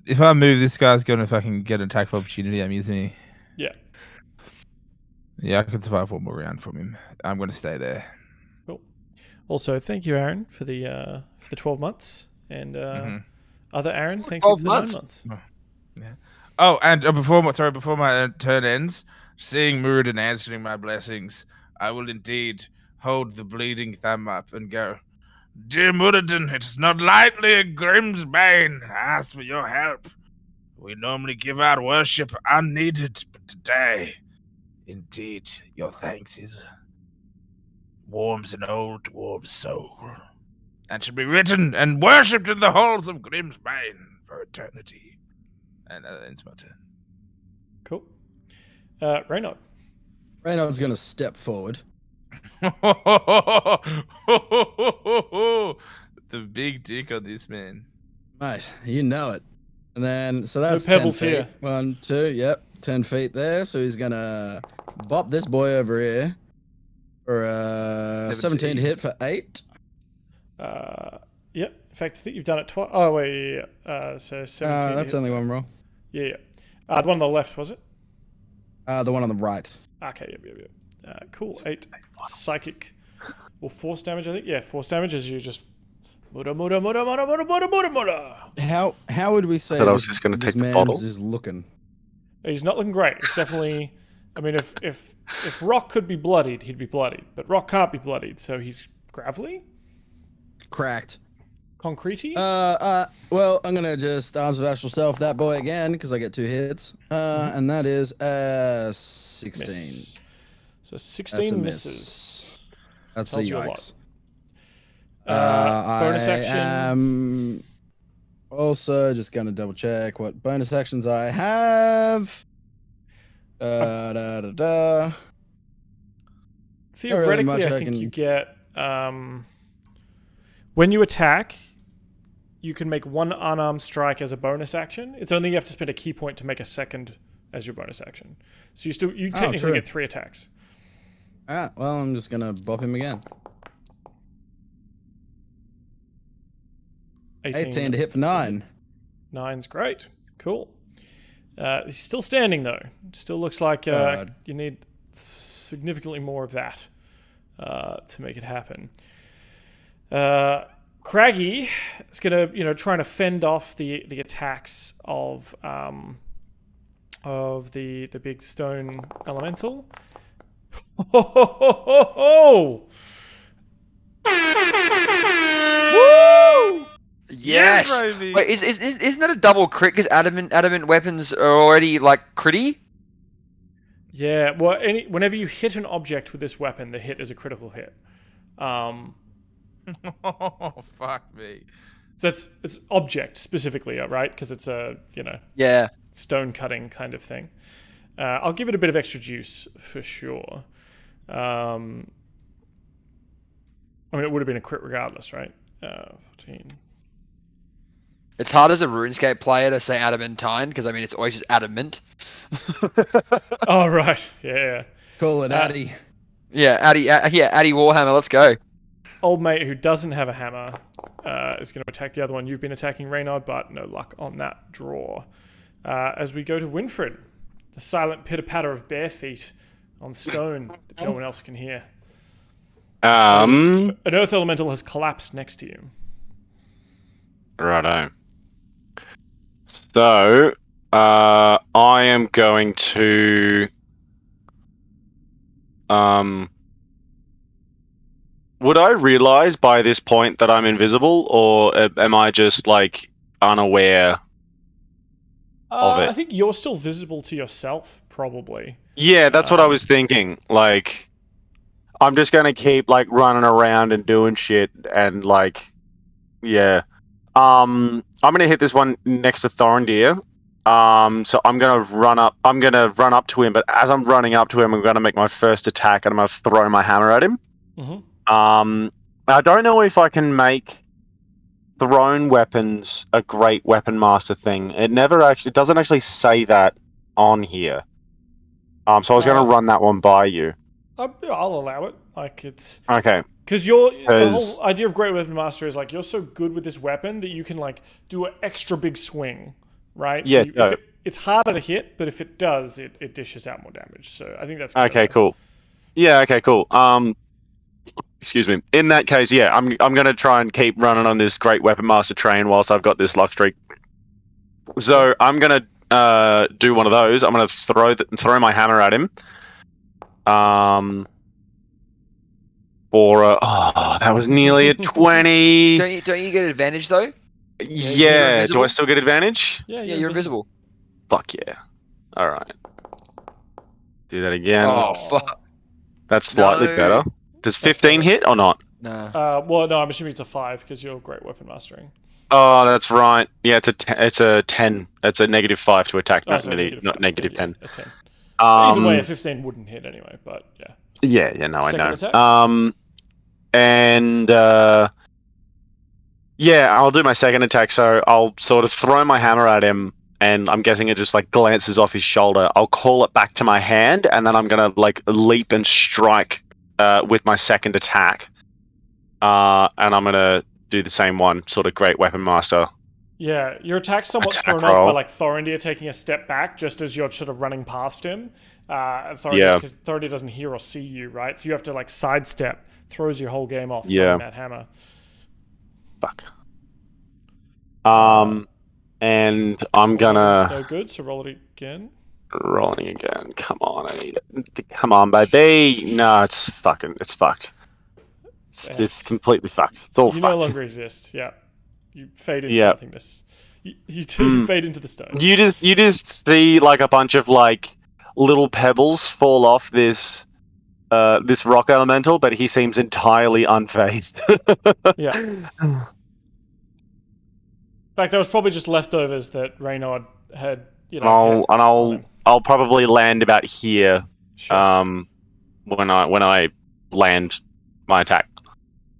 S4: If I move, this guy's going to fucking get an attack of opportunity. I'm using me.
S1: Yeah.
S4: Yeah, I can survive one more round from him. I'm going to stay there.
S1: Cool. Also, thank you, Aaron, for the 12 months, and other Aaron, thank you for the 9 months.
S4: Oh, yeah. Oh, and before my turn ends, seeing Muradin answering my blessings, I will indeed hold the bleeding thumb up and go, "Dear Muradin, it is not lightly a Grimsbane ask for your help. We normally give our worship unneeded, but today, indeed, your thanks warms an old dwarf's soul, and should be written and worshipped in the halls of Grimsbane for eternity." And that ends my turn.
S1: Cool. Reynard.
S5: Reynard's going to step forward.
S4: The big dick on this man.
S5: Mate, you know it. And then, so that's
S1: No pebbles
S5: 10 feet.
S1: here.
S5: 1, 2, yep, 10 feet there. So he's going to bop this boy over here for 17 to hit for 8.
S1: Yep. In fact, I think you've done it twice. Oh, wait, yeah. So 17.
S5: That's only one roll.
S1: Yeah. The one on the left, was it?
S5: The one on the right.
S1: Okay, yep. Cool. 8 psychic or force damage, I think. Yeah, force damage as you just muda.
S5: How would we say
S3: I was just going to
S5: this
S3: take the
S5: man's
S3: bottle.
S5: is looking?
S1: He's not looking great. It's definitely. I mean, if Rock could be bloodied, he'd be bloodied. But Rock can't be bloodied, so he's gravelly,
S5: Cracked.
S1: concretey.
S5: Well, I'm gonna just arms of astral self that boy again because I get 2 hits, and that is 16.
S1: Miss. So
S5: That's
S1: 16
S5: a
S1: misses.
S5: miss. That's
S1: Tells
S5: a
S1: you a
S5: yikes.
S1: Bonus
S5: I
S1: action.
S5: am also just gonna double check what bonus actions I have.
S1: Theoretically,
S5: much
S1: I
S5: I
S1: think
S5: can-
S1: you get when you attack, you can make one unarmed strike as a bonus action. It's only you have to spend a key point to make a second as your bonus action. So you technically
S5: true.
S1: get 3 attacks.
S5: Well, I'm just gonna bop him again. 18 to hit for 9.
S1: 9's great. Cool. He's still standing though. Still looks like you need significantly more of that to make it happen. Craggy is gonna trying to fend off the attacks of the big stone elemental. Ho ho ho ho ho! Woo!
S2: Yes.
S4: baby.
S2: Wait, isn't that a double crit? Because adamant weapons are already like critty.
S1: Yeah. Well, whenever you hit an object with this weapon, the hit is a critical hit.
S4: Oh, fuck me.
S1: So it's object specifically, right? Because it's a
S2: Yeah.
S1: stone cutting kind of thing. I'll give it a bit of extra juice for sure. I mean, it would have been a crit regardless, right? 14.
S2: It's hard as a RuneScape player to say adamantine because I mean it's always just adamant.
S1: Oh right, yeah.
S5: Call it Addy.
S2: Yeah, Addy Warhammer. Let's go.
S1: Old mate who doesn't have a hammer is going to attack the other one. You've been attacking Reynard, but no luck on that draw. As we go to Winfred, the silent pitter-patter of bare feet on stone that no one else can hear. An earth elemental has collapsed next to you.
S3: Righto. So, I am going to, would I realize by this point that I'm invisible, or am I just, like, unaware of it.
S1: I think you're still visible to yourself, probably.
S3: Yeah, that's what I was thinking. Like, I'm just gonna keep like running around and doing shit, and like, yeah. I'm gonna hit this one next to Thorendir. So I'm gonna run up. I'm gonna run up to him, but as I'm running up to him, I'm gonna make my first attack, and I'm gonna throw my hammer at him. I don't know if I can make thrown weapons a great weapon master thing. It doesn't actually say that on here. So I was going to run that one by you.
S1: I'll allow it. Like, it's
S3: Okay.
S1: because the whole idea of great weapon master is like you're so good with this weapon that you can like do an extra big swing, right?
S3: Yeah.
S1: So it's harder to hit, but if it does, it dishes out more damage. So I think that's good.
S3: Okay. Cool. Yeah. Okay. Cool. Excuse me. In that case, yeah, I'm going to try and keep running on this great weapon master train whilst I've got this luck streak. So I'm going to do one of those. I'm going to throw my hammer at him. That was nearly a 20.
S2: Don't you get advantage though?
S3: Yeah. Do I still get advantage?
S1: Yeah,
S2: you're invisible.
S3: Fuck yeah. All right. Do that again.
S2: Oh fuck.
S3: That's slightly better. Does 15 hit or not?
S2: No.
S1: Well, no, I'm assuming it's a 5 because you're great weapon mastering.
S3: Oh, that's right. Yeah, it's a 10. It's a -5 to attack, not negative 10.
S1: A 10. Either way, a 15 wouldn't hit anyway, but yeah.
S3: Yeah, no, I know.
S1: Attack?
S3: Yeah, I'll do my second attack. So I'll sort of throw my hammer at him, and I'm guessing it just like glances off his shoulder. I'll call it back to my hand, and then I'm gonna like leap and strike with my second attack. And I'm gonna do the same one, sort of great weapon master.
S1: Yeah, your attack's somewhat thrown off by like Thorendir taking a step back just as you're sort of running past him. Because Thorendir doesn't hear or see you, right? So you have to like sidestep. Throws your whole game off throwing that hammer.
S3: Fuck. And I'm gonna.
S1: No good. So roll it again.
S3: Rolling again. Come on, I need it. Come on, baby. No, it's fucked. It's completely fucked. It's all fucked.
S1: You no longer exist. Yeah. You fade into nothingness. You fade into the stone.
S3: You just see like a bunch of like little pebbles fall off this rock elemental, but he seems entirely unfazed.
S1: Yeah. In fact, that was probably just leftovers that Reynard had.
S3: I'll probably land about here.
S1: Sure.
S3: When I land my attack.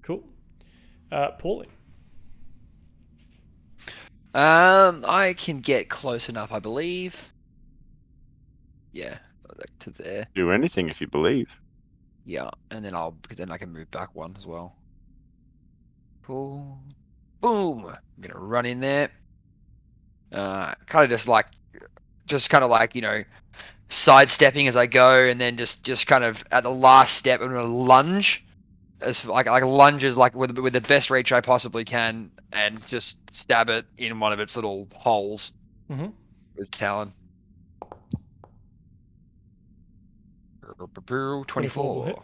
S1: Cool. Pauly.
S2: I can get close enough, I believe. Yeah, like to there.
S3: Do anything if you believe.
S2: Yeah, and then because then I can move back one as well. Cool. Boom! I'm gonna run in there. Kind of like sidestepping as I go, and then just kind of at the last step, I'm gonna lunge, as like lunges like with the best reach I possibly can, and just stab it in one of its little holes with Talon. 24.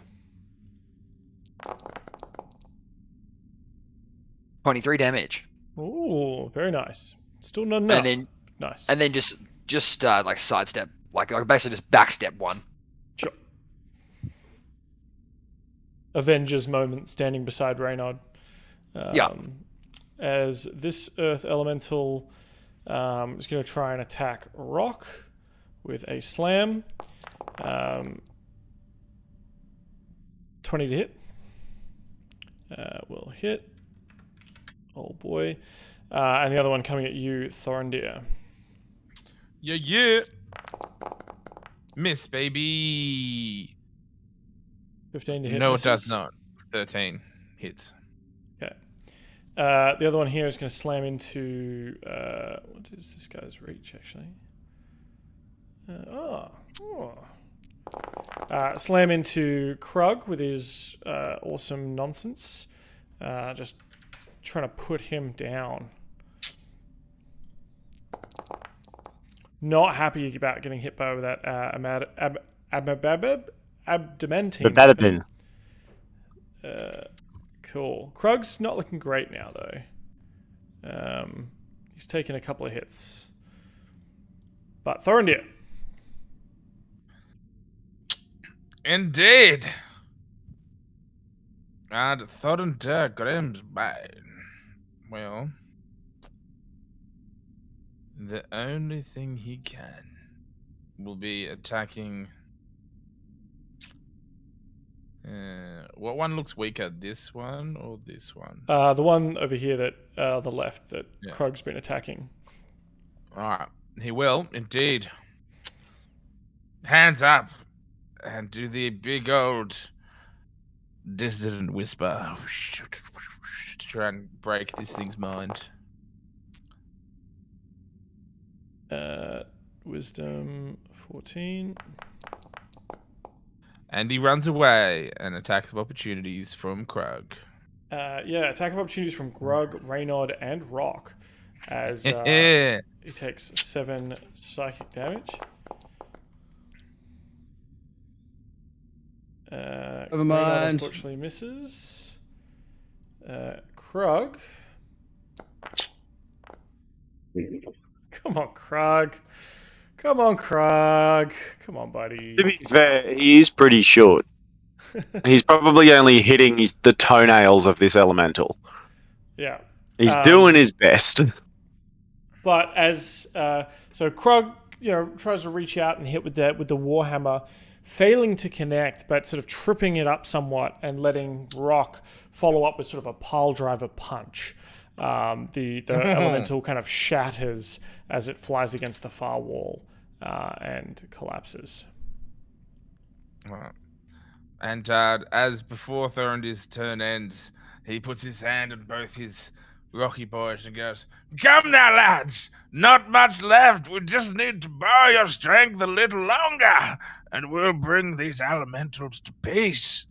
S2: 23 damage.
S1: Ooh, very nice. Still not enough.
S2: And then
S1: nice.
S2: And then just like sidestep, like basically just backstep one.
S1: Sure. Avengers moment, standing beside Reynard. As this Earth Elemental is going to try and attack Rock with a slam. 20 to hit. Will hit. Oh boy. And the other one coming at you, Thorendir.
S4: Yeah. Miss, baby.
S1: 15 to hit.
S4: No,
S1: misses.
S4: it does not. 13 hits.
S1: Okay. The other one here is going to slam into... what is this guy's reach, actually? Slam into Krug with his awesome nonsense. Just trying to put him down. Not happy about getting hit by that adamantine. Cool. Krug's not looking great now, though. He's taken a couple of hits. But Thorendir.
S4: Indeed. And Thorendir Grimsbane. Well, the only thing he can will be attacking. What one looks weaker, this one or this one?
S1: The one over here that the left that
S4: Yeah.
S1: Krug's been attacking.
S4: Alright, he will, indeed. Hands up and do the big old dissident whisper to try and break this thing's mind.
S1: Wisdom 14.
S4: And he runs away, and attacks of opportunities from Krug.
S1: Yeah, attack of opportunities from Grug, Reynard, and Rock. As he takes 7 psychic damage.
S5: Never
S1: Reynard
S5: mind.
S1: unfortunately misses. Krug. Come on, Krug. Come on, Krug. Come on, buddy.
S3: To be fair, he is pretty short. He's probably only hitting the toenails of this elemental.
S1: Yeah.
S3: He's doing his best.
S1: But as so Krug, tries to reach out and hit with the warhammer, failing to connect, but sort of tripping it up somewhat and letting Rock follow up with sort of a pile driver punch. The elemental kind of shatters as it flies against the far wall and collapses.
S4: And as before Thorendir's turn ends, he puts his hand on both his rocky boys and goes, "Come now, lads! Not much left. We just need to borrow your strength a little longer, and we'll bring these elementals to peace.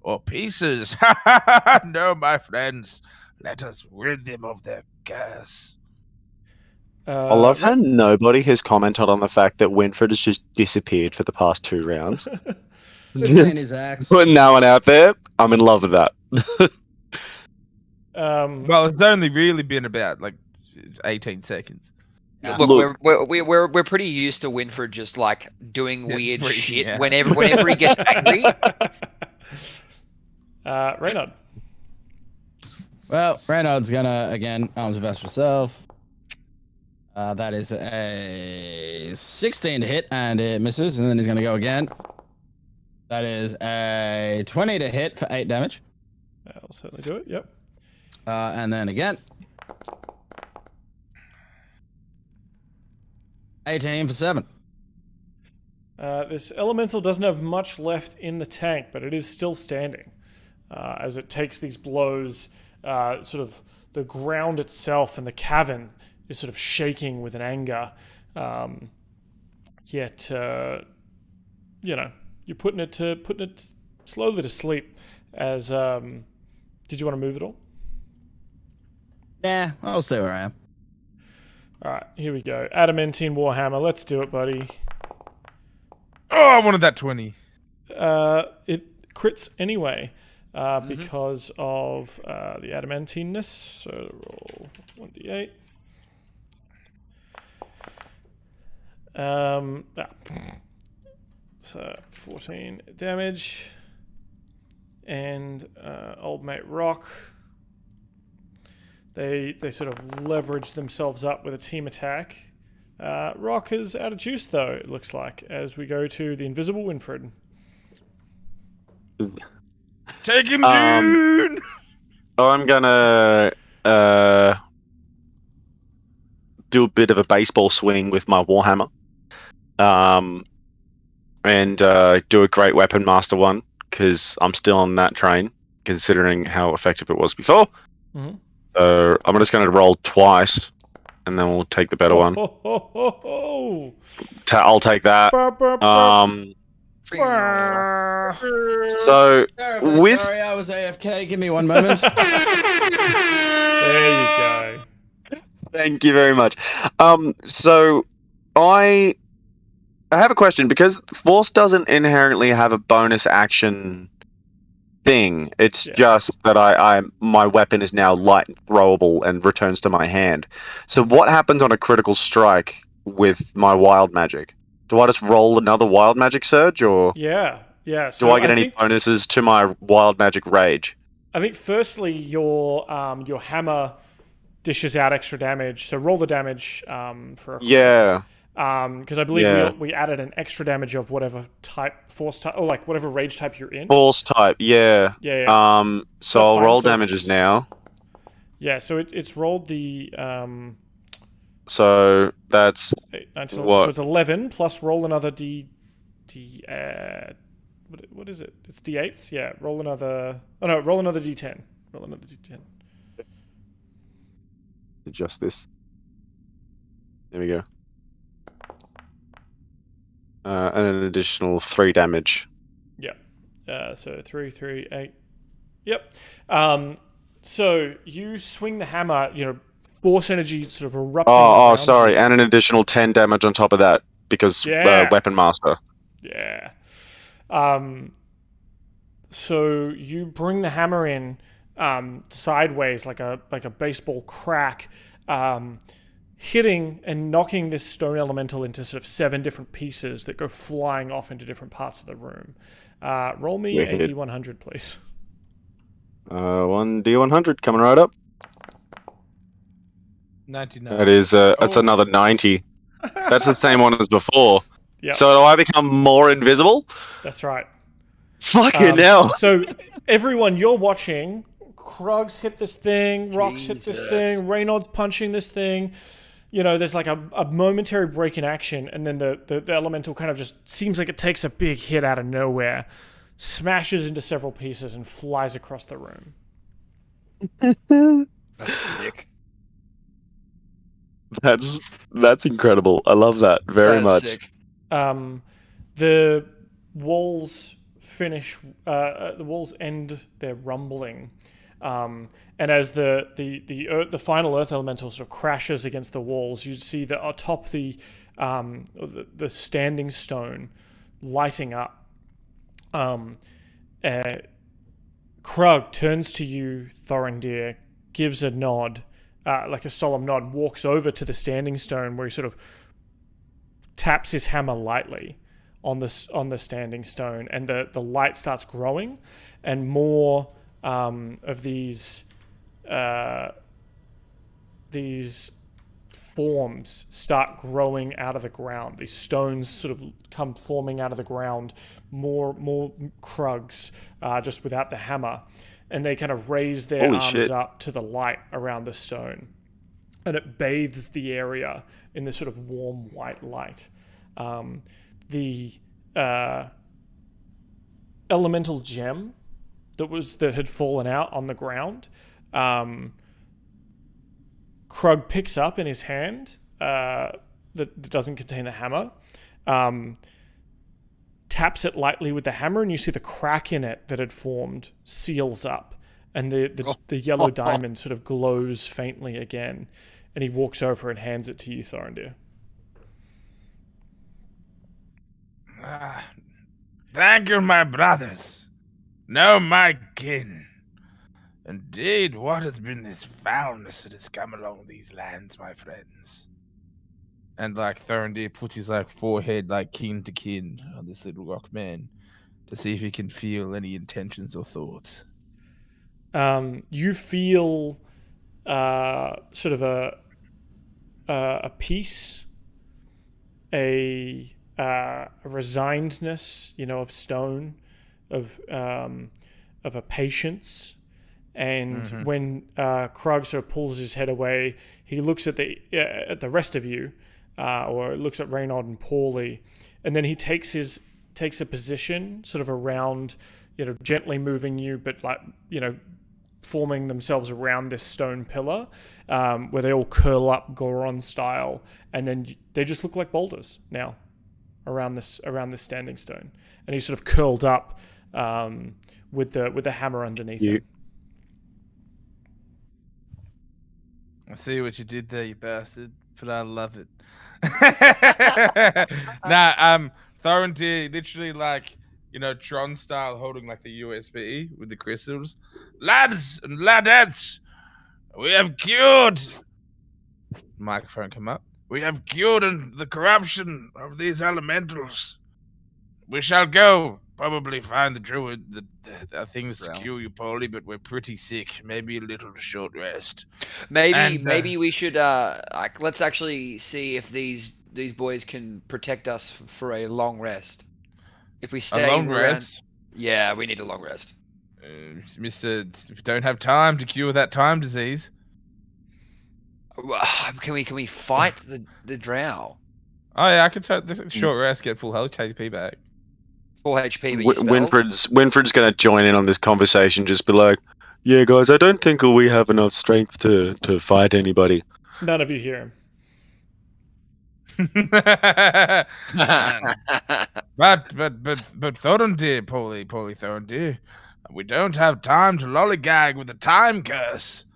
S4: Or pieces. No, my friends. Let us rid them of their curse."
S3: I love how nobody has commented on the fact that Winfred has just disappeared for the past 2 rounds.
S5: We've seen his axe.
S3: Putting no one out there, I'm in love with that.
S4: Well, it's only really been about 18 seconds.
S5: Yeah.
S2: Look, we're pretty used to Winfred just doing weird
S4: freaking
S2: shit
S4: out.
S2: whenever he gets angry.
S1: Reynard.
S5: Well, Reynard's gonna, again, arms of Vest herself. That is a 16 to hit, and it misses, and then he's gonna go again. That is a 20 to hit for 8 damage.
S1: I'll certainly do it, yep.
S5: And then again. 18 for 7.
S1: This elemental doesn't have much left in the tank, but it is still standing. As it takes these blows, sort of the ground itself and the cavern is sort of shaking with an anger. Yet, you're putting it slowly to sleep. As did you want to move at all?
S5: Nah, I'll stay where I am.
S1: All right, here we go. Adamantine Warhammer. Let's do it, buddy.
S4: Oh, I wanted that 20.
S1: It crits anyway because of the adamantineness. So roll 1d8. So 14 damage. And old mate Rock. They sort of leverage themselves up with a team attack. Rock is out of juice, though, it looks like, as we go to the invisible Winfred.
S4: Take him, dude!
S3: I'm gonna do a bit of a baseball swing with my warhammer, and do a great weapon master one, because I'm still on that train, considering how effective it was before.
S1: Mm-hmm.
S3: So I'm just going to roll twice, and then we'll take the better one. I'll take that. So
S5: Terribly
S3: with
S5: sorry, I was AFK. Give me one moment.
S1: There you go.
S3: Thank you very much. So I have a question, because Force doesn't inherently have a bonus action thing. It's just that my weapon is now light throwable and returns to my hand. So what happens on a critical strike with my wild magic. Do I just roll another wild magic surge, or
S1: Yeah.
S3: do I get any bonuses to my wild magic rage?
S1: I think firstly your hammer dishes out extra damage. So roll the damage for a
S3: Yeah.
S1: because I believe
S3: Yeah.
S1: we added an extra damage of whatever type, force type, or like whatever rage type you're in.
S3: Force type, yeah.
S1: Yeah.
S3: So
S1: That's
S3: I'll
S1: fine.
S3: roll
S1: So
S3: damages now.
S1: Yeah, so it's rolled the
S3: So that's
S1: 19,
S3: what?
S1: so it's 11 plus roll another what is it? It's d8s. Yeah, roll another. Oh no, roll another d10. Roll another d10.
S3: Adjust this. There we go. And an additional 3 damage.
S1: Yeah. So 3, 8. Yep. So you swing the hammer. Force energy sort of erupting.
S3: Oh, sorry, and an additional 10 damage on top of that because Weapon Master.
S1: Yeah. So you bring the hammer in sideways like a baseball crack, hitting and knocking this stone elemental into sort of 7 different pieces that go flying off into different parts of the room. Roll me a D100, please.
S3: 1d100 coming right up.
S4: 99.
S3: That is, that's another 90. That's the same one as before.
S1: Yeah.
S3: So do I become more invisible?
S1: That's right.
S3: Fucking hell.
S1: So everyone, you're watching. Krugs hit this thing. Rocks hit this thing. Reynaud's punching this thing. There's like a momentary break in action, and then the elemental kind of just seems like it takes a big hit out of nowhere, smashes into several pieces, and flies across the room.
S2: That's sick.
S3: That's incredible. I love that very much.
S2: Sick.
S1: The walls finish. The walls end their rumbling, and as the final earth elemental sort of crashes against the walls, you see that atop the standing stone lighting up. Krug turns to you, Thorendir, gives a nod. Like a solemn nod, walks over to the standing stone where he sort of taps his hammer lightly on the standing stone, and the light starts growing, and more of these forms start growing out of the ground. These stones sort of come forming out of the ground. More Krugs, just without the hammer. And they kind of raise their arms up to the light around the stone. And it bathes the area in this sort of warm white light. The elemental gem that had fallen out on the ground, Krug picks up in his hand that doesn't contain the hammer, taps it lightly with the hammer, and you see the crack in it that had formed seals up, and the yellow diamond sort of glows faintly again, and he walks over and hands it to you, Thorendir.
S4: Thank you, my brothers. No, my kin. Indeed, what has been this foulness that has come along these lands, my friends? And Thorendir puts his forehead kin to kin on this little rock man to see if he can feel any intentions or thoughts.
S1: You feel sort of a peace, a resignedness, of stone, of a patience. And when Krug sort of pulls his head away, he looks at the rest of you, or looks at Reynaud and Pauly, and then he takes a position sort of around, gently moving you, but forming themselves around this stone pillar, where they all curl up Goron style, and then they just look like boulders now around this standing stone, and he's sort of curled up with the hammer underneath him.
S4: I see what you did there, you bastard, but I love it. Thorendir literally Tron style holding the USB with the crystals. Lads and ladettes, we have cured. Microphone come up. we have cured the corruption of these elementals. We shall go. Probably find the druid. The things to cure you, Pauly, but we're pretty sick. Maybe a little short rest.
S2: Maybe we should let's actually see if these boys can protect us for a long rest. If we stay
S4: A long
S2: around,
S4: rest?
S2: yeah, we need a long rest.
S4: Mister, we don't have time to cure that time disease.
S2: Can we fight the drow?
S4: Oh yeah, I could take the short rest, get full health HP back.
S2: Full HP, but
S3: Winfred's going to join in on this conversation. Just be like, "Yeah, guys, I don't think we have enough strength to fight anybody."
S1: None of you hear him.
S4: But Thorendir, Pauly Thorendir, we don't have time to lollygag with the time curse.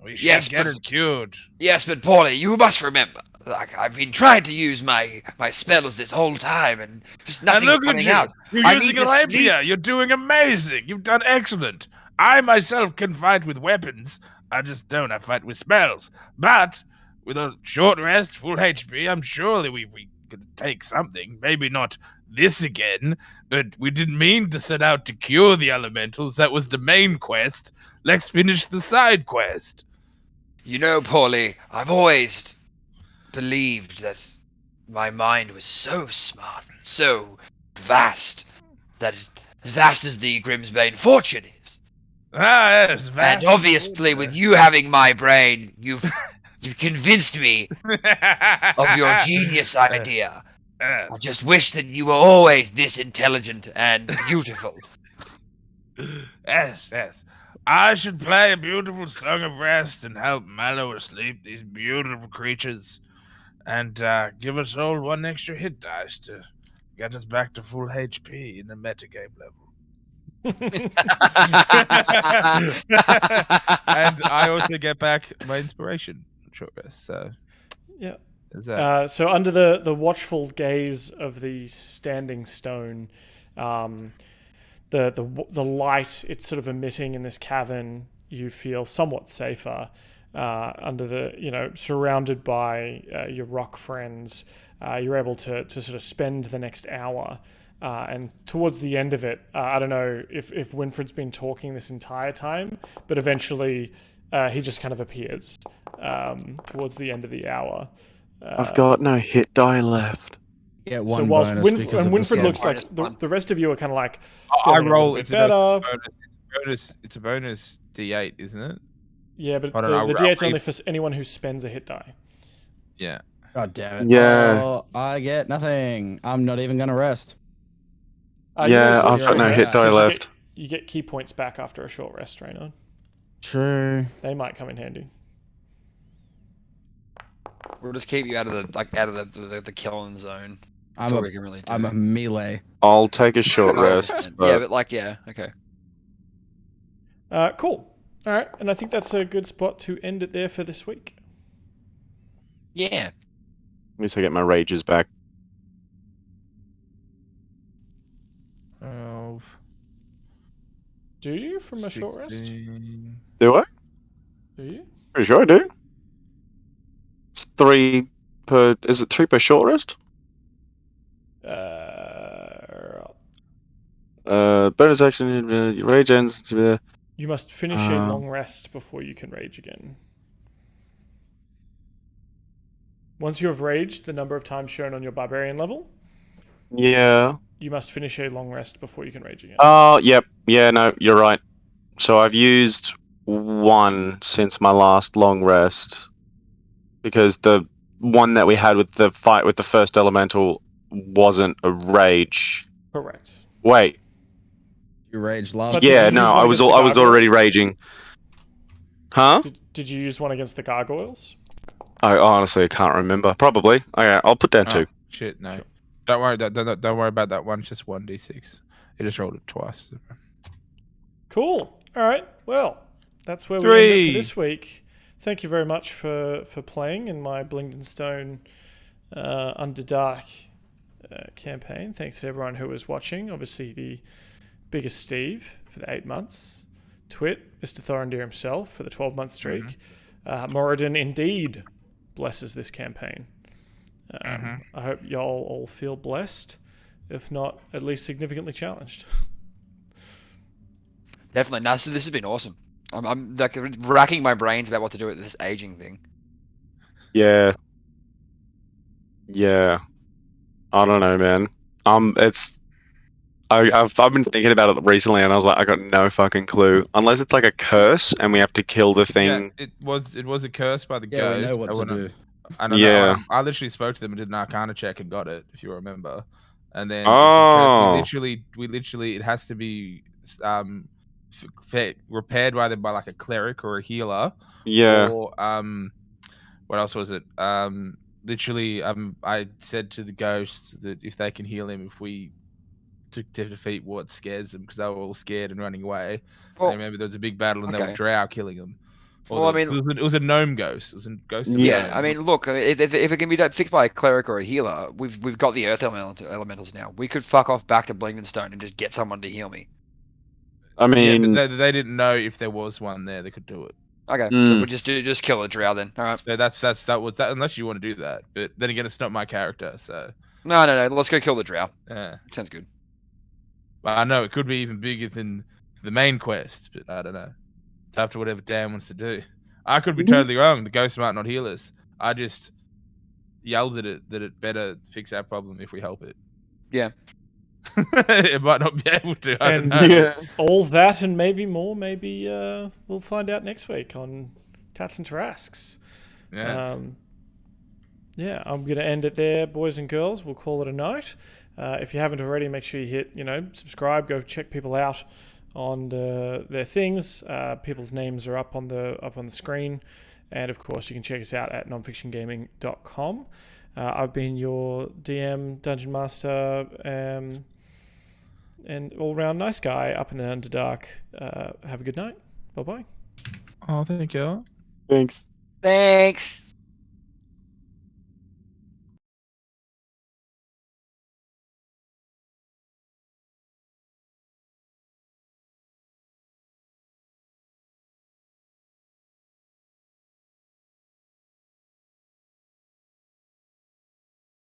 S4: We should get it cured.
S2: Yes, but Pauly, you must remember, like, I've been trying to use my spells this whole time, and just nothing's coming out.
S4: You're using a rapier. You're doing amazing. You've done excellent. I myself can fight with weapons. I just don't. I fight with spells. But with a short rest, full HP, I'm sure that we could take something. Maybe not this again, but we didn't mean to set out to cure the elementals. That was the main quest. Let's finish the side quest.
S2: You know, Pauly, I've always believed that my mind was so smart and so vast, that as vast as the Grimsbane fortune is.
S4: Ah, yes, vast.
S2: And obviously, with you having my brain, you've convinced me of your genius idea. I just wish that you were always this intelligent and beautiful.
S4: Yes. I should play a beautiful song of rest and help mellow asleep these beautiful creatures, and give us all one extra hit dice to get us back to full HP in the metagame level. And I also get back my inspiration short rest. So
S1: yeah. So under the watchful gaze of the standing stone, the light it's sort of emitting in this cavern, you feel somewhat safer under the, surrounded by your rock friends. You're able to sort of spend the next hour. And towards the end of it, I don't know if Winfred's been talking this entire time, but eventually he just kind of appears towards the end of the hour.
S3: I've got no hit die left.
S5: Yeah, one
S1: so whilst
S5: bonus because
S1: Winfred looks
S2: bonus
S1: like the rest of you are kind of like,
S4: I roll.
S1: It's better.
S4: It's a bonus D8, isn't it?
S1: Yeah, but
S4: I don't
S1: the
S4: know,
S1: D8's only for anyone who spends a hit die.
S4: Yeah.
S5: God damn it.
S3: Yeah.
S5: Oh, I get nothing. I'm not even gonna rest.
S3: Yeah, I've got no hit die left.
S1: You get key points back after a short rest, Raynor.
S5: True.
S1: They might come in handy.
S2: We'll just keep you out of the killing zone.
S5: I'm a melee.
S3: I'll take a short rest.
S2: Okay.
S1: Cool. All right, and I think that's a good spot to end it there for this week.
S2: Yeah.
S3: At least I get my rages back.
S4: 12.
S1: Do you from a short rest?
S4: 16.
S3: Do I?
S1: Do you?
S3: Pretty sure I do. It's 3 per. Is it 3 per short rest? Bonus action. Rage ends.
S1: You must finish a long rest before you can rage again. Once you have raged the number of times shown on your barbarian level,
S3: Yeah.
S1: you must finish a long rest before you can rage again.
S3: Oh, yep. Yeah, no, you're right. So I've used 1 since my last long rest. Because the one that we had with the fight with the first elemental wasn't a rage.
S1: Correct.
S3: Wait.
S5: You raged last.
S1: But
S3: Yeah,
S1: did you
S3: no,
S1: use one
S3: I was
S1: against the
S3: already
S1: gargoyles?
S3: raging. Huh?
S1: Did you use one against the gargoyles?
S3: I honestly can't remember. Probably. Okay, I'll put down 2.
S4: Shit, no.
S1: Sure.
S4: Don't worry. Don't worry about that one. It's just 1d6. I just rolled it twice.
S1: Cool. All right. Well, that's where we
S4: 3.
S1: end it for this week. Thank you very much for playing in my Blingdenstone Underdark campaign. Thanks to everyone who was watching. Obviously, the biggest Steve for the 8 months. Twit, Mr. Thorendir himself for the 12-month streak. Moradin indeed blesses this campaign. I hope y'all all feel blessed, if not at least significantly challenged.
S2: Definitely. No, so this has been awesome. I'm like racking my brains about what to do with this aging thing.
S3: Yeah. Yeah. I don't know, man. I've been thinking about it recently, and I was like, I got no fucking clue. Unless it's like a curse, and we have to kill the thing.
S4: Yeah, it was a curse by the
S5: Yeah,
S4: ghost.
S5: we know what to do.
S4: I know.
S3: Yeah.
S4: I literally spoke to them and did an Arcana check and got it, if you remember. And then
S3: Oh.
S4: we literally, it has to be repaired by like a cleric or a healer.
S3: Yeah.
S4: Or what else was it? Literally, I said to the ghost that if they can heal him, if we to defeat what scares them, because they were all scared and running away.
S2: Well,
S4: I remember there was a big battle and they
S2: okay.
S4: were drow killing them.
S2: Well, I mean,
S4: it was a gnome ghost. It was a ghost. Of a
S2: yeah.
S4: gnome.
S2: I mean, look, if it can be fixed by a cleric or a healer, we've got the earth elementals now. We could fuck off back to Blingdenstone and just get someone to heal me.
S3: I mean,
S4: yeah, but they didn't know if there was one there that could do it.
S2: Okay, so we'll just kill a drow then. All right.
S4: So that was that. Unless you want to do that, but then again, it's not my character. So
S2: No. Let's go kill the drow.
S4: yeah,
S2: Sounds good.
S4: but I know it could be even bigger than the main quest, but I don't know. It's up to whatever Dan wants to do. I could be totally wrong. The ghost might not heal us. I just yelled at it that it better fix our problem if we help it.
S2: Yeah.
S4: It might not be able to. I don't
S1: And
S4: know.
S1: all that and maybe more, maybe we'll find out next week on Tatts and Tarrasques.
S4: Yes.
S1: Yeah, I'm going to end it there, boys and girls. We'll call it a night. If you haven't already, make sure you hit, subscribe. Go check people out on their things. People's names are up on the screen, and of course, you can check us out at nonfictiongaming.com. I've been your DM, Dungeon Master, and all-round nice guy up in the Underdark. Have a good night. Bye-bye.
S4: Oh, thank you.
S3: thanks.
S2: Thanks.